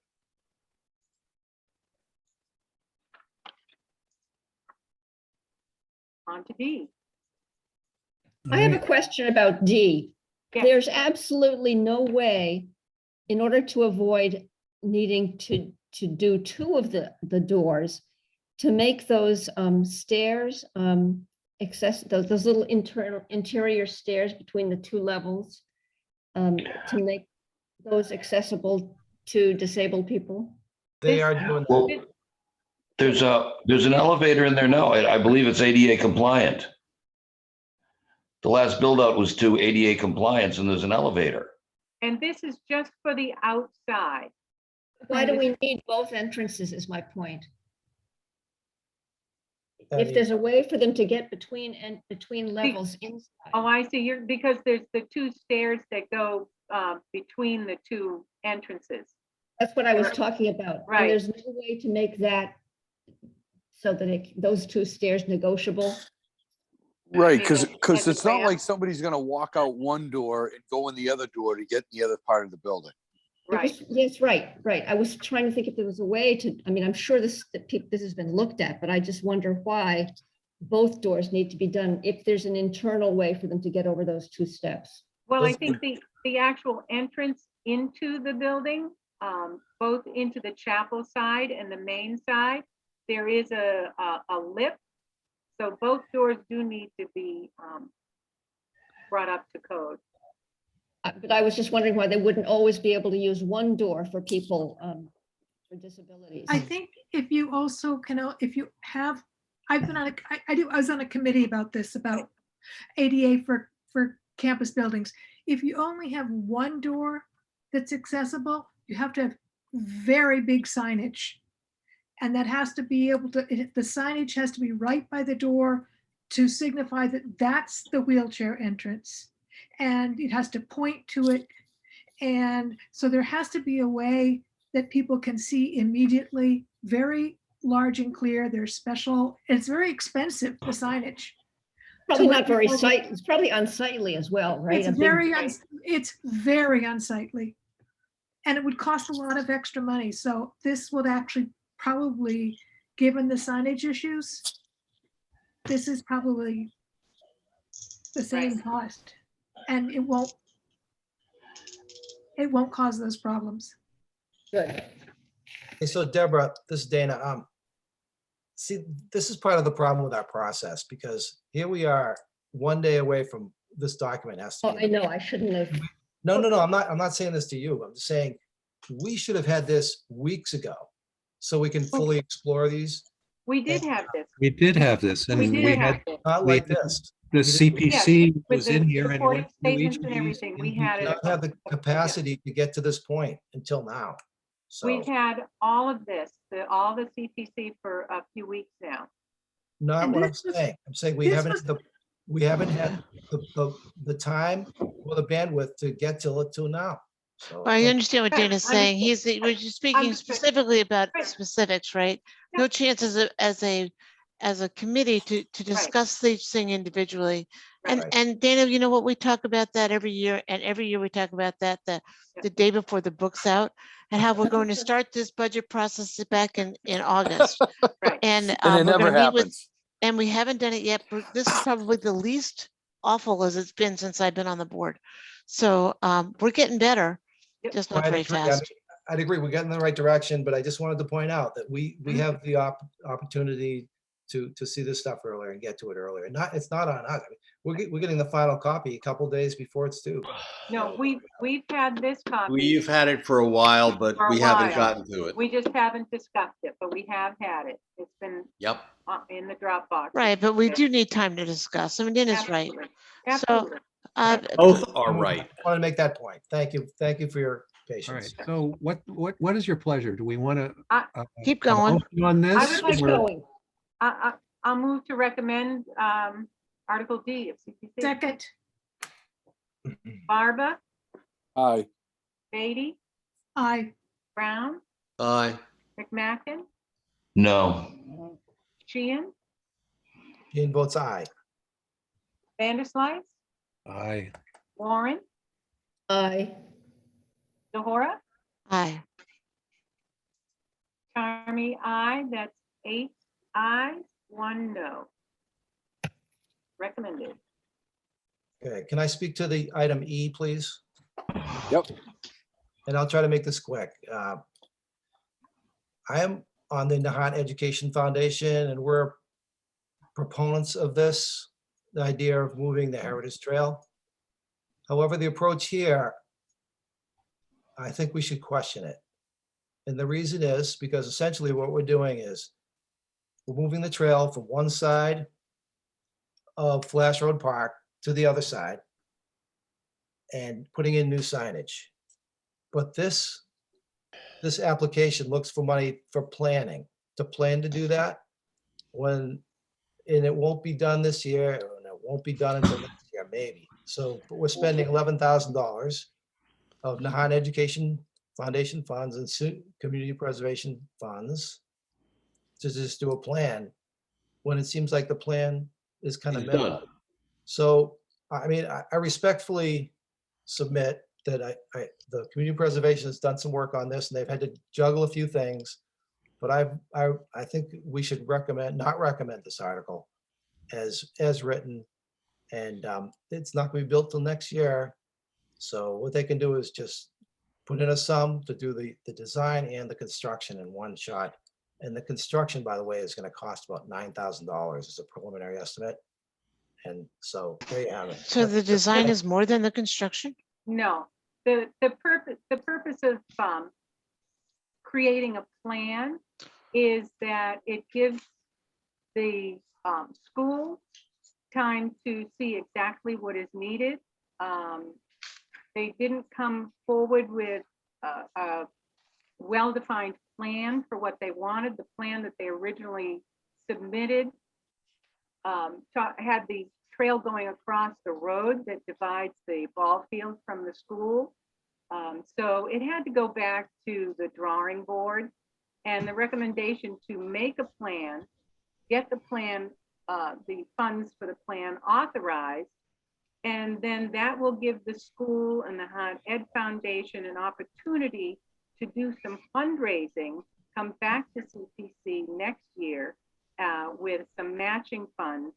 On to D. I have a question about D. Yes. There's absolutely no way, in order to avoid needing to do two of the doors, to make those stairs those little interior stairs between the two levels, to make those accessible to disabled people. They are doing that. Well, there's an elevator in there now. I believe it's ADA compliant. The last build out was to ADA compliance and there's an elevator. And this is just for the outside. Why do we need both entrances is my point. I If mean- there's a way for them to get between levels inside. Oh, I see. Because there's the two stairs that go between the two entrances. That's what I was talking about. Right. And there's no way to make that so that those two stairs negotiable. Right, mean, because like it's the not ramp. like somebody's gonna walk out one door and go in the other door to get in the other part of the building. Right. Yes, right. I was trying to think if there was a way to, I mean, I'm sure this has been looked at, but I just wonder why both doors need to be done if there's an internal way for them to get over those two steps. Well, I Those- think the actual entrance into the building, both into the chapel side and the main side, there is a lip. So both doors do need to be brought up to code. But I was just wondering why they wouldn't always be able to use one door for people with disabilities. I think if you also can, if you have, I've been on a, I was on a committee about this, about ADA for campus buildings. If you only have one door that's accessible, you have to have very big signage. And that has to be able to, the signage has to be right by the door to signify that that's the wheelchair entrance. And it has to point to it. And so there has to be a way that people can see immediately, very large and clear. There's special, it's very expensive, the signage. Probably to not let very people- sightly, it's probably unsightly as well, right? It's A big- very unsightly. And it would cost a lot of extra money. So this would actually probably, given the signage issues, this is probably the same cost. And it won't cause those problems. Good. Hey, so Deborah, this is Dana. See, this is part of the problem with our process because here we are one day away from this document has to Oh, be. I know, I shouldn't have. No, I'm not saying this to you. I'm just saying we should have had this weeks ago so we can fully explore these. We did have this. We did have this and We we did have had, this. Not We like did- this. the did- CPC With was the in here and supporting went through each statements of and these. everything, we in had We it. detail. don't have the capacity to get to this point until now. So We've had all of this, all the CPC for a few weeks now. not And what I'm this was- saying. I'm saying we this haven't, was- we haven't had the time or the bandwidth to get till now. So Well, I understand what Right, Dana's saying. understood. We're just speaking Understood. specifically about Right. specifics, right? Yeah. No chance as a committee to discuss each thing individually. And, Right. and Dana, you know what, we talk about that every year, and every year we talk about that the day before the book's out, and how we're going to start this budget process back in August. Right. And And it we're never gonna meet with, happens. and we haven't done it yet, but this is probably the least awful as it's been since I've been on the board. So we're getting better, Yep. just Well, not very fast. I'd agree, we're getting in the right direction, but I just wanted to point out that we have the opportunity to see this stuff earlier and get to it earlier. It's not on us. I mean, we're getting the final copy a couple days before it's due. No, we've had this copy. We've had it for a while, but For a we haven't while. gotten to it. We just haven't discussed it, but we have had it. It's been Yep. in the Dropbox. Right, but we do need time to discuss. I mean, Dana's right. Absolutely. So, Absolutely. Both are right. I want to make that point. Thank you. Thank you for your All right, patience. so what is your pleasure? Do we want to? Keep going. On this? I would like Keep or- going. I'll move to recommend Article D of CPC. Second, Barba, Aye. Beatty, Aye. Brown, Aye. McMacken, No. Sheehan, Gene votes aye. Vanderslice, Aye. Warren, Aye. DeHora, Aye. Charmy, aye. That's 8 ayes, 1 no. Recommended. Okay, can I speak to the item E, please? Yep. And I'll try to make this quick. I am on the Nahant Education Foundation, and we're proponents of this, the idea of moving the Heritage Trail. However, the approach here, I think we should question it. And the reason is because essentially what we're doing is we're moving the trail from one side of Flash Road Park to the other side and putting in new signage. But this application looks for money for planning, to plan to do that and it won't be done this year, and it won't be done until next year, maybe. So but we're spending $11,000 of Nahant Education Foundation funds and community preservation funds to just do a plan, when it seems like the plan is kind of It's minimal. done. So, I mean, I respectfully submit that the community preservation has done some work on this, and they've had to juggle a few things. But I think we should not recommend this article as written. And it's not going to be built till next year. So what they can do is just put in a sum to do the design and the construction in one shot. And the construction, by the way, is going to cost about $9,000 as a preliminary estimate. And so there you have it. So the design is more than the construction? No, the purpose of creating a plan is that it gives the school time to see exactly what is needed. They didn't come forward with a well-defined plan for what they wanted. The plan that they originally submitted had the trail going across the road that divides the ball field from the school. So it had to go back to the drawing board, and the recommendation to make a plan, get the plan, the funds for the plan authorized, and then that will give the school and the Nahant Ed Foundation an opportunity to do some fundraising, come back to CPC next year with some matching funds,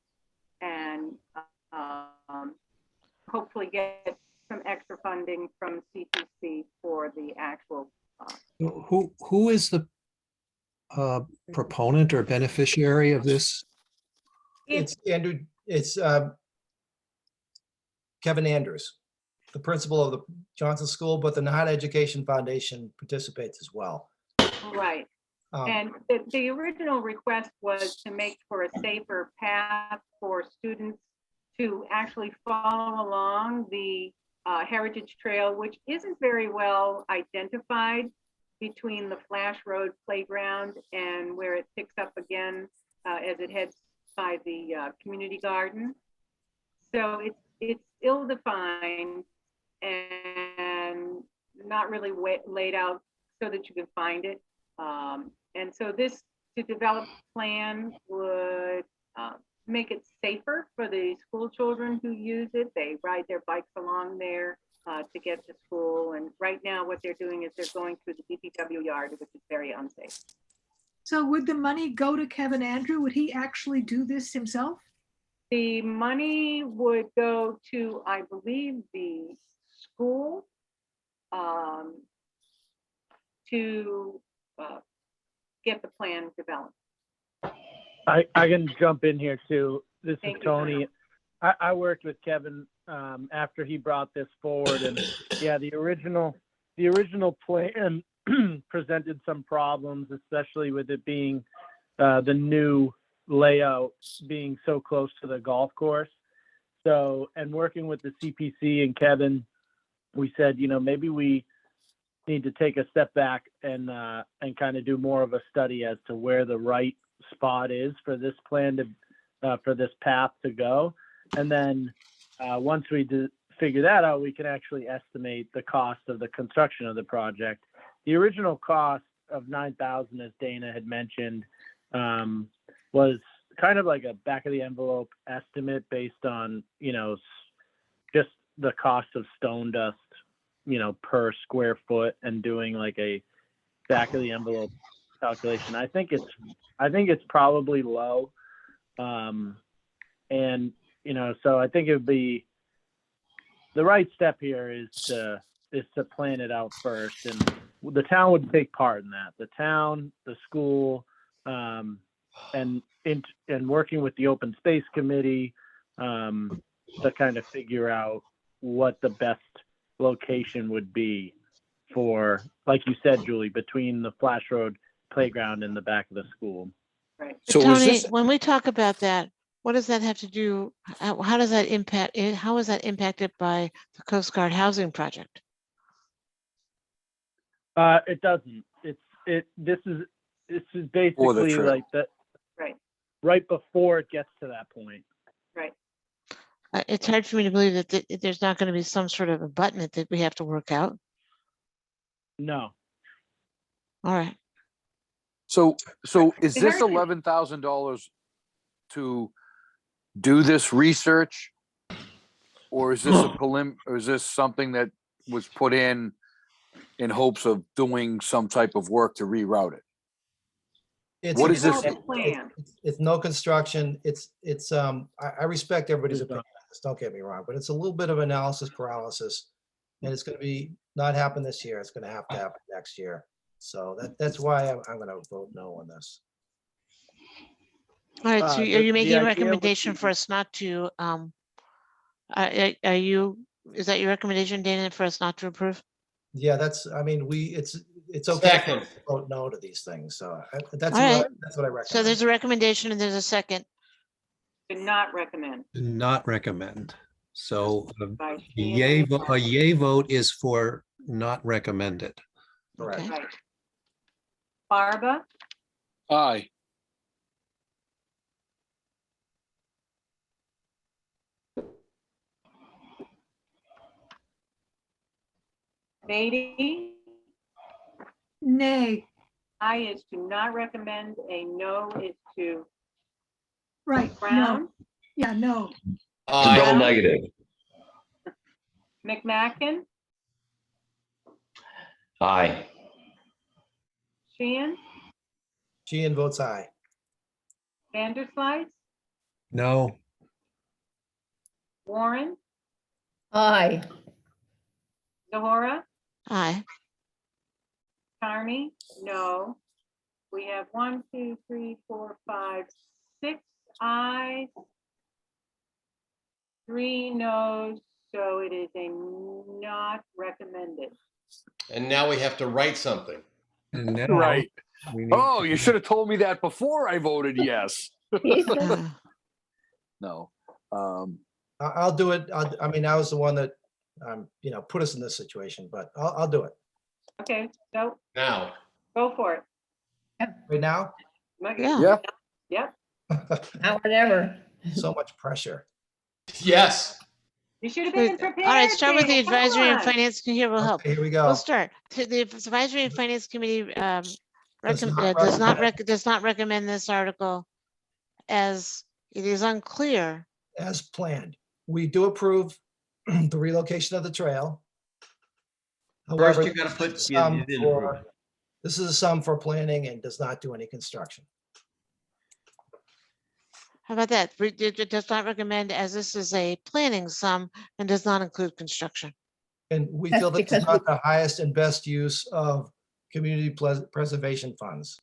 and hopefully get some extra funding from CPC for the actual. Who is the proponent or beneficiary of this? It's Andrew, it's Kevin Andrews, the principal of the Johnson School, but the Nahant Education Foundation participates as well. Right. And the original request was to make for a safer path for students to actually follow along the Heritage Trail, which isn't very well identified between the Flash Road playground and where it picks up again as it heads by the community garden. So it's ill-defined and not really laid out so that you can find it. And so this, to develop a plan, would make it safer for the school children who use it. They ride their bikes along there to get to school. And right now what they're doing is they're going through the DPW yard, which is very unsafe. So would the money go to Kevin Andrew? Would he actually do this himself? The money would go to, I believe, the school to get the plan developed. I can jump in here too. This Thank is you, Tony. I worked with Kevin after he brought this forward, and yeah, the original plan presented some problems, especially with it being the new layout being so close to the golf course. So, and working with the CPC and Kevin, we said, you know, maybe we need to take a step back and kind of do more of a study as to where the right spot is for this plan to for this path to go. And then once we figure that out, we can actually estimate the cost of the construction of the project. The original cost of $9,000, as Dana had mentioned, was kind of like a back of the envelope estimate based on, just the cost of stone dust, per square foot, and doing like a back of the envelope calculation. I think it's probably low. And, so I think it would be, the right step here is to plan it out first, and the town would take part in that. The town, the school, and working with the open space committee to kind of figure out what the best location would be for, like you said, Julie, between the Flash Road playground and the back of the school. Right. But So is Tony, this, when we talk about that, what does that have to do? How does that impact? How is that impacted by the Coast Guard housing project? It doesn't. This is basically trail. like that right before it gets to that point. Right. It's hard for me to believe that there's not going to be some sort of a button that we have to work out. No. All right. so is The this heritage- $11,000 to do this research? Or is this or is this something that was put in hopes of doing some type of work to reroute it? What is this? Plan. It's no construction. I respect everybody's opinion. Don't get me wrong, but it's a little bit of analysis paralysis. And it's going to be not happen this year. It's going to happen next year. So that's why I'm going to vote no on this. All right. So are The you making idea a would recommendation be- for us not to, is that your recommendation, Dana, for us not to approve? Yeah, it's okay Second. to vote no to these things. So that's All right. what I recommend. So there's a recommendation and there's a second. To not recommend. Not recommend. So By a Sheehan. yay vote is for not recommended. Correct. Okay. Right. Barba, Aye. Beatty, Nay, I is to not recommend, a no is to right, no, Brown, yeah, no, It's a double Brown? negative. McMacken, Aye. Sheehan, Sheehan votes aye. Vanderslice, No, Warren, Aye. Zahora, Aye. Carney, no. We have 1, 2, 3, 4, 5, 6 ayes, 3 noes, so it is a not recommended. And now we have to write something. and now Right. we need Oh, to- you should have told me that before I voted yes. Uh, No. I'll do it. I was the one that, put us in this situation, but I'll do it. Okay, so Now, go for it. Right now, Yeah. Yep, Now or never. so much pressure. yes. you should have Wait, been prepared. All right, start with the Dana, come advisory and on. finance. Here will help. Okay, here we We'll go. start. The advisory and finance committee Does does not recommend this article as it is unclear. As planned. We do approve the relocation of the trail. First, However, you gotta put, this is you didn't approve. this is a sum for planning and does not do any construction. How about that? It does not recommend, as this is a planning sum and does not include construction. And we That's feel that because it's not the highest and best use of community preservation funds.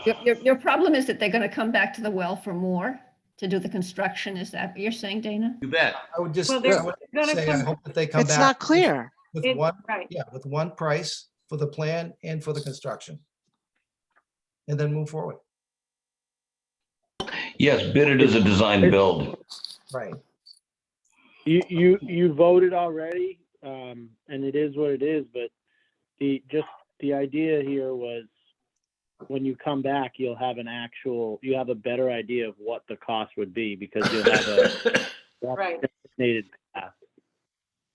Your problem is that they're gonna come back to the well for more to do the construction. Is that what you're saying, Dana? You bet. I would just Well, they're I would gonna say, I come- hope that they come back. It's not clear. With It's one, right. with one price for the plan and for the construction. And then move forward. Yes, bid it as a design build. Right. You voted already, and it is what it is, but the idea here was when you come back, you'll have a better idea of what the cost would be because you'll have That's Right. designated path.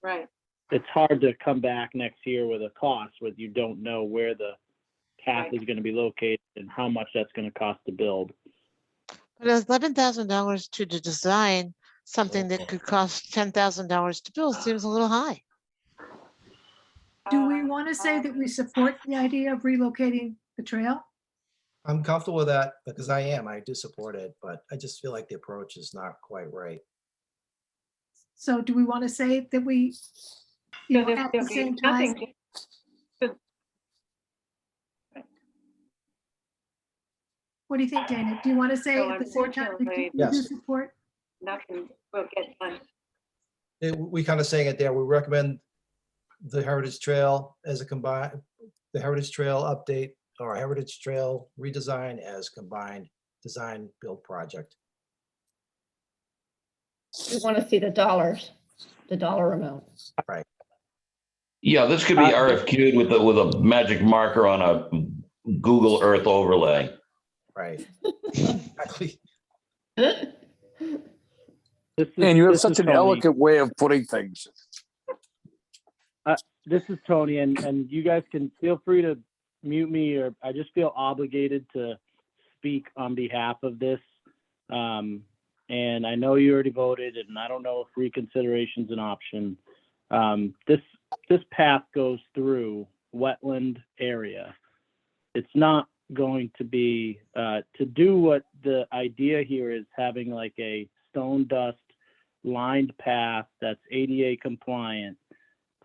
Right. It's hard to come back next year with a cost when you don't know where the path Right. is going to be located and how much that's going to cost to build. But $11,000 to design something that could cost $10,000 to build seems a little high. Do we want to say that we support the idea of relocating the trail? I'm comfortable with that because I do support it, but I just feel like the approach is not quite right. So do we want to say that we, you know, at the there'll be same time, nothing to- what do you think, Dana? Do you want to say So at the same time we unfortunately, do we do Yes. support? nothing will get done. We kind of saying it there. We recommend the Heritage Trail as a the Heritage Trail update or Heritage Trail redesign as combined design build project. We want to see the dollar amount. Yeah, this could be RFQ'd with a magic marker on a Google Earth overlay. Right. Exactly. And you have this such is an Tony. elegant way of putting things. This is Tony, and you guys can feel free to mute me, or I just feel obligated to speak on behalf of this. And I know you already voted, and I don't know if reconsideration is an option. This path goes through wetland area. It's not going to be to do what the idea here is, having like a stone dust lined path that's ADA compliant,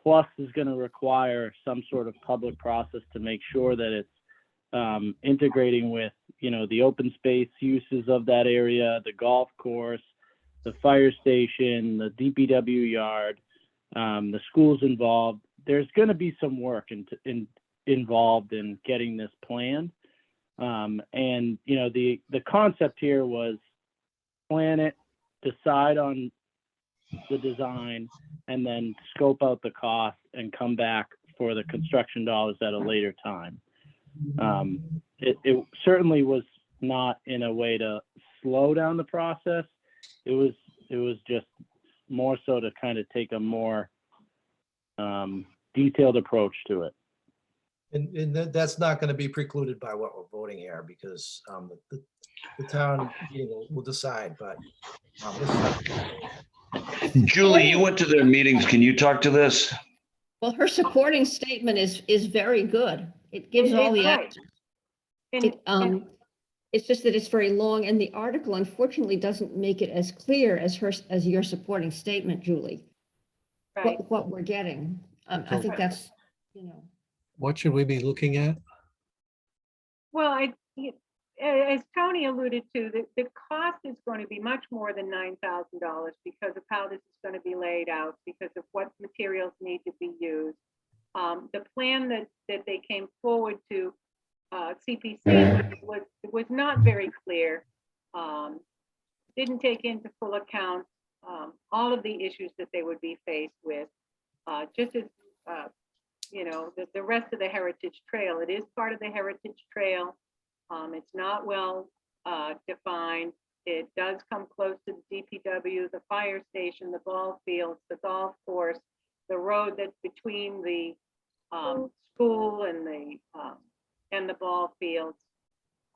plus is going to require some sort of public process to make sure that it's integrating with, you know, the open space uses of that area, the golf course, the fire station, the DPW yard, the schools involved. There's going to be some work involved in getting this planned. And, you know, the concept here was plan it, decide on the design, and then scope out the cost and come back for the construction dollars at a later time. It certainly was not in a way to slow down the process. It was just more so to kind of take a more detailed approach to it. And that's not going to be precluded by what we're voting here because the town will decide, but Julie, you went to their meetings. Can you talk to this? Well, her supporting statement is very good. It gives all the Right. answers. It's just that it's very long, and the article unfortunately doesn't make it as clear as your supporting statement, Julie. Right. What we're getting. I think that's, you know. What should we be looking at? Well, as Tony alluded to, the cost is going to be much more than $9,000 because of how this is going to be laid out, because of what materials need to be used. The plan that they came forward to CPC was not very clear. Didn't take into full account all of the issues that they would be faced with. Just as you know, the rest of the Heritage Trail, it is part of the Heritage Trail. It's not well defined. It does come close to the DPW, the fire station, the ball fields, the golf course, the road that's between the school and the ball fields.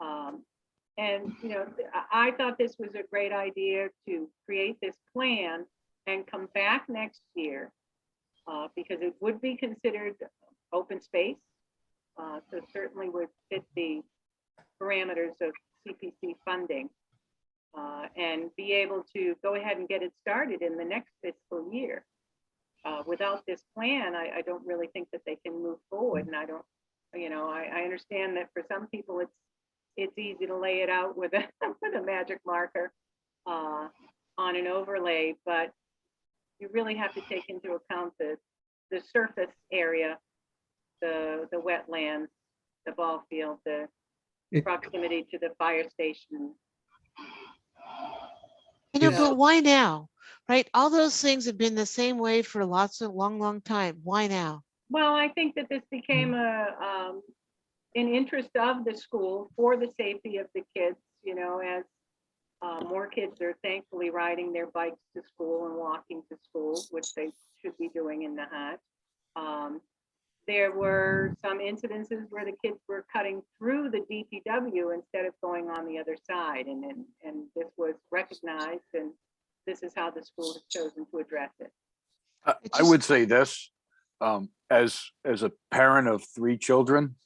And you know, I thought this was a great idea to create this plan and come back next year because it would be considered open space. So certainly would fit the parameters of CPC funding and be able to go ahead and get it started in the next fiscal year. Without this plan, I don't really think that they can move forward. And I don't, you know, I understand that for some people it's easy to lay it out with a magic marker on an overlay, but you really have to take into account the surface area, the wetlands, the ball field, the proximity to the fire station. You know, but why now, right? All those things have been the same way for long time. Why now? Well, I think that this became an interest of the school for the safety of the kids, you know, as More kids are thankfully riding their bikes to school and walking to school, which they should be doing in Nahant. There were some incidences where the kids were cutting through the DPW instead of going on the other side, and this was recognized, and this is how the school has chosen to address it. I would say this, as a parent of 3 children,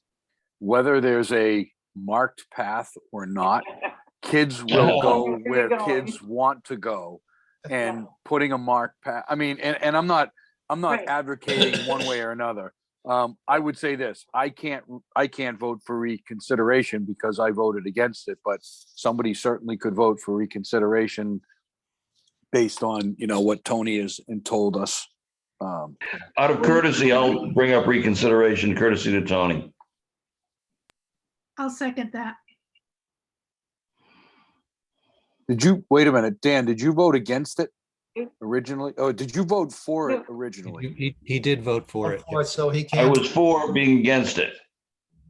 whether there's a marked path or not, kids will go where kids want to go, and putting a marked path. I mean, and I'm not Right. advocating one way or another. I would say this: I can't vote for reconsideration because I voted against it, but somebody certainly could vote for reconsideration based on, you know, what Tony has told us. Out of courtesy, I'll bring up reconsideration, courtesy to Tony. I'll second that. Did you, wait a minute, Dan, did you vote against it originally? Oh, did you vote for it originally? He did vote for it. So he I can't. was for being against it.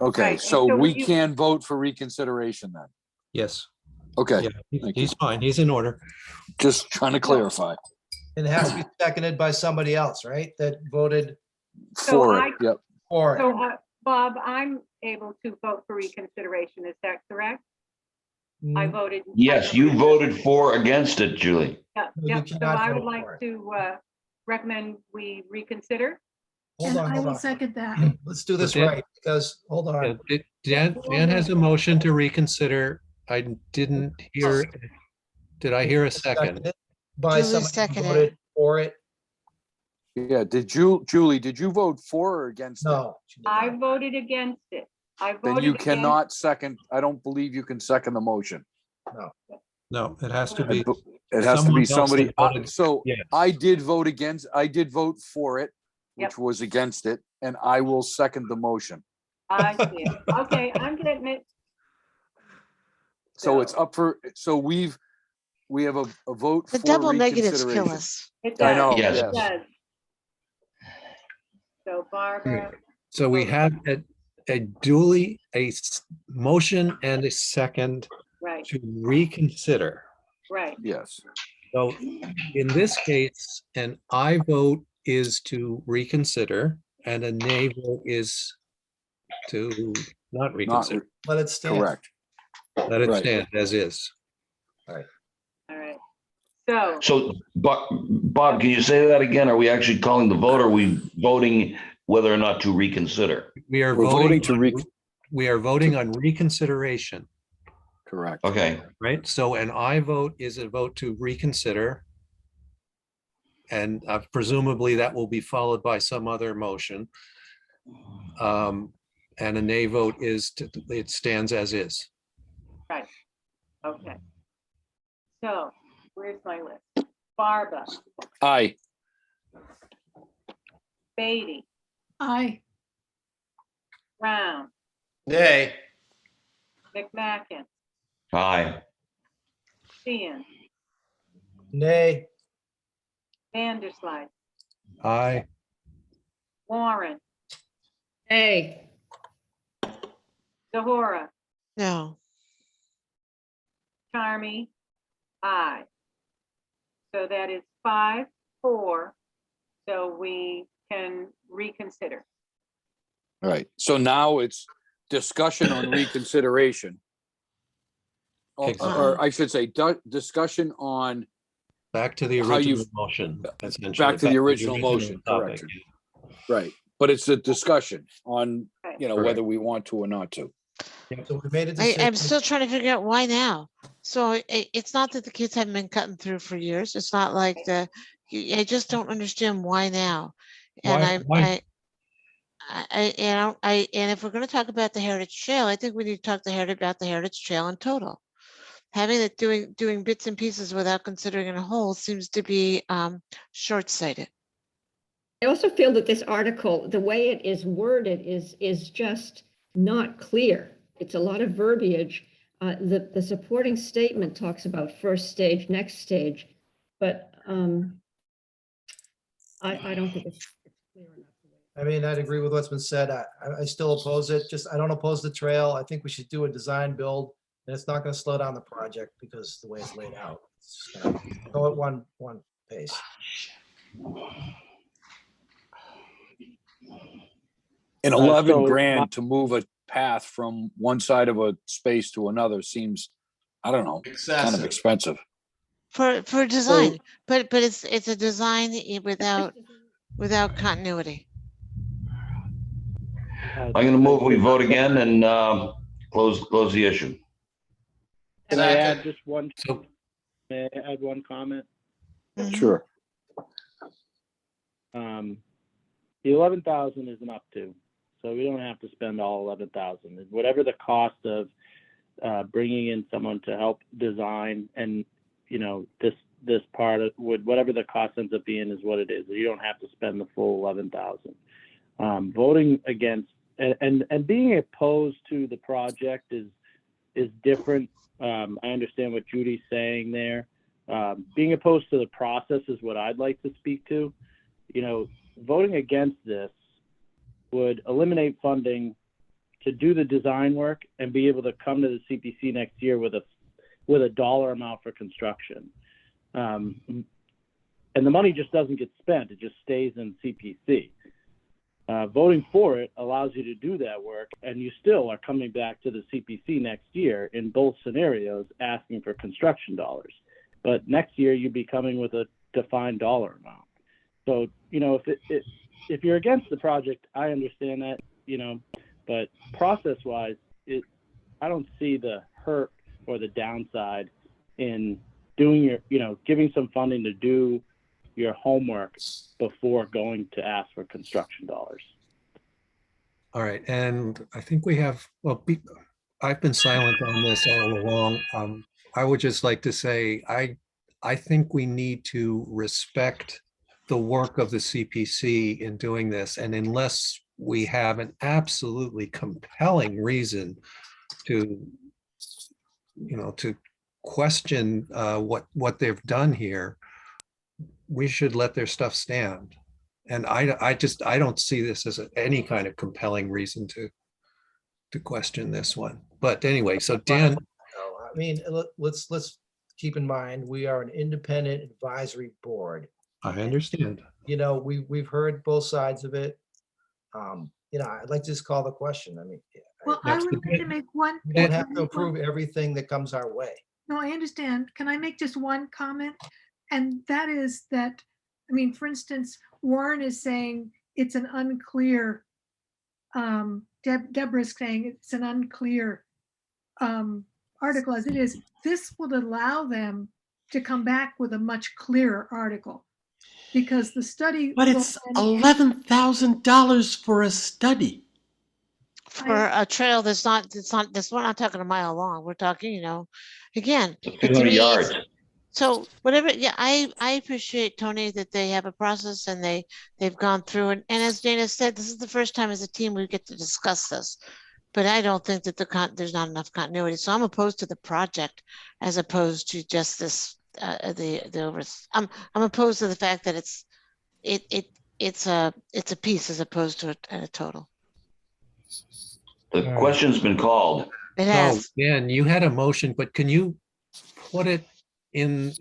Okay, Right, and so so we you- can vote for reconsideration then. Yes. Okay, Yeah, Thank he's fine. He's in order. just trying to clarify. It has to be seconded by somebody else, right? That voted For I- it, yep. for it. So, Bob, I'm able to vote for reconsideration, is that correct? I voted. Yes, you voted for against it, Julie. Yeah, No, you yeah, so cannot I would vote like for it. to recommend we reconsider. Hold And on, I hold will on. second that. Let's do this Dan- right, because, hold on. Dan has a motion to reconsider. I didn't hear, did I hear a second? Seconded By Julie somebody who seconded. voted for it. Yeah, Julie, did you vote for or against it? No. she did I not. voted against it. I Then voted you against. cannot second, I don't believe you can second the motion. No, it has to be. It has to be Someone somebody, else that voted so yes. I did vote for it, which Yep. was against it, and I will second the motion. I see it. Okay, I'm getting it. So it's up for, so we have a vote The for double negatives kill reconsideration. us. It I does. know, Yes. It yes. does. So Barbara, So we have a duly, motion and a second right, to reconsider. right. Yes. So in this case, an I vote is to reconsider and a nay vote is to not Not reconsider. Let it stand. correct. Let it right. stand as is. All right. So, So, Bob, can you say that again? Are we actually calling the vote? Or are we voting whether or not to reconsider? We are We're voting to we are voting on reconsideration, correct. Okay, right? So an I vote is a vote to reconsider. And presumably that will be followed by some other motion. And a nay vote is, it stands as is. right. Okay. So where's my list? Barbara, Aye. Beatty, Aye. Brown, Nay. McMacken, aye. Sheehan, Nay. Vanderslice, Aye. Warren, Hey, Zahora, No, Charmy, aye. So that is 5-4. So we can reconsider. All right, so now it's discussion on reconsideration. Or I should say, discussion on, Back to the How you- original motion. essentially. back to the original motion, topic. correction. Right, but it's a discussion on, Right. you know, Correct. whether we want to or not to. So we made a I'm decision. still trying to figure out why now. So it's not that the kids haven't been cutting through for years. It's not like I just don't understand why now. And Why- and if we're going to talk about the Heritage Trail, I think we need to talk about the Heritage Trail in total. Having it doing bits and pieces without considering it a whole seems to be short-sighted. I also feel that this article, the way it is worded is just not clear. It's a lot of verbiage. The supporting statement talks about first stage, next stage, but I don't think it's clear enough. I mean, I'd agree with what's been said. I still oppose it. I don't oppose the trail. I think we should do a design build And it's not gonna slow down the project because the way it's laid out. It's just gonna go at one pace. And So 11 my- grand to move a path from one side of a space to another seems, I don't know, kind of Excessive. expensive. For design, but it's a design without continuity. I'm gonna move, we vote again and close the issue. Can I Second. add just one, So, may I add one comment? Mhm. Sure. The 11,000 is an up to, so we don't have to spend all 11,000. Whatever the cost of bringing in someone to help design and, you know, this part of whatever the cost ends up being is what it is. You don't have to spend the full 11,000. Voting against and being opposed to the project is different. I understand what Judy's saying there. Being opposed to the process is what I'd like to speak to. You know, voting against this would eliminate funding to do the design work and be able to come to the CPC next year with a dollar amount for construction. And the money just doesn't get spent, it just stays in CPC. Voting for it allows you to do that work, and you still are coming back to the CPC next year in both scenarios asking for construction dollars. But next year you'd be coming with a defined dollar amount. So, you know, if you're against the project, I understand that, you know, but process-wise, I don't see the hurt or the downside in doing giving some funding to do your homework before going to ask for construction dollars. all right, and I think we have, well, I've been silent on this all along. I would just like to say, I think we need to respect the work of the CPC in doing this, and unless we have an absolutely compelling reason to, you know, to question what they've done here, we should let their stuff stand. And I don't see this as any kind of compelling reason to question this one. But anyway, so Dan, I mean, let's keep in mind, we are an independent advisory board. I understand. You know, we've heard both sides of it. You know, I'd like to just call the question. I mean, Well, I would like to make one. we don't have to approve everything that comes our way. No, I understand. Can I make just one comment? And that is that, I mean, for instance, Warren is saying it's an unclear, Deborah's saying it's an unclear article as it is. This would allow them to come back with a much clearer article because the study. But it's $11,000 for a study. For a trail that's not, we're not talking a mile long. We're talking, you know, again. to 200 me, yards. So whatever, yeah, I appreciate, Tony, that they have a process and they've gone through it. And as Dana said, this is the first time as a team we get to discuss this. But I don't think that there's not enough continuity. So I'm opposed to the project as opposed to just this, I'm opposed to the fact that it's a piece as opposed to a total. The question's been called. It So has. Dan, you had a motion, but can you put it in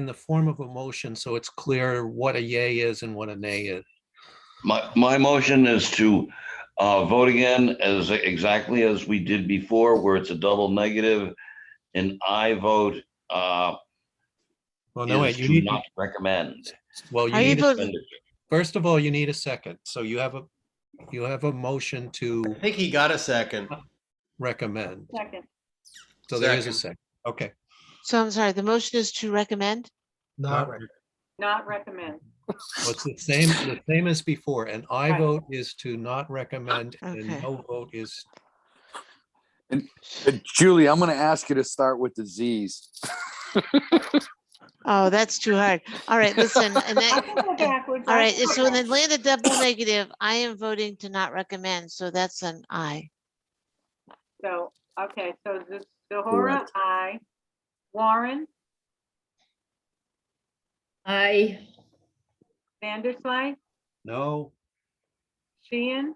the form of a motion so it's clear what a yay is and what a nay is? My motion is to vote again as exactly as we did before, where it's a double negative. And I vote Well, no, wait, is you to need, not recommend. well, you Are you need, voting? first of all, you need a second. So you have a motion to I think he got a second. recommend. Second. So there is a Second. second. Okay. So I'm sorry, the motion is to recommend? Not right. Not recommend. Well, it's the same as before. An I Right. vote is to not recommend and Okay. no vote is, And Julie, I'm going to ask you to start with the Z's. Oh, that's too hard. All right, listen, and I then, can go backwards. all right, so in Atlanta double negative, I am voting to not recommend, so that's an I. So, okay, so Zohora, aye. Warren, I, Vanderslice, no, Sheehan,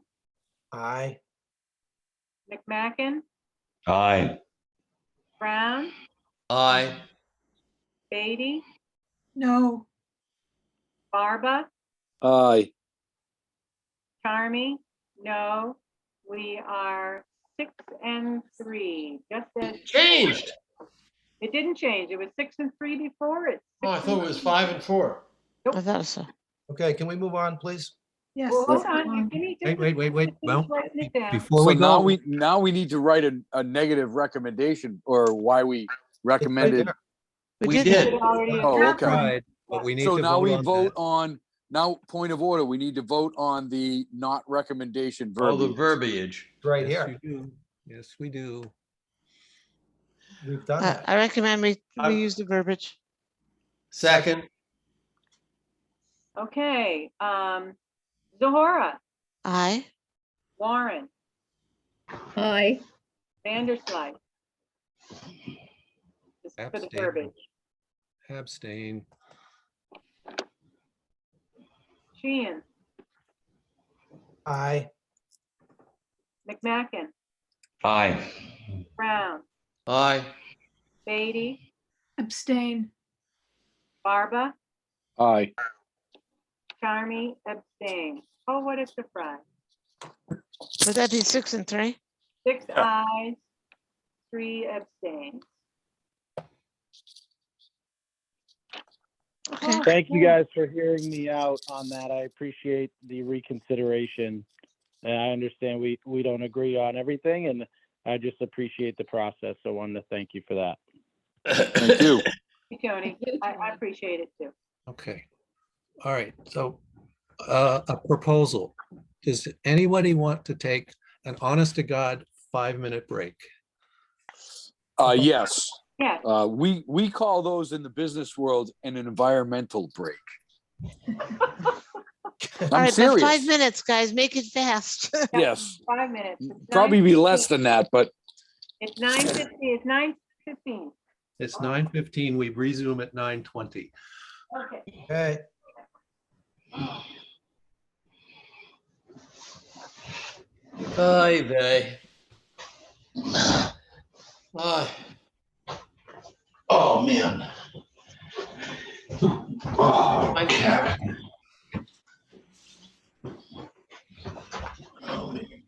Aye. McMacken, Aye. Brown, Aye. Beatty, No, Barba, Aye. Charmy, no. We are 6 and 3, just as. It changed. It didn't change. It was 6 and 3 before. It's Oh, I 6 thought and it was 3. 5 and 4. I thought so. Okay, can we move on, please? yes. Well, hold let's on. go on. You need to Wait. finish Well, writing it down. before So we now go, we need to write a negative recommendation or why we recommended. there. We did did. It already Oh, happened. okay. right, but we need So to now vote we on vote that. on, now point of order, we need to vote on the not recommendation Oh, the verbiage. verbiage. Right Yes, here. you do. Yes, we do. We've done that. I recommend we I'm- use the verbiage. Second. Okay, Zohora, Aye. Warren, Aye. Vanderslice. Just for the Abstain. verbiage. Abstain. Sheehan, Aye. McMacken, Aye. Brown, Aye. Beatty, Abstain. Barba, Aye. Charmy, abstain. Oh, what a surprise. Would that be 6 and 3? 6 ayes, 3 abstains. Okay. Thank you guys for hearing me out on that. I appreciate the reconsideration. And I understand we don't agree on everything, and I just appreciate the process. So I wanted to thank you for that. Thank you. Thank you, Tony. I appreciate it too. Okay. All right, so a proposal. Does anybody want to take an honest to God 5-minute break? Yes. Yeah, We call those in the business world an environmental break. All I'm right, but serious. 5 minutes, guys, make it fast. Yes, 5 minutes. It's probably be 9:15. less than that, but It's 9:50. It's 9:15. It's 9:15. We resume at 9:20. Okay. Okay. Aye, vey. Aye. Oh, man. Oh, I- cat. Oh, man.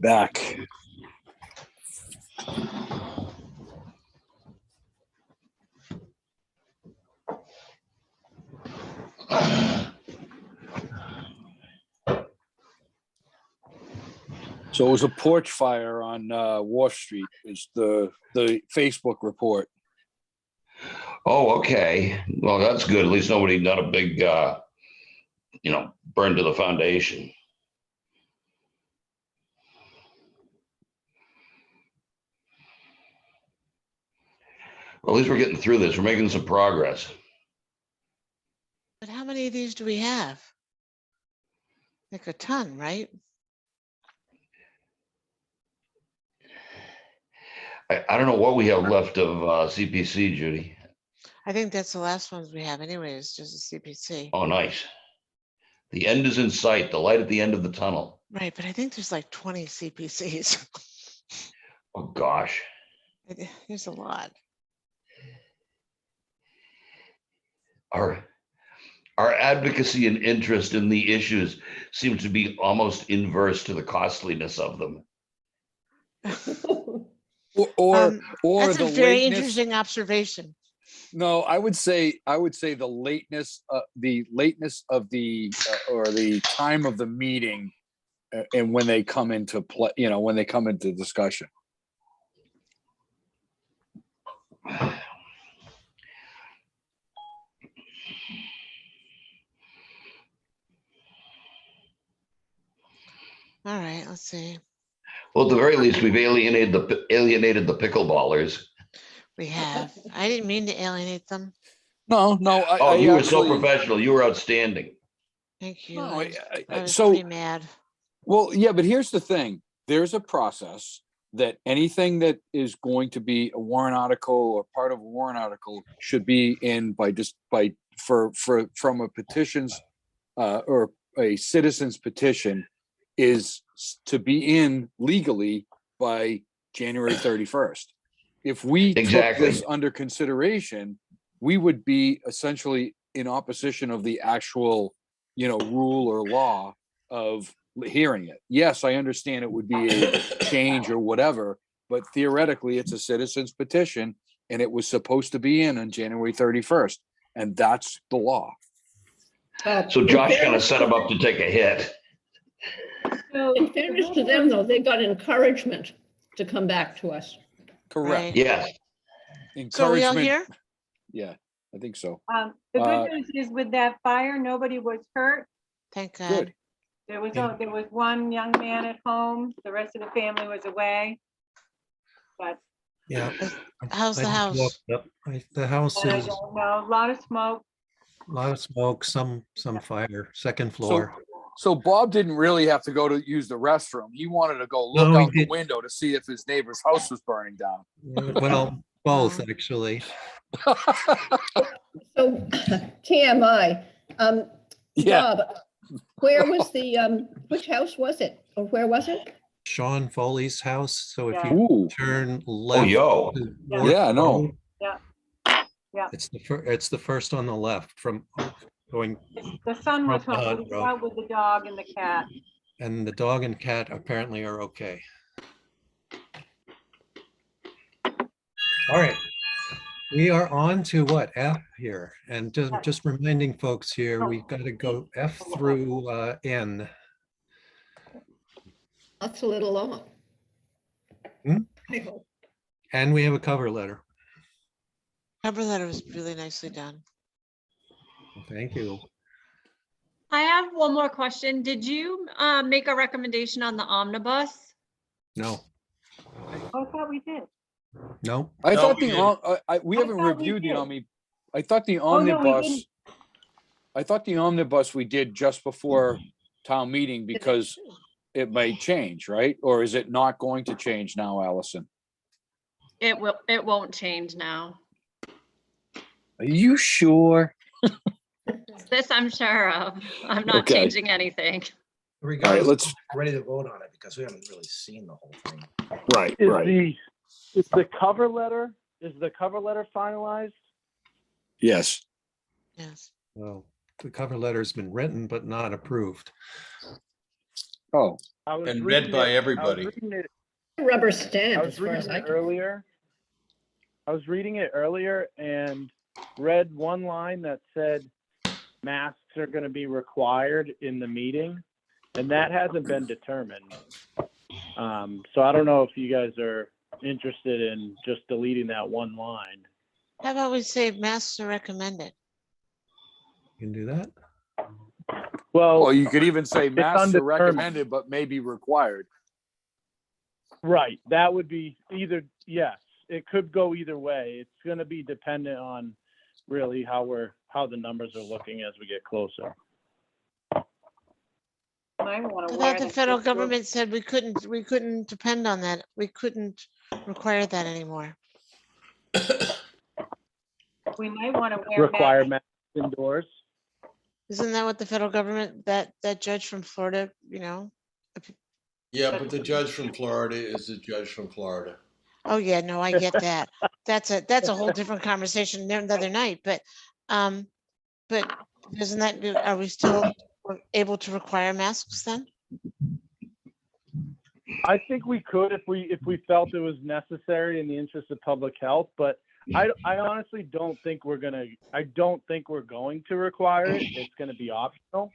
back. So it was a porch fire on Wharf Street is the Facebook report. Oh, okay. Well, that's good. At least nobody done a big, burn to the foundation. Well, at least we're getting through this. We're making some progress. But how many of these do we have? Like a ton, right? I don't know what we have left of CPC, Judy. I think that's the last ones we have anyway, it's just a CPC. Oh, nice. The end is in sight, the light at the end of the tunnel. Right, but I think there's like 20 CPCs. Oh, gosh. There's a lot. Our our advocacy and interest in the issues seems to be almost inverse to the costliness of them. Or That's the a very lateness. interesting observation. No, I would say the lateness of the or the time of the meeting, and when they come into play, when they come into discussion. All right, let's see. Well, at the very least, we've alienated the pickleballers. We have. I didn't mean to alienate them. No. Oh, you were so professional. You were outstanding. Thank you. No, I was so pretty mad. Well, yeah, but here's the thing. There's a process that anything that is going to be a warrant article or part of a warrant article should be in from a petitions or a citizen's petition is to be in legally by January 31st. If we took this under consideration, we would be essentially in opposition of the actual, rule or law of hearing it. Yes, I understand it would be a change or whatever, but theoretically it's a citizen's petition and it was supposed to be in on January 31st. And that's the law. So Josh kind of set him up to take a hit. In fairness to them, though, they got encouragement to come back to us. Correct. Yes. So are we all Encouragement. here? Yeah, I think so. The good news is with that fire, nobody was hurt. Thank God. Good. There was one young man at home. The rest of the family was away. But Yeah. How's the house? The house I is don't know, a lot of smoke. a lot of smoke, some fire, second floor. So Bob didn't really have to go to use the restroom. He wanted to go look No, he out the did. window to see if his neighbor's house was burning down. Well, both actually. So TMI, Yeah. Bob, where was the, which house was it? Or where was it? Sean Foley's house. So if Yeah. you Ooh. turn left. yo. to Yeah. North Yeah, I know. Road, Yeah. It's the first on the left from going, The son was From home. Nahant He was Road. out with the dog and the cat. and the dog and cat apparently are okay. All right. We are on to what, F here, and just reminding folks here, we've got to go F through N. That's a little long. Hmm? I hope. And we have a cover letter. Cover letter was really nicely done. Thank you. I have one more question. Did you make a recommendation on the omnibus? No, I thought we did. no. I No, thought we we I haven't thought we reviewed the did. Omni. I thought the Oh, no, we omnibus. didn't. I thought the omnibus we did just before town meeting because it may change, right? Or is it not going to change now, Allison? It won't change now. Are you sure? This I'm sure of. I'm not Okay. changing anything. Regardless, let's- we're ready to vote on it because we haven't really seen the whole thing. Right, Is the cover letter finalized? Yes. Yes. Well, the cover letter's been written but not approved. Oh, I was And reading read by it- everybody. I was reading it, Rubber I stamp was as far as reading I it can. earlier. I was reading it earlier and read one line that said masks are going to be required in the meeting, and that hasn't been determined. So I don't know if you guys are interested in just deleting that one line. How about we say masks are recommended? You can do that? well, you could even say masks are undetermined. recommended, but may be required. Right, that would be either, yes, it could go either way. It's gonna be dependent on really how the numbers are looking as we get closer. I want I to thought the federal government said we couldn't depend on that. We couldn't require that anymore. We may want to wear Require masks. masks indoors. Isn't that what the federal government, that judge from Florida, Yeah, but the judge from Florida is the judge from Florida. Oh, yeah, no, I get that. That's a whole different conversation the other night, but Isn't that, are we still able to require masks then? I think we could if we felt it was necessary in the interest of public health, but I honestly don't think we're going to require it. It's going to be optional.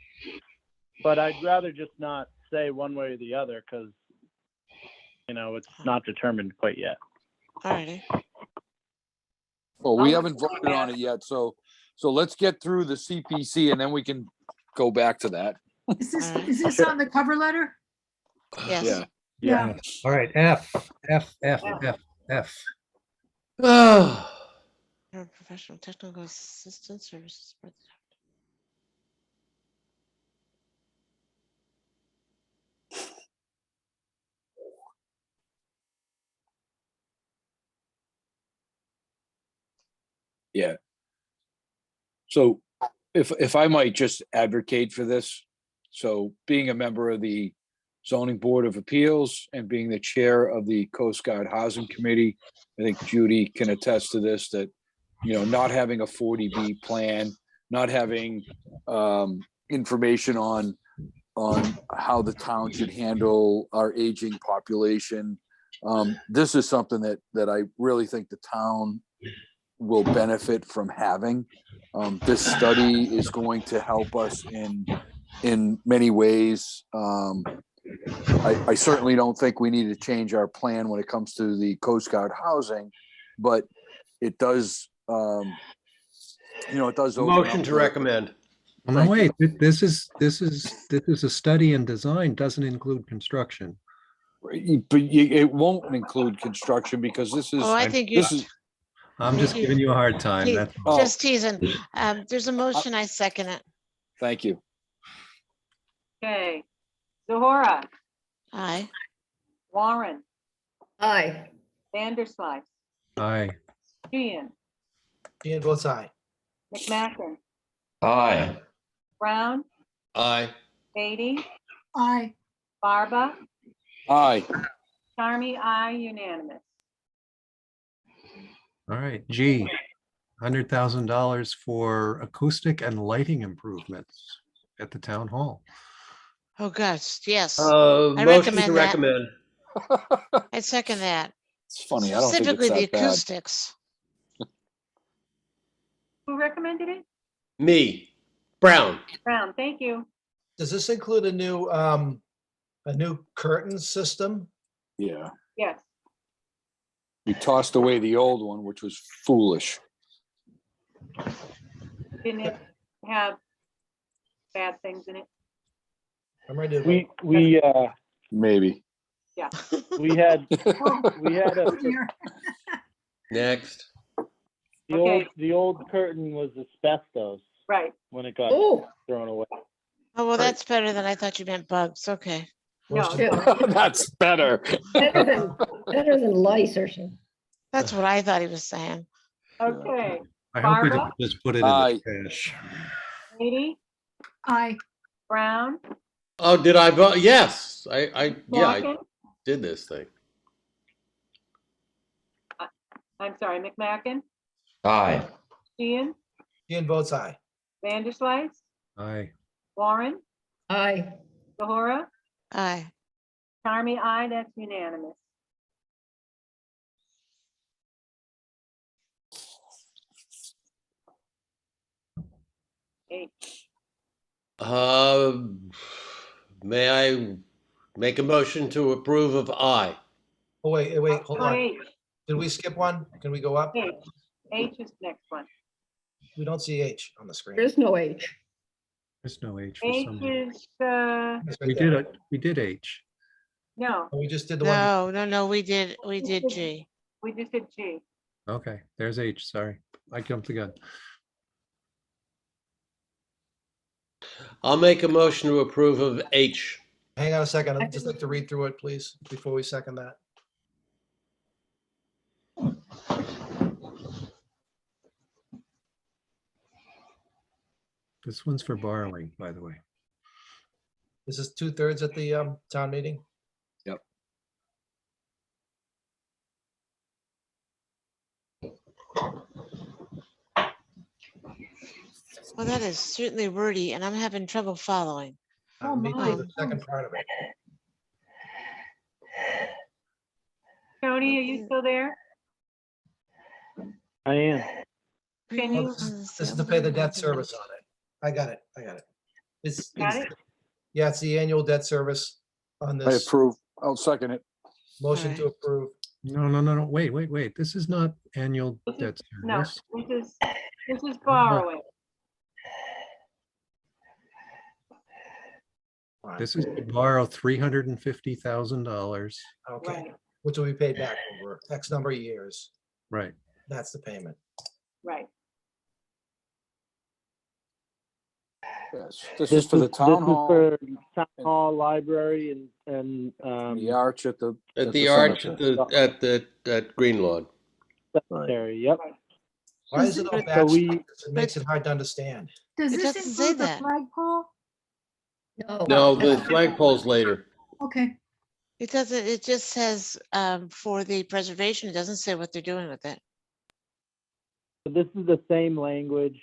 But I'd rather just not say one way or the other because, it's not determined quite yet. All righty. Well, we haven't voted on it yet, so let's get through the CPC and then we can go back to that. Is this on the cover letter? Yes. Yeah. Yeah. All right, F. Professional technical assistance services. for the- Yeah. So if I might just advocate for this, so being a member of the Zoning Board of Appeals and being the chair of the Coast Guard Housing Committee, I think Judy can attest to this, that, not having a 40B plan, not having information on how the town should handle our aging population. This is something that I really think the town will benefit from having. This study is going to help us in many ways. I certainly don't think we need to change our plan when it comes to the Coast Guard housing, but it does, it does. open Motion up to the- recommend. Well, no, wait, this is a study and design, doesn't include construction. But it won't include construction because this is, Oh, I think you, this is, I'm just giving you a hard time. Te- That's all. just teasing. There's a motion, I second it. thank you. Okay. Zohora, Aye. Warren, Aye. Vanderslice, Aye. Sheehan, Ian votes aye. McMacken, Aye. Brown, Aye. Beatty, Aye. Barba, Aye. Charmy, aye, unanimous. All right, G, $100,000 for acoustic and lighting improvements at the town hall. Oh, gosh, yes. Motion to recommend that. recommend. I second that. It's funny. I don't think Specifically it's the that bad. acoustics. Who recommended it? Me. Brown. Brown, thank you. Does this include a new curtain system? Yeah. Yes. We tossed away the old one, which was foolish. Didn't it have bad things in it? I'm ready to We vote. Maybe. Yeah. we had Oh, dear. Next. Okay. the old curtain was asbestos Right. when it got Oh, thrown away. Oh, well, that's better than I thought you meant bugs. Okay. No, Motion- That's better. better than lice or something. That's what I thought he was saying. okay. I hope we Barbara? didn't just put it in Aye. the trash. Beatty, Aye. Brown, Oh, did I vote? Yes. I Mackin, did this thing. I'm sorry, McMacken, Aye. Sheehan, Ian votes aye. Vanderslice, Aye. Warren, Aye. Zohora, Aye. Charmy, aye, that's unanimous. Eight. May I make a motion to approve of I? Oh, wait, hold Oh, on. H, Did we skip one? Can we go up? H. H is the next one. We don't see H on the screen. There is no H. There's no H for H some reason. is, It's right We there. did H. no, We just did the one. No, we did G. we just did G. Okay, there's H, sorry. I jumped the gun. I'll make a motion to approve of H. Hang on a second. I'd just like to read through it, please, before we second that. This one's for borrowing, by the way. This is 2/3 at the town meeting. Yep. Well, that is certainly wordy and I'm having trouble following. Oh, Me my. too, the second part of it. Tony, are you still there? I am. Can Oh, you, This is to pay the debt service on it. I got it. got it? Yeah, it's the annual debt service on I this. approve. I'll second it. Motion to approve. No, wait. This is not annual This is- debt No, service. this is borrowing. This is to borrow $350,000. Okay, Right, which will be paid back over X number of years. Right. That's the payment. right. Yes, this is for the town hall, For town hall, library, and the arch at the. At the arch at at Greenlawn. cemetery. Yep. Why is it all So batched? we- It makes it hard to understand. Does It this doesn't say include the that. flagpole? No, the flagpole's later. Okay, It doesn't, it just says for the preservation. It doesn't say what they're doing with it. This is the same language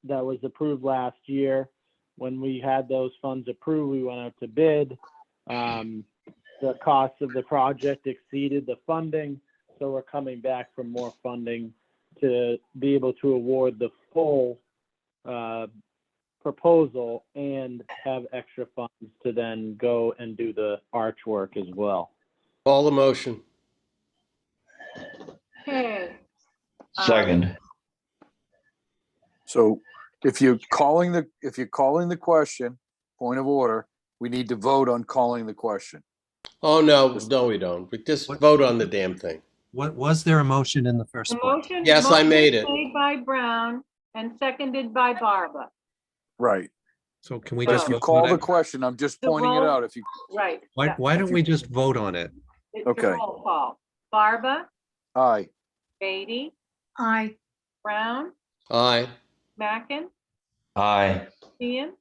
that was approved last year. When we had those funds approved, we went out to bid. The cost of the project exceeded the funding, so we're coming back for more funding to be able to award the full proposal and have extra funds to then go and do the archwork as well. Call the motion. Okay, Second. So if you're calling the question, point of order, we need to vote on calling the question. Oh, no, we don't. We just vote on the damn thing. What was there a motion in the first the place? motion. Yes, I motion made it. Made by Brown and seconded by Barba. Right. So can we But just if you vote call on the it? question, I'm just The pointing it roll- out. If you, Right. yeah. Why don't we just vote on it? It's a Okay. roll call. Barba, aye, Beatty, aye. Brown, Aye. Mackin, Aye. Ian,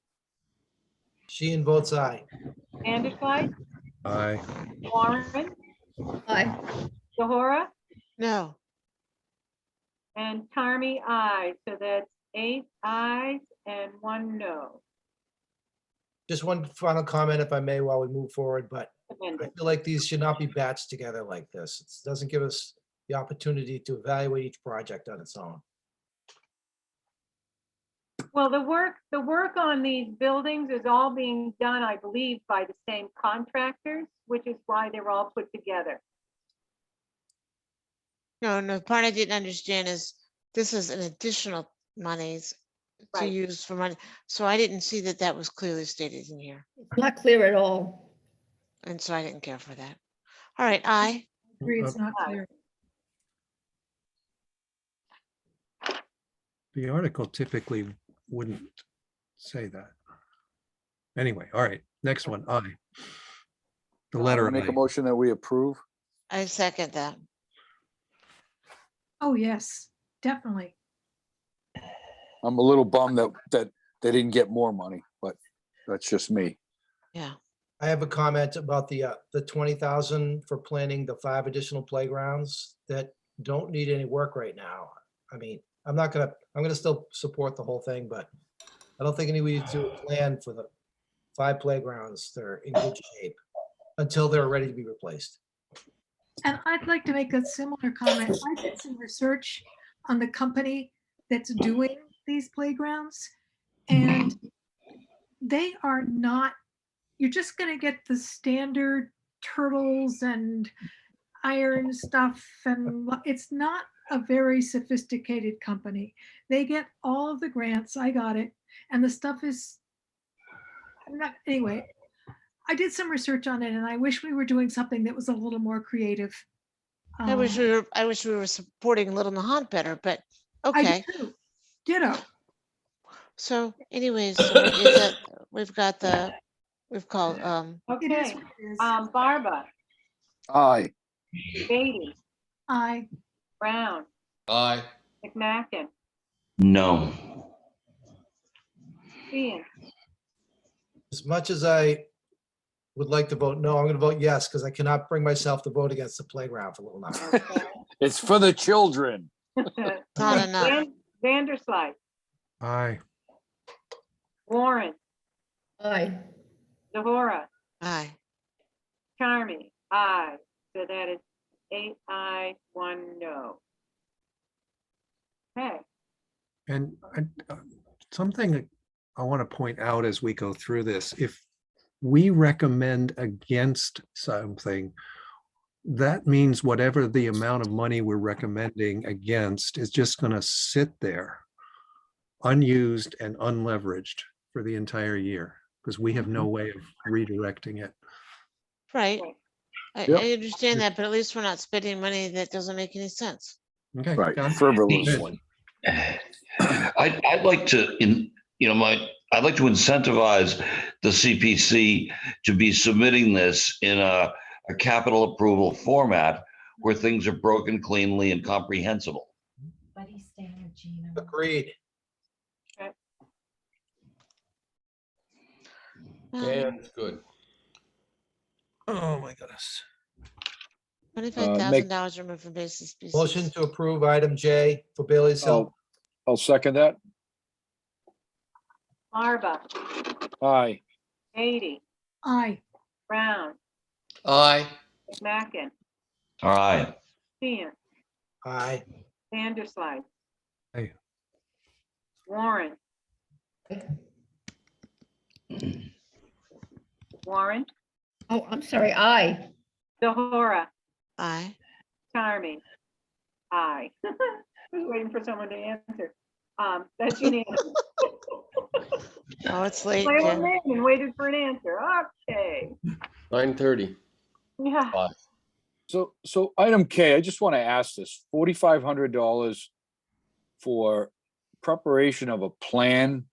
Sheehan votes aye. Andersite, Aye. Warren, Aye. Zahora, No, and Tarmy, aye. So that's 8 ayes and 1 no. Just one final comment, if I may, while we move forward, but I Amended. feel like these should not be batched together like this. It doesn't give us the opportunity to evaluate each project on its own. Well, the work on these buildings is all being done, I believe, by the same contractors, which is why they're all put together. no, the part I didn't understand is this is an additional monies to Right. use for money. So I didn't see that that was clearly stated in here. It's not clear at all. And so I didn't care for that. All right, aye. Agree, it's not clear. The article typically wouldn't say that. Anyway, all right, next one, aye. The letter make a aye. motion that we approve. I second that. Oh, yes, definitely. I'm a little bummed that they didn't get more money, but that's just me. Yeah. I have a comment about the 20,000 for planning the 5 additional playgrounds that don't need any work right now. I mean, I'm gonna still support the whole thing, but I don't think we need to plan for the 5 playgrounds that are in good shape until they're ready to be replaced. And I'd like to make a similar comment. I did some research on the company that's doing these playgrounds. And they are not, you're just gonna get the standard turtles and iron stuff. And it's not a very sophisticated company. They get all of the grants. I got it. And the stuff is, anyway, I did some research on it and I wish we were doing something that was a little more creative. I wish we were supporting Little Nahant better, but I okay. do too. Ditto. So anyways, so what is it? We've called, It is Okay, what it is. Barba, Aye, Beatty, Aye. Brown, Aye. McMackin, No. Ian, As much as I would like to vote no, I'm gonna vote yes, because I cannot bring myself to vote against the playground for Little Nahant. okay. it's for the children. not enough. Vanderslice, Aye. Warren, Aye. Zahora, Aye. Charmy, aye. So that is 8 aye, 1 no. Okay, And something I want to point out as we go through this, if we recommend against something, that means whatever the amount of money we're recommending against is just going to sit there unused and unleveraged for the entire year because we have no way of redirecting it. Right. Right. Yep. I understand that, but at least we're not spending money that doesn't make any sense. Okay. Right, got it. frivolously. I'd like to, I'd like to incentivize the CPC to be submitting this in a capital approval format where things are broken cleanly and comprehensible. Agreed. Yeah, it's good. Oh my goodness. $25,000 removed from basic species. Motion to approve item J for Bailey's Hill. I'll second that. Barba, Aye. Beatty, Aye. Brown, Aye. McMacken, All right. Sheehan, Aye. Vanderslide, Aye. Warren. Warren, Oh, I'm sorry. Aye. Zahora, Aye. Charmy, aye. I was waiting for someone to answer. That's unanimous. Oh, it's late, My old Jen. man and waited for an answer. Okay. 9:30. Yeah. So item K, I just want to ask this, $4,500 for preparation of a plan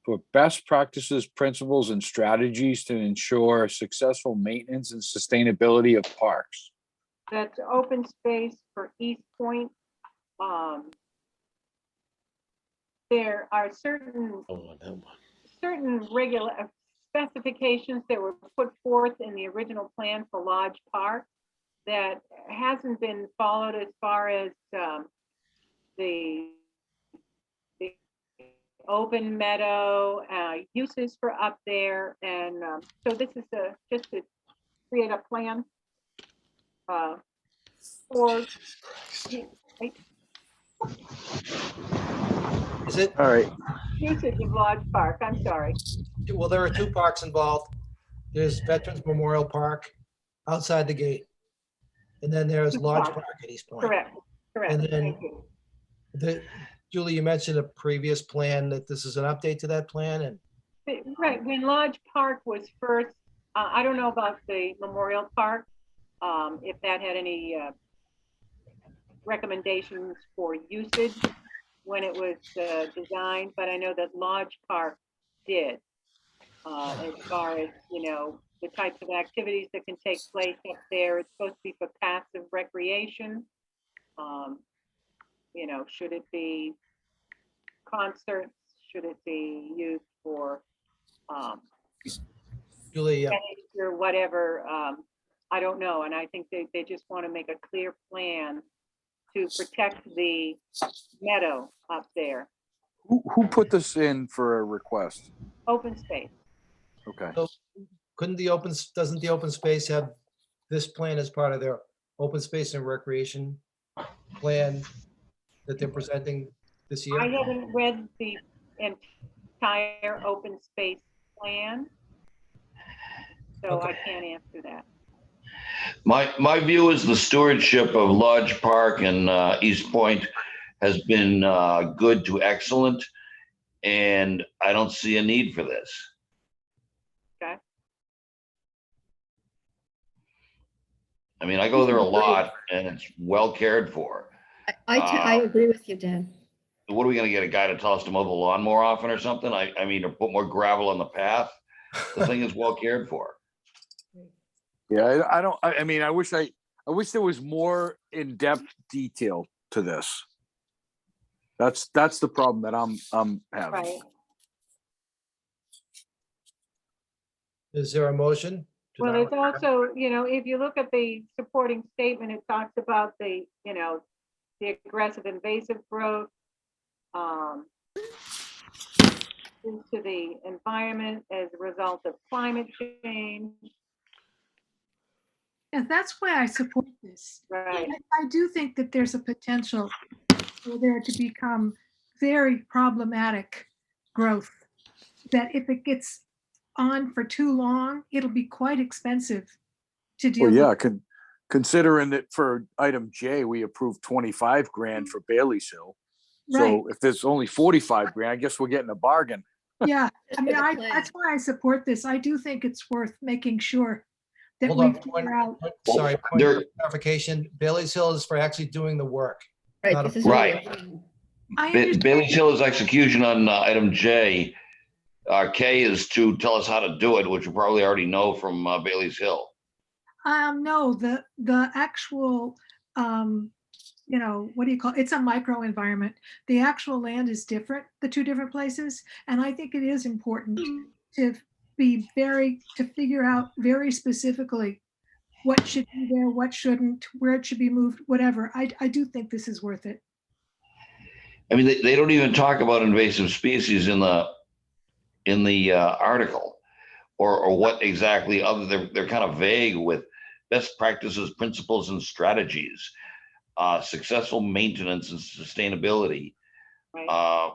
for best practices, principles, and strategies to ensure successful maintenance and sustainability of parks. That's open space for East Point. There are certain regular specifications that were put forth in the original plan for Lodge Park that hasn't been followed as far as the open meadow uses for up there. And so this is just to create a plan for Is it? All right. usage of Lodge Park. I'm sorry. Well, there are two parks involved. There's Veterans Memorial Park outside the gate. And then there's Lodge Park at East Point. Correct. And then Thank you. Julie, you mentioned a previous plan that this is an update to that plan and Right, when Lodge Park was first, I don't know about the Memorial Park, if that had any recommendations for usage when it was designed, but I know that Lodge Park did. As far as, the types of activities that can take place up there, it's supposed to be for passive recreation. Should it be concerts? Should it be used for Julie, or whatever? I don't know. And I think they just want to make a clear plan to protect the meadow up there, Who put this in for a request? open space. Okay. so doesn't the open space have this plan as part of their open space and recreation plan that they're presenting this year? I haven't read the entire open space plan, so I can't answer that. My view is the stewardship of Lodge Park and East Point has been good to excellent, and I don't see a need for this. Okay. I mean, I go there a lot, and it's well cared for. I agree with you, Dan. What are we gonna get, a guy to tell us to mow the lawn more often or something? I mean, or put more gravel on the path? The thing is well cared for. Yeah, I wish there was more in-depth detail to this. That's the problem that I'm having. Right. Is there a motion? to Well, not- there's also, if you look at the supporting statement, it talks about the aggressive invasive growth. to the environment as a result of climate change. And that's why I support this. Right. I do think that there's a potential for there to become very problematic growth. That if it gets on for too long, it'll be quite expensive to deal Well, with. yeah, considering that for item J, we approved 25 grand for Bailey's Hill. Right. So if there's only 45 grand, I guess we're getting a bargain. Yeah, I mean, for the plan. that's why I support this. I do think it's worth making sure that Hold we on, figure out. Sorry, point There- of clarification. Bailey's Hill is for actually doing the work. Right, Not a- this is. Right. I Ba- understand. Bailey's Hill is execution on item J. K is to tell us how to do it, which you probably already know from Bailey's Hill. No, the actual, you know, what do you call, it's a micro environment. The actual land is different, the two different places. And I think it is important to figure out very specifically what should be there, what shouldn't, where it should be moved, whatever. I do think this is worth it. I mean, they don't even talk about invasive species in the article, or what exactly they're kind of vague with best practices, principles, and strategies, successful maintenance and sustainability. Right.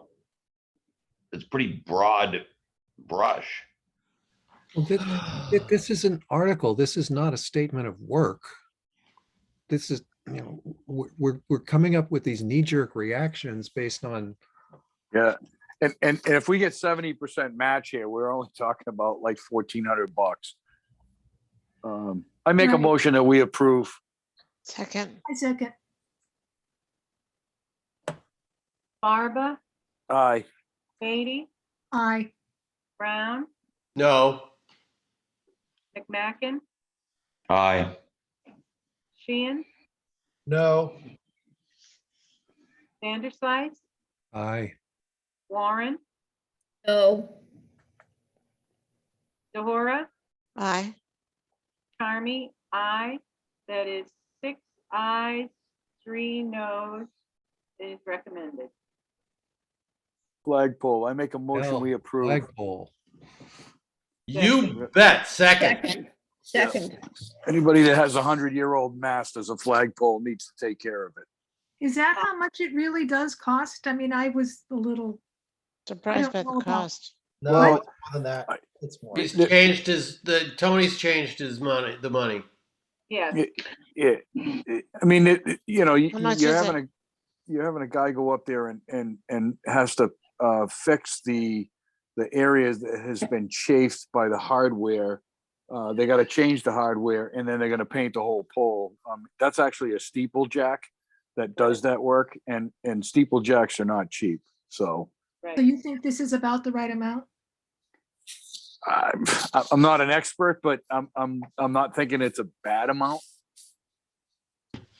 It's pretty broad brush. Well, this is an article. This is not a statement of work. This is, you know, we're coming up with these knee-jerk reactions based on. Yeah. And if we get 70% match here, we're only talking about like $1,400. I make a Right. motion that we approve. Second, I second. Barba, Aye. Beatty, Aye. Brown, No, McMacken, Aye. Sheehan, No, Vanderslice, Aye. Warren, No, DeHora, aye. Charmy, aye. That is 6 ayes, 3 noes. It is recommended. Flagpole. I make a motion, L, we approve. Flagpole. you bet. Second. second. Anybody that has a 100-year-old mast as a flagpole needs to take care of it. Is that how much it really does cost? I mean, I was a little, Surprised by know the about- cost. no, Well, it's more than that. It's more. He's changed Tony's changed his money, the money. Yes, Yeah. I mean, you know, How much you're is having a guy go up there and has to fix the areas that has been chafed by the hardware. They got to change the hardware, and then they're going to paint the whole pole. That's actually a steeplejack that does that work, and steeplejacks are not cheap. So right. so you think this is about the right amount? I'm not an expert, but I'm not thinking it's a bad amount.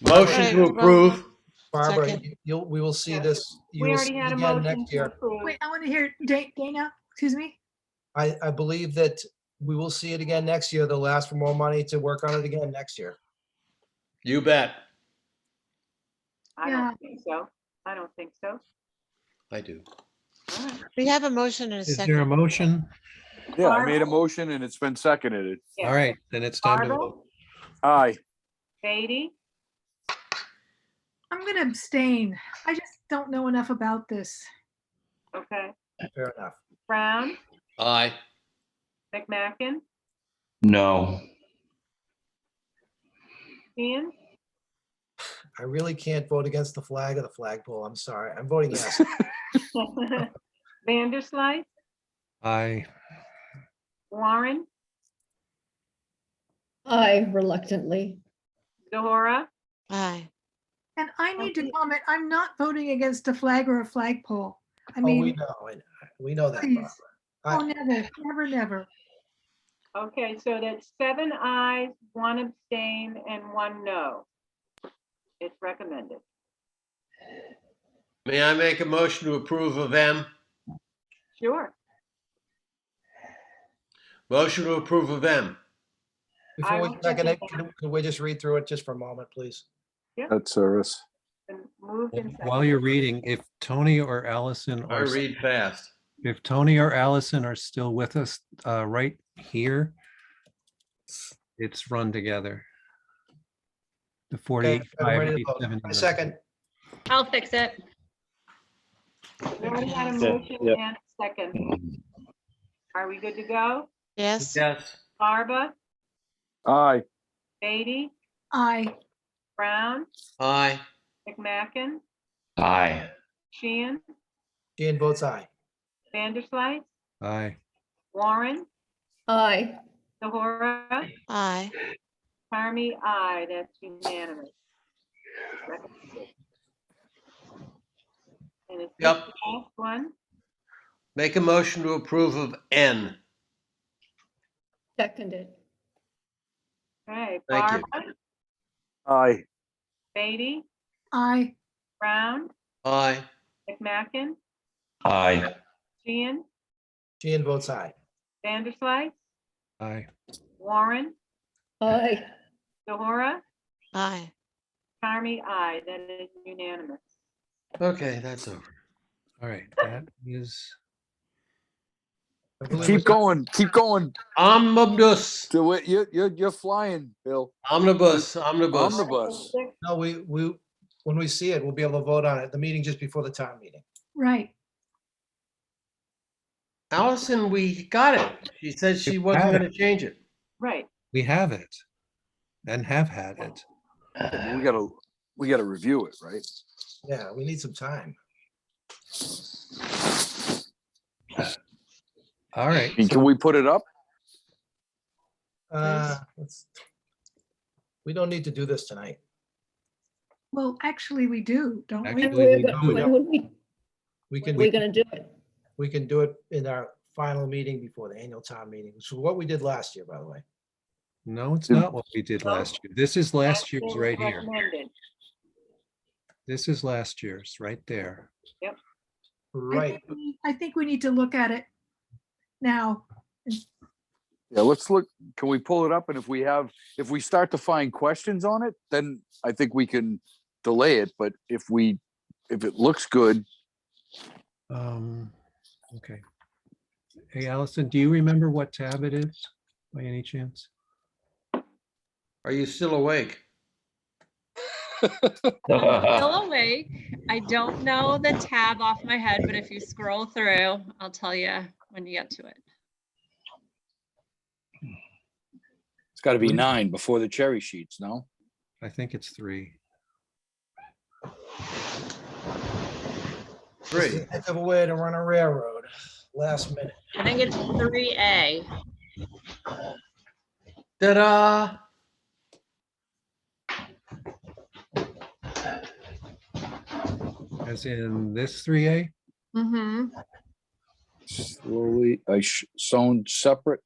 Motion Right, to well, approve. Barbara, Second. we will see this. You We will already see it had a again motion next to year. approve. Wait, I want to hear Dana, excuse me. I believe that we will see it again next year. They'll ask for more money to work on it again next year. You bet. I Yeah. don't think so. I don't think so. I do. All right. We have a motion and a Is there a second. motion? Yeah, I made a motion and it's been seconded. Yeah. All right, then it's time to Barba? vote. Aye. Beatty, I'm going to abstain. I just don't know enough about this. okay. Fair enough. Brown, Aye. McMacken, No. Sheehan, I really can't vote against the flag or the flagpole. I'm sorry. I'm voting yes. Vanderslice, Aye. Warren, I reluctantly. DeHora, Aye. And I need to comment, I'm not voting against a flag or a flagpole. I Oh, we mean, know. We know that, please. Barbara. Oh, never, never, never. Okay, so that's 7 ayes, 1 abstain, and 1 no. It's recommended. May I make a motion to approve of M? Sure. Motion to approve of M. Before I we will second it, second could we just read through it just for a moment, please? That service. Been moved and While you're seconded. reading, if Tony or Allison I are, read fast. If Tony or Allison are still with us right here, it's run together. The Okay, 48, I'm ready 5, to 8, vote. 7. I second. I'll fix it. We already had a Yeah, motion yeah. and a second. Are we good to go? Yes. Yes. Barba, Aye. Beatty, Aye. Brown, Aye. McMacken, Aye. Sheehan, Sheehan votes aye. Vanderslice, Aye. Warren, Aye. Sahora, Aye. Carmy, aye. That's unanimous. And it's this Yep. the last one. Make a motion to approve of N. Seconded. Okay, Thank you. Barba, Aye. Beatty, Aye. Brown, Aye. McMacken, Aye. Sheehan, Sheehan votes aye. Vanderslice, Aye. Warren, Aye. Sahora, Aye. Carmy, aye. That is unanimous. Okay, that's over. All right, that is, I believe Keep it's- going, keep going. Omnibus. Do it. You're flying, Bill. Omnibus. Omnibus. No, when we see it, we'll be able to vote on it. The meeting just before the town meeting. Right. Allison, we got it. She said she You wasn't had going to change it. Right. we have it and have had it. We gotta review it, right? Yeah, we need some time. All right. And can we put it up? We don't need to do this tonight. Well, actually, we do, don't we? Actually, we do. we don't. When We are can, we going to do it? we can do it in our final meeting before the annual town meeting. So what we did last year, by the way. No, it's not what we did last year. This is last year's That's right here. recommended. This is last year's right there. Right. I think we need to look at it now. Yeah, let's look. Can we pull it up? And if we start to find questions on it, then I think we can delay it. But if it looks good, Okay. Hey, Allison, do you remember what tab it is by any chance? Are you still awake? Still awake. I don't know the tab off my head, but if you scroll through, I'll tell you when you get to it. it's got to be 9 before the cherry sheets. No. I think it's 3. It's a heck of a way to run a railroad, last minute. I think it's 3A. Ta-da! As in this 3A? Mm-hmm. Slowly, sewn separate.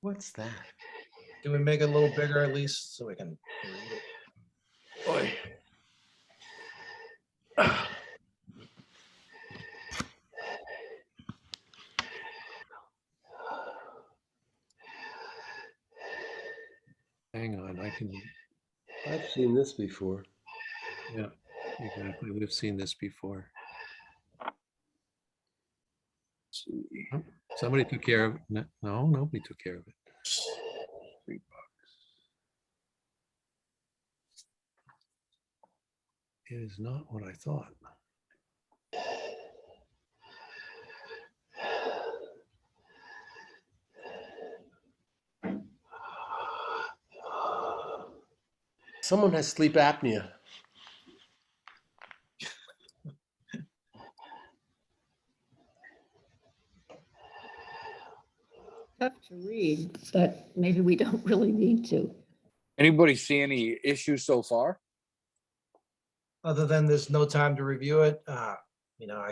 What's that? Can we make it a little bigger at least so we can read it? Boy. Hang on, I can, I've seen this before. yeah, exactly. We've seen this before. Somebody took care of it. No, nobody took care of it. $3. It is not what I thought. Someone has sleep apnea. Tough to read, but maybe we don't really need to. Anybody see any issues so far? Other than there's no time to review it, I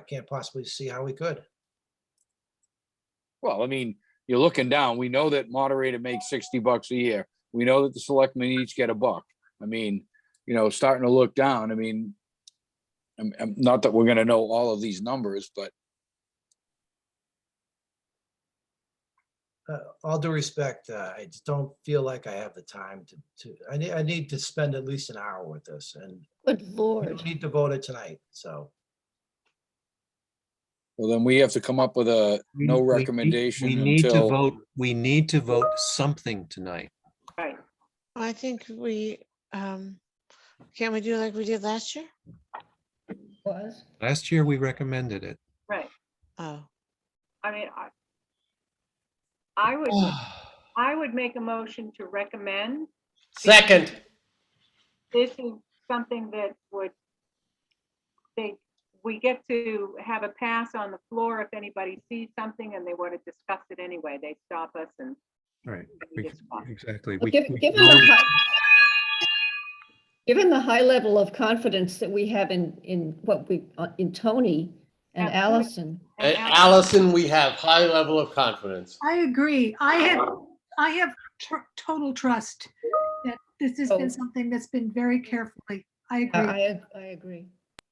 can't possibly see how we could. Well, I mean, you're looking down. We know that moderator makes $60 a year. We know that the selectmen each get $1. I mean, starting to look down. I mean, not that we're going to know all of these numbers, but All due respect, I just don't feel like I have the time I need to spend at least an hour with this, and Good we Lord. don't need to vote it tonight, so. Well, then we have to come up with a no recommendation We need to until, vote, we need to vote something tonight. Right. I think can't we do like we did last year? Was. Last year, we recommended it. Right. Oh, I mean, I would make a motion to recommend. Second. This is something that we get to have a pass on the floor if anybody sees something and they want to discuss it anyway. They stop us and Right. we discuss. Exactly. Well, We- Given we given know- given the high level of confidence that we have in what we, in Tony and Absolutely. Allison. And Allison, we have high level of confidence. I agree. I have total trust that this has been something that's been very carefully. I agree. I agree.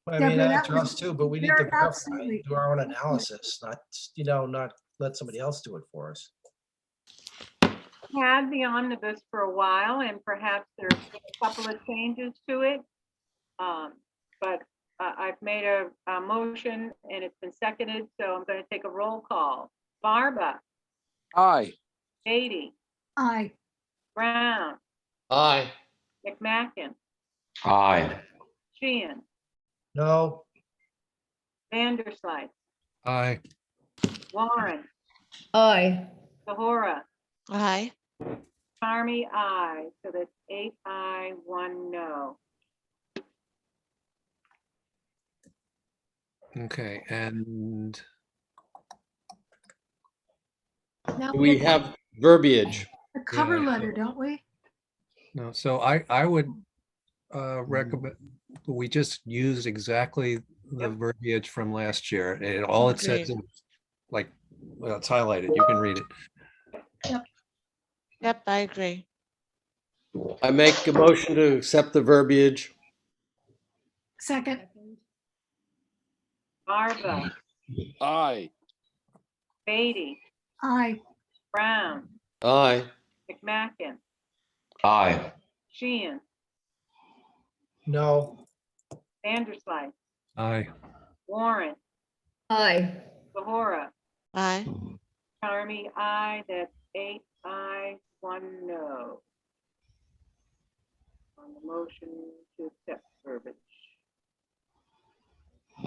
I mean, Deborah, I that was trust too, but we need to very verify, absolutely- and do our own analysis, not let somebody else do it for us. Had the omnibus for a while and perhaps there's a couple of changes to it. But I've made a motion and it's been seconded, so I'm going to take a roll call. Barba, aye. Beatty, Aye. Brown, Aye. McMacken, Aye. Sheehan, No, Vanderslice, Aye. Warren, Aye. Sahora, aye. Charmy, aye. So that's 8 aye, 1 no. Okay, and Now We have verbiage. the cover Yeah. letter, don't we? no, so I would recommend, we just use exactly the verbiage from last year. And all it says is like, well, it's highlighted. You can read it. Yep, I agree. I make a motion to accept the verbiage. Second. Barba, Aye. Beatty, Aye. Brown, Aye. McMacken, Aye. Sheehan, no, Vanderslice, Aye. Warren, Aye. Sahora, Aye. Charmy, aye. That's 8 aye, 1 no. On the motion to accept verbiage.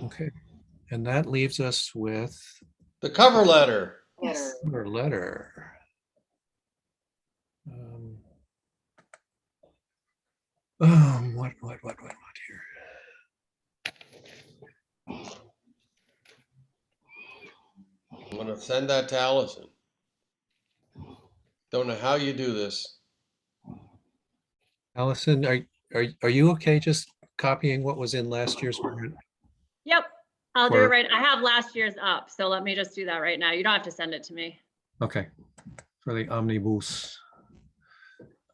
Okay, and that leaves us with The cover letter. Yes. our letter. What here? I'm gonna send that to Allison. Don't know how you do this. Allison, are you okay just copying what was in last year's warrant? Yep, I'll do it For- right. I have last year's up, so let me just do that right now. You don't have to send it to me. Okay, for the omnibus.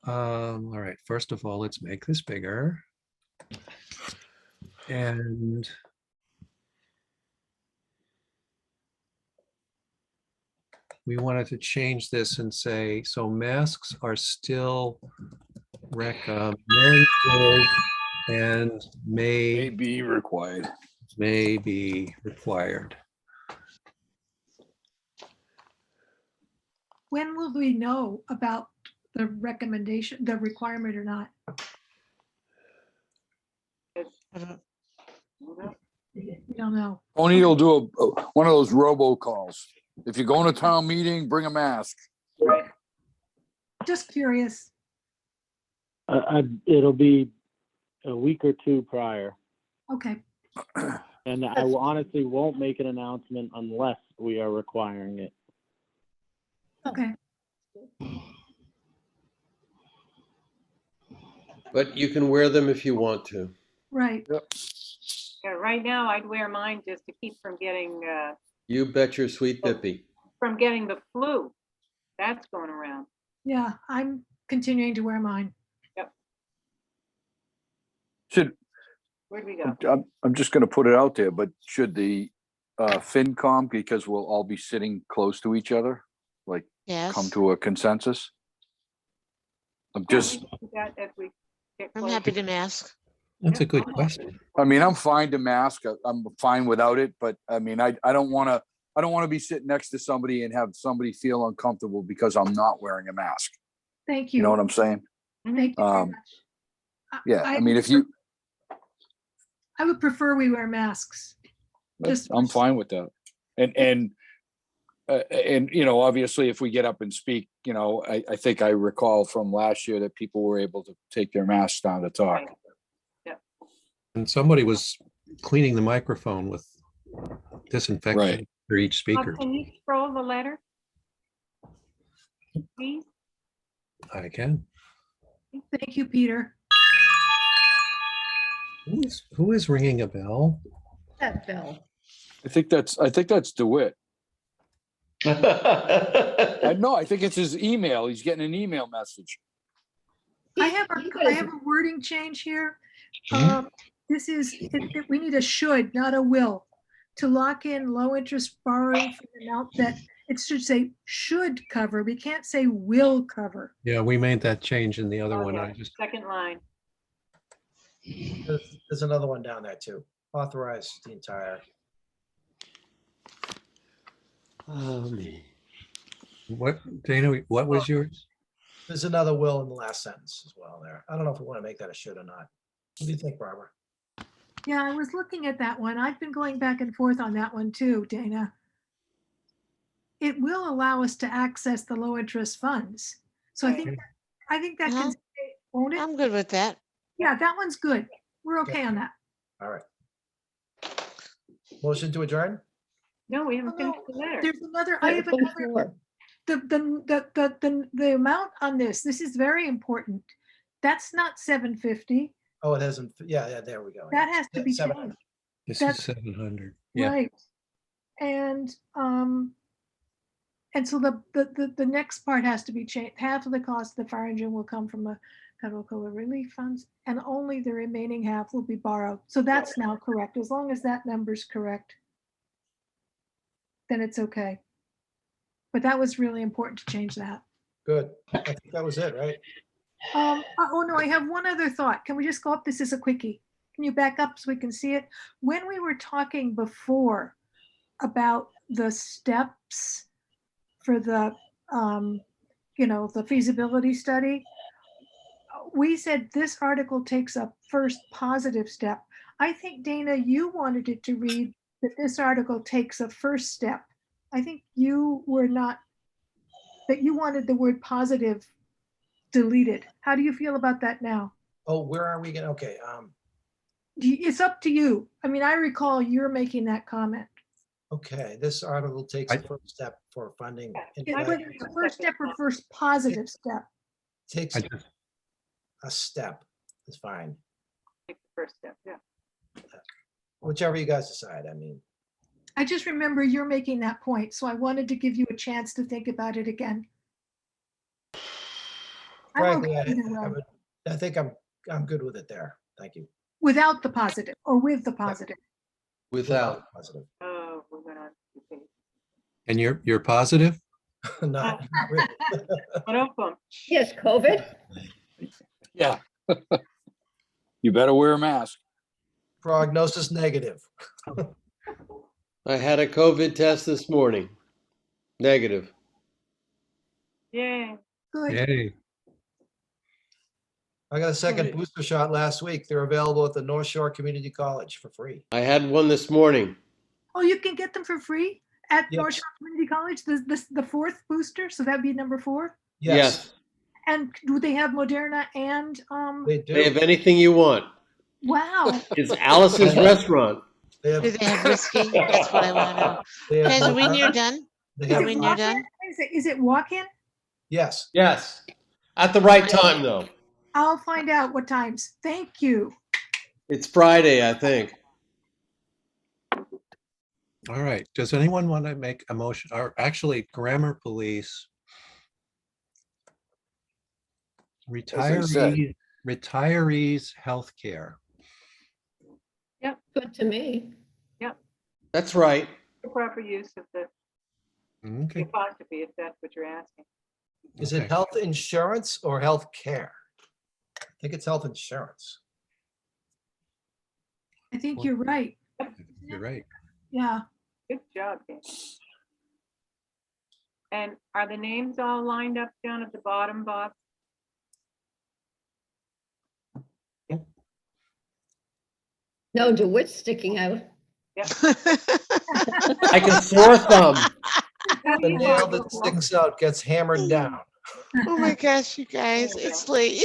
All right, first of all, let's make this bigger. And we wanted to change this and say, so masks are still recommended and May be required. may be required. When will we know about the recommendation, the requirement or not? We don't know. Tony will do one of those robocalls. If you're going to town meeting, bring a mask. Just curious. It'll be a week or two prior, Okay. and I honestly won't make an announcement unless we are requiring it. Okay. But you can wear them if you want to. Right. Yeah, right now I'd wear mine just to keep from getting You bet your sweet Bippy. the flu. That's going around. Yeah, I'm continuing to wear mine. Should, Where'd we go? I'm just gonna put it out there, but should the FinCom, because we'll all be sitting close to each other, Like, Yes, come to a consensus? I'm Yeah, just, we can do that as we get I'm closer. happy to mask. That's a good I'm question. I mean, I'm fine to mask. I'm fine without it, but I mean, I don't want to be sitting next to somebody and have somebody feel uncomfortable because I'm not wearing a mask. Thank You know you. what I'm saying? Thank you very Um, much. Yeah, I mean, if you, I would prefer we wear masks. Just I'm fine with that. And you know, obviously, if we get up and speak, you know, I think I recall from last year that people were able to take their masks down to talk. And somebody was cleaning the microphone with disinfectant Right. for each Bob, speaker. can you scroll the letter? Please? I can. Thank you, Peter. Who is ringing a bell? That bell. I think that's DeWitt. No, I think it's his email. He's getting an email message. I have a wording change here. This is, we need a should, not a will, to lock in low interest borrowing for the amount that it should say should cover. We can't say will cover. Yeah, we made that change in the other Oh, one. yeah, I just, second line. There's another one down there too. Authorize the entire. Oh, me. what, Dana, what was yours? There's another will in the last sentence as well there. I don't know if we want to make that a should or not. What do you think, Barbara? Yeah, I was looking at that one. I've been going back and forth on that one too, Dana. It will allow us to access the low interest funds. So I think that can stay, won't it? I'm good with that. Yeah, that one's good. We're okay on that. All right. Motion to adjourn? No, we haven't finished the letter. There's another, I have another, the amount on this is very important. That's not 750. Oh, it hasn't. Yeah, there we go. That has to be 700. changed. This is That's 700. Yeah. right. And so the next part has to be changed. Half of the cost of the fire engine will come from the federal COVID relief funds, and only the remaining half will be borrowed. So that's now correct. As long as that number's correct, then it's okay. But that was really important to change that. Good. I think that was it, right? Oh no, I have one other thought. Can we just go up? This is a quickie. Can you back up so we can see it? When we were talking before about the steps for the, the feasibility study, we said this article takes a first positive step. I think, Dana, you wanted it to read that this article takes a first step. I think you were not, that you wanted the word positive deleted. How do you feel about that now? Oh, where are we going? Okay. It's up to you. I mean, I recall you're making that comment. Okay, this article takes a first step for funding. Whether it's a first step or first positive step. Takes a step. It's fine. Take the first step, yeah. Whichever you guys decide. I mean, I just remember you're making that point, so I wanted to give you a chance to think about it again. frankly, okay either way. I think I'm good with it there. Thank you. Without the positive or with the positive. Without. Positive. Oh, we're gonna. And you're positive? Not really. What of them? Yes, COVID. Yeah. You better wear a mask. Prognosis negative. I had a COVID test this morning. Negative. Yay. Good. Yay. I got a second booster shot last week. They're available at the North Shore Community College for free. I had one this morning. Oh, you can get them for free at Yes. North Shore Community College, the fourth booster, so that'd be number 4. Yes, And do they have Moderna and they do. They have anything you want. wow. It's Alice's restaurant. They have, Do they have whiskey? That's what I want to know. they have Guys, are we Moderna. near done? They Is Are have, we it near walk-in? done? Is it walk-in? yes. Yes. At the right time, though. I'll find out what times. Thank you. It's Friday, I think. All right. Does anyone want to make a motion, or actually grammar police? I said. Retirees healthcare. Good to me. That's right. The proper use of the Okay. It ought to be, if that's what you're asking. Is Okay. it health insurance or health care? I think it's health insurance. I think you're right. You're right. Yeah. Good job, Dan. And are the names all lined up down at the bottom, Bob? No, DeWitt's sticking out. Like a sore thumb. The nail that sticks out gets hammered down. Oh my gosh, you guys, There you it's late.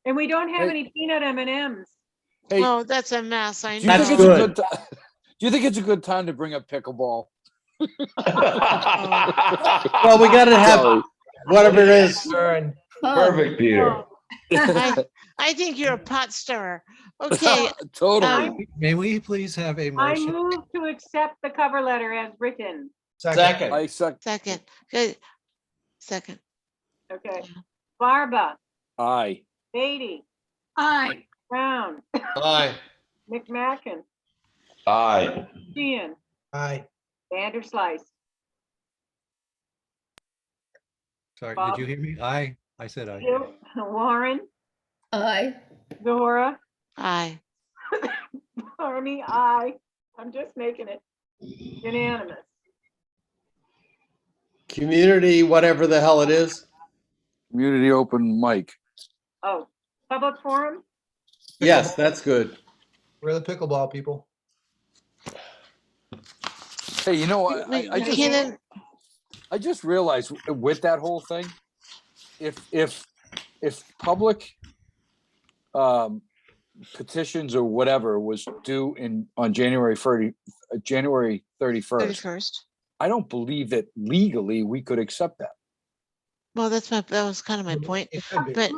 And we don't have Hey. any peanut M&Ms. Hey, Oh, that's a mess. I do you know. think it's a good time? Do you think it's a good time to bring up pickleball? Well, we gotta have Sorry. whatever it is. Turn. Perfect, Peter. I think you're a pot stirrer. Okay, Totally. May we please have a I motion? move to accept the cover letter as written. Second. I suck. second, good. Second, Okay. Barba, Aye. Beatty, Aye. Brown, Aye. McMacken, Aye. Sheehan, Aye. Vanderslice. Sorry, Bob? did you hear me? Aye. I said aye. Warren, Aye. Zora, aye. Barney, aye. I'm just making it unanimous. Community, whatever the hell it is. Community open mic. Oh, public forum? Yes, that's good. We're the pickleball people. Hey, you know, I just McKinnon, I just realized with that whole thing, if public petitions or whatever was due on January 31st, 31st. I don't believe that legally we could accept that. Well, that was kind of my point. It could be. But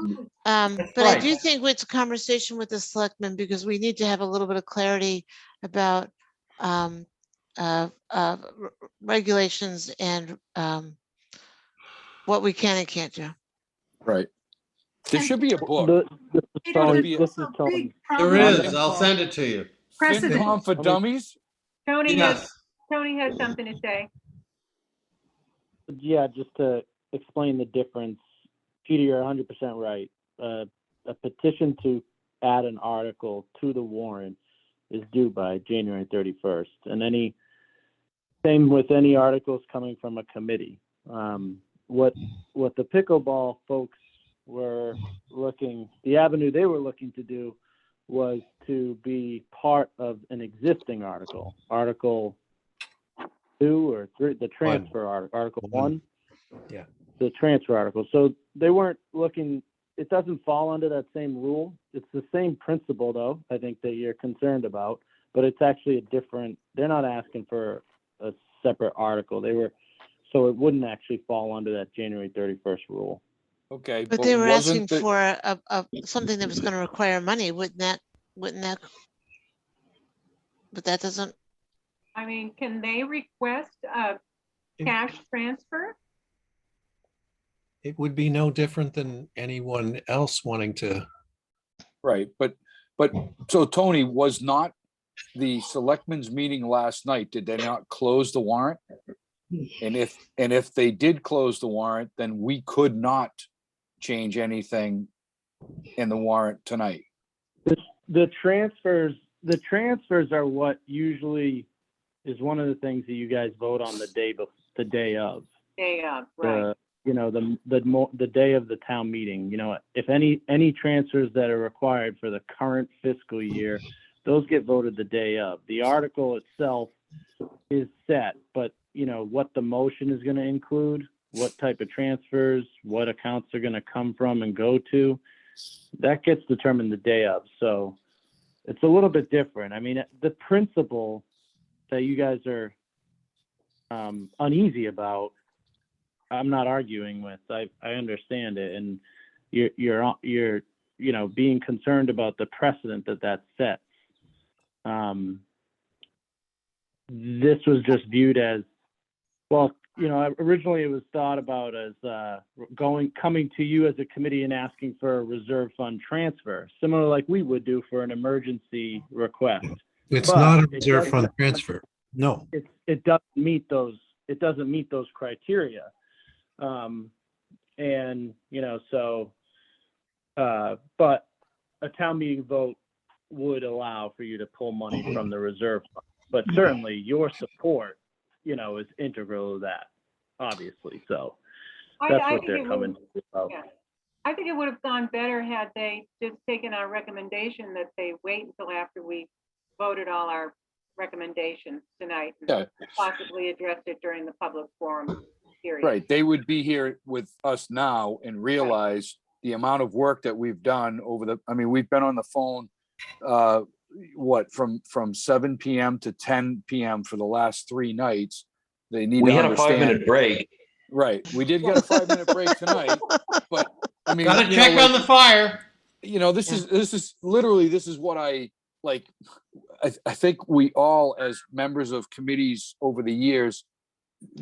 That's but I right. do think it's a conversation with the selectmen because we need to have a little bit of clarity about regulations and what we can and can't do. Right. There should be a book. This is Peter, Tony, Tony. there's This is also Tony. big There problem. is. I'll send it to you. Precedent. FinCom for dummies. Tony Yes. has something to say. Yeah, just to explain the difference. Peter, you're 100% right. A petition to add an article to the warrant is due by January 31st. And same with any articles coming from a committee. What the pickleball folks were the avenue they were looking to do was to be part of an existing article, Article 2 or 3, the transfer Article 1. Yeah. The transfer article. So they weren't looking, it doesn't fall under that same rule. It's the same principle though, I think that you're concerned about, but it's actually they're not asking for a separate article. So it wouldn't actually fall under that January 31st rule. Okay. But they were asking wasn't the- for a something that was going to require money. Wouldn't that? But that doesn't. I mean, can they request a cash transfer? It would be no different than anyone else wanting to. Right, but so Tony, was not the selectmen's meeting last night, did they not close the warrant? And if they did close the warrant, then we could not change anything in the warrant tonight. The transfers are what usually is one of the things that you guys vote on the day of. Day of, right. The day of the town meeting. If any transfers that are required for the current fiscal year, those get voted the day of. The article itself is set, but what the motion is going to include, what type of transfers, what accounts are going to come from and go to, that gets determined the day of. So it's a little bit different. I mean, the principle that you guys are uneasy about, I'm not arguing with. I understand it, and you're being concerned about the precedent that sets. This was just viewed as, well, originally it was thought about as coming to you as a committee and asking for a reserve fund transfer, similar like we would do for an emergency request. It's But not a it reserve does- fund transfer. No. it doesn't meet those criteria. And, you know, so, but a town meeting vote would allow for you to pull money from the reserve fund. But certainly your support, you know, is integral to that, obviously. So that's I what think they're it coming would, about. yeah. I think it would have gone better had they just taken our recommendation that they wait until after we voted all our recommendations tonight. And Yeah. possibly addressed it during the public forum period. Right, they would be here with us now and realize the amount of work that we've done over the, I mean, we've been on the phone, from 7 PM to 10 PM for the last 3 nights. They need We to had a understand. 5-minute break. Right, we did get a 5-minute break tonight, but I mean. Gotta you check know, on the fire. You know, this is literally, this is what I like. I think we all, as members of committees over the years,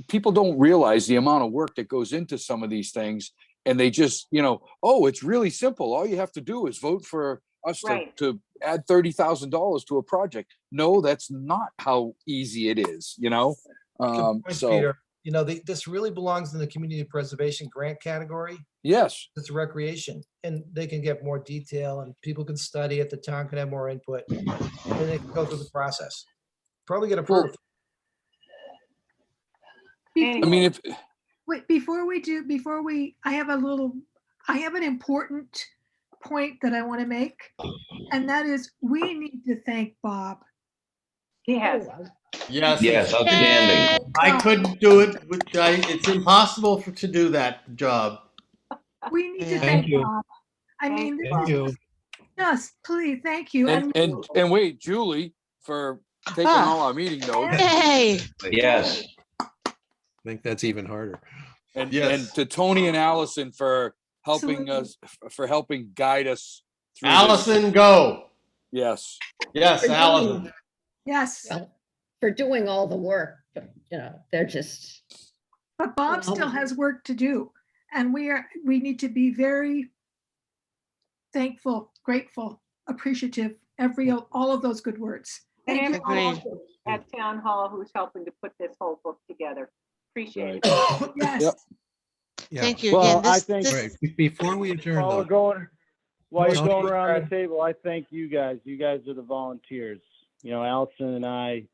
people don't realize the amount of work that goes into some of these things. And they just, you know, oh, it's really simple. All you have to do is vote for us to add $30,000 to a project. No, that's not how easy it is, you know? Good point, So, Peter. You know, this really belongs in the community preservation grant category. yes, It's recreation, and they can get more detail, and people can study it. The town can have more input, and then they can go through the process. Probably get approved. I mean, if, Wait, I have an important point that I want to make. And that is, we need to thank Bob. Yes. Yes. Yes, outstanding. I couldn't do it. It's impossible to do that job. We need to Thank thank you. Bob. I mean, Thank you. yes, please, thank you. and wait, Julie, for taking all our meeting notes. Yay. Yes. I think that's even harder. And Yes. to Tony and Allison for helping Absolutely. us, for helping guide us through this. Allison, go. Yes. Yes, Allison. Yes, For doing all the work, you know, they're just, but Bob still has work to do. And we need to be very thankful, grateful, appreciative, all of those good words. And Thank you. everyone Agreed. at town hall who's helping to put this whole book together. Appreciate it. Yes. Yep. Yeah. Thank you Well, again. I This, think- this, Right. Before we adjourn, While though, you're Tony, going around the table, I thank you guys. You guys are the volunteers. You know, Allison and I,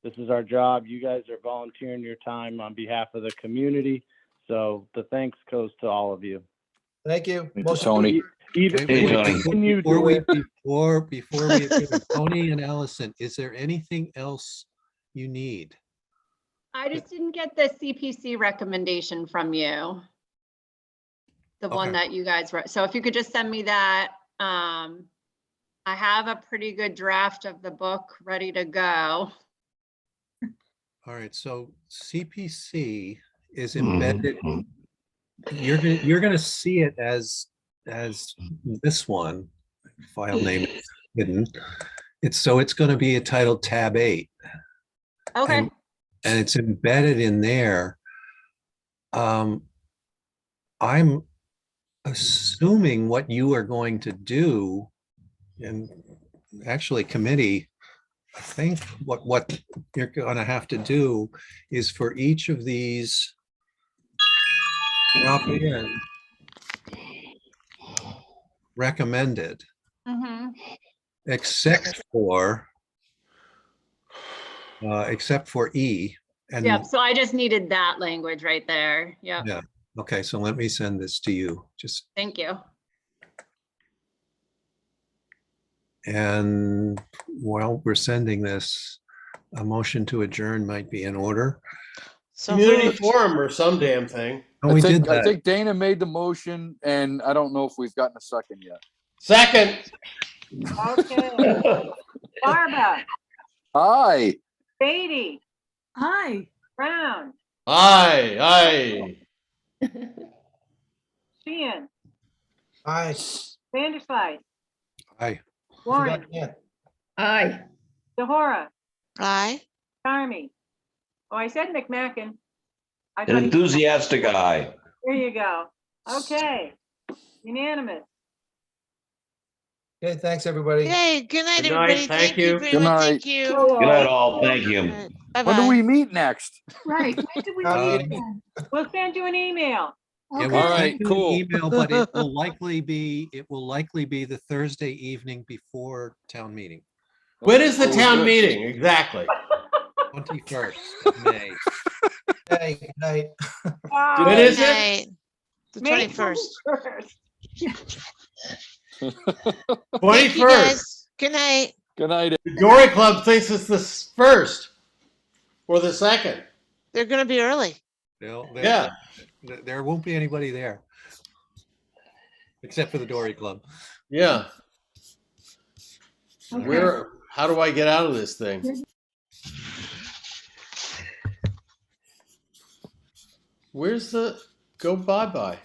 this is our job. You guys are volunteering your time on behalf of the community. So the thanks goes to all of you. Thank you. Thank you, Motion Tony. Even Hey, Tony. when you before do we, it, before we adjourn, Tony and Allison, is there anything else you need? I just didn't get the CPC recommendation from you. The one Okay. that you guys wrote. So if you could just send me that. I have a pretty good draft of the book ready to go. All right, so CPC is embedded. You're gonna see it as this one. File name is hidden. It's gonna be titled tab 8. Okay. And it's embedded in there. I'm assuming what you are going to do, and actually committee, I think what you're gonna have to do is for each of these drop in recommended, Mhm. except for E. And Yep. So I just needed that language right there. Yep. yeah, okay, so let me send this to you. Just, Thank you. and while we're sending this, a motion to adjourn might be in order. so Community moved. forum or some damn thing. Oh, we did I that. think Dana made the motion and I don't know if we've gotten a second yet. Second. Okay. Barba, Aye. Beatty, Hi. Brown, Aye. Sheehan, Aye. Vanderslice, Aye. Warren, aye. DeHora, Aye. Carmy. Oh, I said McMacken. I An thought he- enthusiastic eye. There you go. Okay. Unanimous. Okay, thanks, everybody. Yay, good night, Good night, everybody. thank you. very Good much. night. Thank you. So, Good night, all. Thank you. Bye-bye. When do we meet next? Right, when do we Town meet meeting. again? We'll send you an email. Yeah, Okay. we'll All send right, you an cool. Email, but it will likely be the Thursday evening before town meeting, When is the Oh, town good. meeting? Exactly. 21st of May. Hey, good night. Bye. When is Good it? night. The May 21st. 21st. Thank you, 21st. guys. Good night. Good night. The Dory Club thinks it's the first or the second. They're gonna be early. Yeah. There won't be anybody there. Except for the Dory Club. Yeah. Okay. How do I get out of this thing? Where's the go bye-bye?